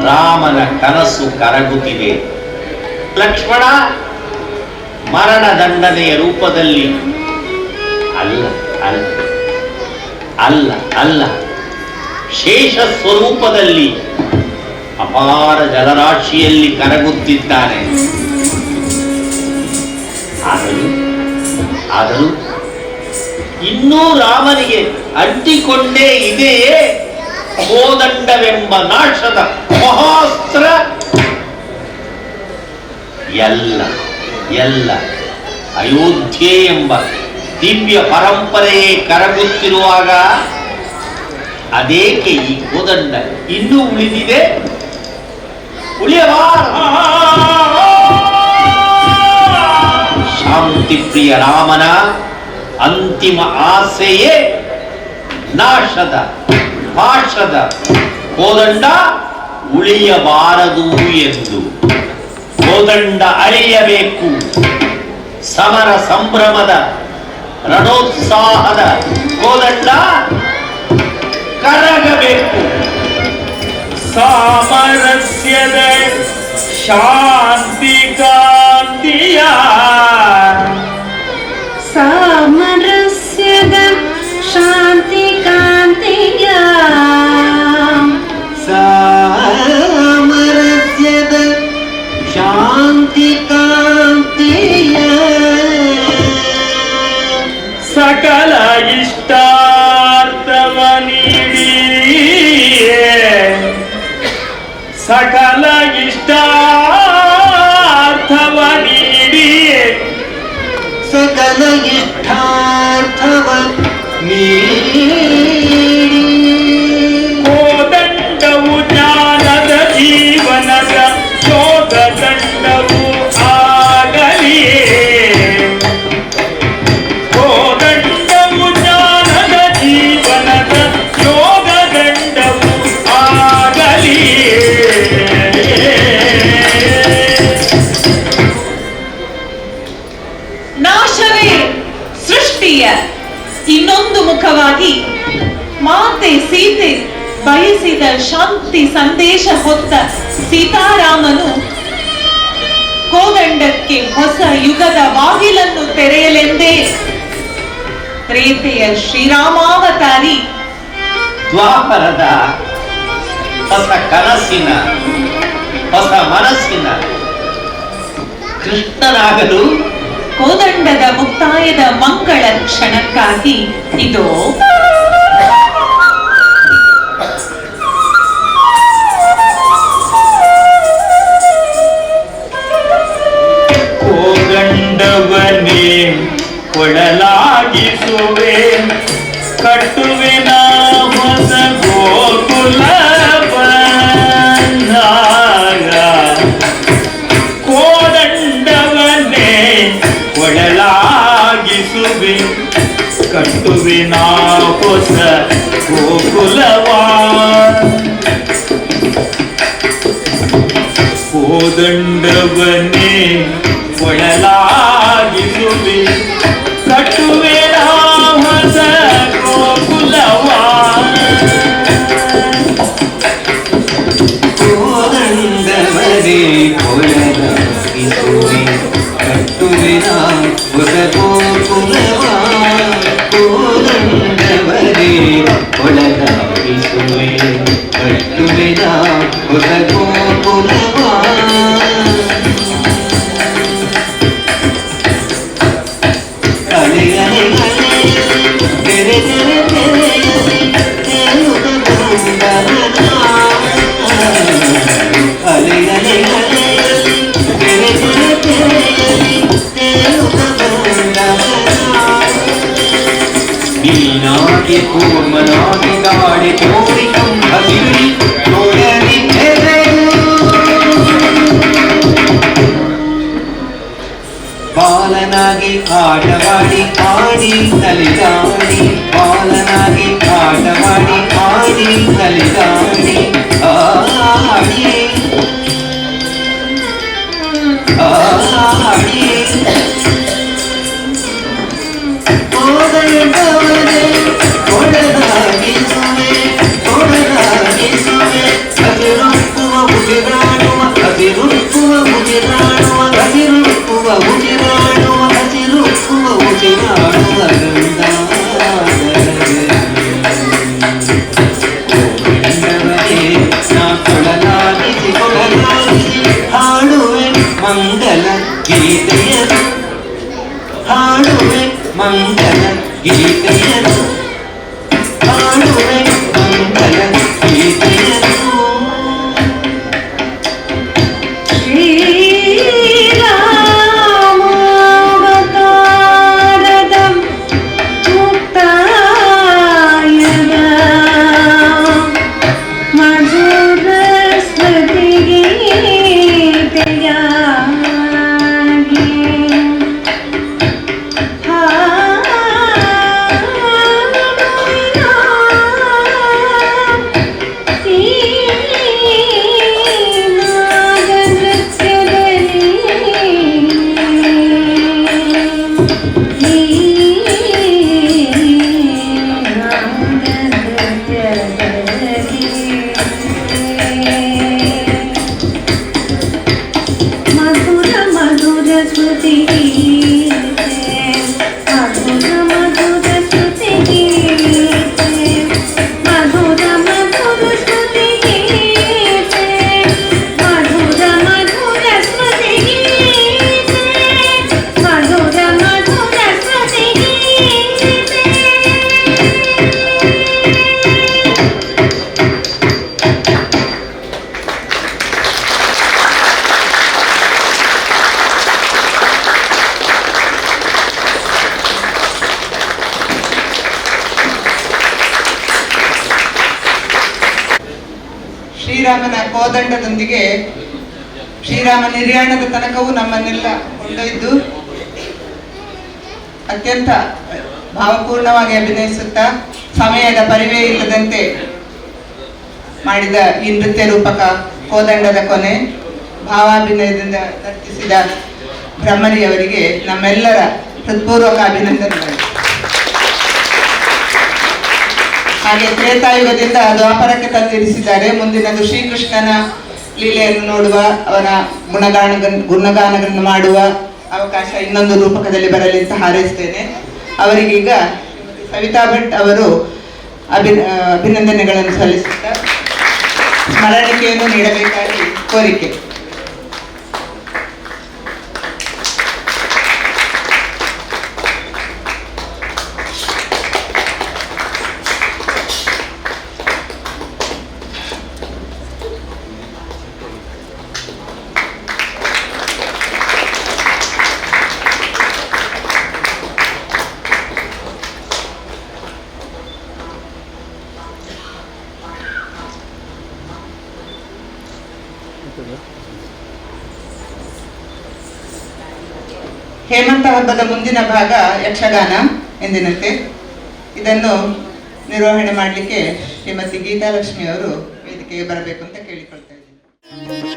ರಾಮನ ಕನಸು ಕರಗುತ್ತಿದೆ. ಲಕ್ಷ್ಮಣ ಮರಣದಂಡನೆಯ ರೂಪದಲ್ಲಿ ಅಲ್ಲ ಅಲ್ಲ ಅಲ್ಲ ಅಲ್ಲ ಶೇಷ ಸ್ವರೂಪದಲ್ಲಿ ಅಪಾರ ಜಲರಾಶಿಯಲ್ಲಿ ಕರಗುತ್ತಿದ್ದಾನೆ. ಆದರೂ ಇನ್ನೂ ರಾಮನಿಗೆ ಅಂಟಿಕೊಂಡೇ ಇದೆಯೇ ಕೋದಂಡವೆಂಬ ನಾಶದ ಮಹಾಸ್ತ್ರ. ಎಲ್ಲ ಅಯೋಧ್ಯೆ ಎಂಬ ದಿವ್ಯ ಪರಂಪರೆಯೇ ಕರಗುತ್ತಿರುವಾಗ ಅದೇಕೆ ಈ ಕೋದಂಡ ಇನ್ನೂ ಉಳಿದಿದೆ? ಶಾಂತಿ ಪ್ರಿಯ ರಾಮನ ಅಂತಿಮ ಆಸೆಯೇ ನಾಶದ ಪಾಶದ ಕೋದಂಡ ಉಳಿಯಬಾರದು ಎಂದು. ಕೋದಂಡ ಅಳಿಯಬೇಕು, ಸಮರ ಸಂಭ್ರಮದ ರಣೋತ್ಸಾಹದ ಕೋದಂಡ ಕರಗಬೇಕು. ಸಾಮರಸ್ಯದ ಶಾಂತಿ ಕಾಂತಿಯ ಸಾಮರಸ್ಯದ ಶಾಂತಿ ಕಾಂತಿಯ ಸಾಮರಸ್ಯದ ಶಾಂತಿ ಕಾಂತಿಯ ಸಕಲ ಇಷ್ಟಾರ್ಥವ ನೀಡಿ ಸಕಲ ಇಷ್ಟಾರ್ಥವ ನೀಡಿ ಸಕಲ ಇಷ್ಟಾರ್ಥವ ನೀಡಿ ಕೋದಂಡವು ಜ್ಞಾನದ ಜೀವನದ ಯೋಗ ದಂಡವು ಆಗಲಿಯೇ. ಕೋದಂಡವು ಜ್ಞಾನದ ಜೀವನದ ಯೋಗ ದಂಡವು ಆಗಲಿಯೇ. ನಾಶವೇ ಸೃಷ್ಟಿಯ ಇನ್ನೊಂದು ಮುಖವಾಗಿ ಮಾತೆ ಸೀತೆ ಬಯಸಿದ ಶಾಂತಿ ಸಂದೇಶ ಹೊತ್ತ ಸೀತಾರಾಮನು ಕೋದಂಡಕ್ಕೆ ಹೊಸ ಯುಗದ ಬಾಗಿಲನ್ನು ತೆರೆಯಲೆಂದೇ ತ್ರೇತೆಯ ಶ್ರೀರಾಮಾವತಾರಿ ದ್ವಾಪರದ ಹೊಸ ಕನಸಿನ ಹೊಸ ಮನಸ್ಸಿನ ಕೃಷ್ಣನಾಗಲು ಕೋದಂಡದ ಮುಕ್ತಾಯದ ಮಂಗಳ ಕ್ಷಣಕ್ಕಾಗಿ ಇದು ಕೋದಂಡವನೇ ಕೊಳಲಾಗಿಸುವೆ ಕಟ್ಟುವಿನ ಹೊಸ ಗೋಕುಲ ಕೋದಂಡವನ್ನೇ ಕೊಳಲಾಗಿಸುವೆ ಕಟ್ಟುವಿನ ಹೊಸ ಗೋಕುಲವಾ ಕೋದಂಡವನ್ನೇ ಕೊಳಲಾಗಿಸುವೆ ಕಟ್ಟುವೆ ಹೊಸ ಗೋಕುಲವ ಕೋದಂಡವರೇ ಕೊಳಲಾಗಿಸುವೆ ಕಟ್ಟುವಿನ ಹೊಸ ಗೋಕುಲವ ಕೋದಂಡವರೇ ಕೊಳಲಾಗಿಸುವೆ ಕಟ್ಟುವಿನ ಹೊಸ ಗೋಕುಲವ ಅಲೆ ಅಲೆ ಅಲೆ ತೆರೆ ತೆರೆ ತೆರೆಯಲಿ ತೇಲುಗ ಬೃಂದಾವನ ಅಲೆ ಅಲೆ ಅಲೆಯಲಿ ತೆರೆ ತೆರೆ ತೆರೆಯಲಿ ತೇಲುಗ ಬೃಂದಾವನ ನೀನಾಗಿ ಕೂರ್ಮನಾಗಿ ಗಾಳಿ ತೋರಿ ಕಂಬಸಿರಿ ತೋರಲಿ ಬಾಲನಾಗಿ ಆಟವಾಡಿ ಆಡಿ ನಲಿದಾಡಿ ಬಾಲನಾಗಿ ಆಟವಾಡಿ ಆಡಿ ನಲಿದಾಡಿ ಆಡಿ ಆಡಿ ಕೋದಂಡವರೇ ಕೊಡಲಾಗಿಸುವೆ ಕೊಡಲಾಗಿಸುವೆ ಹಸಿರುಕ್ಕುವ ಉಸಿರಾಡುವ ಹಸಿರುಕ್ಕುವ ಉಸಿರಾಡುವ ಹಸಿರುಕ್ಕುವ ಉಸಿರಾಡುವ ಹಸಿರುಕ್ಕುವ ಉಸಿರಾಡುವ ಕೋದಂಡವರೇ ನಾ ಕೊಡಲಾಗಿಸಿ ಕೊಡಲಾಗಿಸಿ ಹಾಡುವೆ ಮಂಗಲ ಗೀತೆಯನ್ನು ಹಾಡುವೆ ಮಂಗಲ ಗೀತೆಯನ್ನು ಹಾಡುವೆ ಮಂಗಲ ಗೀತೆಯನ್ನು ಶ್ರೀರಾಮಾವತಾರದ ಮುಕ್ತಾಯದ ಮಧುರ ಸ್ಮೃತಿಗೀತೆಯಾಗಿ ಮಧುರ ಮಧುರ ಸ್ಮೃತಿ ಮಧುರ ಮಧುರ ಸ್ಮೃತಿ ಮಧುರ ಮಧುರ ಸ್ಮೃತಿ ಮಧುರ ಮಧುರ ಸ್ಮೃತಿ ಮಧುರ ಮಧುರ ಸ್ಮೃತಿ ಶ್ರೀರಾಮನ ಕೋದಂಡದೊಂದಿಗೆ ಶ್ರೀರಾಮ ನಿರ್ಯಾಣದ ತನಕವೂ ನಮ್ಮನ್ನೆಲ್ಲ ಕೊಂಡೊಯ್ದು ಅತ್ಯಂತ ಭಾವಪೂರ್ಣವಾಗಿ ಅಭಿನಯಿಸುತ್ತಾ ಸಮಯದ ಪರಿವೇ ಇಲ್ಲದಂತೆ ಮಾಡಿದ ಈ ನೃತ್ಯ ರೂಪಕ ಕೋದಂಡದ ಕೊನೆ ಭಾವಾಭಿನಯದಿಂದ ನರ್ತಿಸಿದ ಬ್ರಹ್ಮರಿಯವರಿಗೆ ನಮ್ಮೆಲ್ಲರ ಹೃತ್ಪೂರ್ವಕ ಅಭಿನಂದನೆಗಳು. ಹಾಗೆ ತ್ರೇತಾಯುಗದಿಂದ ದ್ವಾಪರಕ್ಕೆ ತಂದಿರಿಸಿದ್ದಾರೆ. ಮುಂದಿನದು ಶ್ರೀಕೃಷ್ಣನ ಲೀಲೆಯನ್ನು ನೋಡುವ, ಅವನ ಗುಣಗಾನಗಳನ್ನು ಮಾಡುವ ಅವಕಾಶ ಇನ್ನೊಂದು ರೂಪಕದಲ್ಲಿ ಬರಲಿ ಅಂತ ಹಾರೈಸ್ತೇನೆ. ಅವರಿಗೀಗ ಸವಿತಾ ಭಟ್ ಅವರು ಅಭಿನಂದನೆಗಳನ್ನು ಸಲ್ಲಿಸುತ್ತಾ ಸ್ಮರಣಿಕೆಯನ್ನು ನೀಡಬೇಕಾಗಿ ಕೋರಿಕೆ. ಹೇಮಂತ ಹಬ್ಬದ ಮುಂದಿನ ಭಾಗ ಯಕ್ಷಗಾನ ಎಂದಿನಂತೆ. ಇದನ್ನು ನಿರ್ವಹಣೆ ಮಾಡಲಿಕ್ಕೆ ಶ್ರೀಮತಿ ಗೀತಾಲಕ್ಷ್ಮಿ ಅವರು ವೇದಿಕೆಗೆ ಬರಬೇಕು ಅಂತ ಕೇಳಿಕೊಳ್ತಾ ಇದ್ದೀನಿ.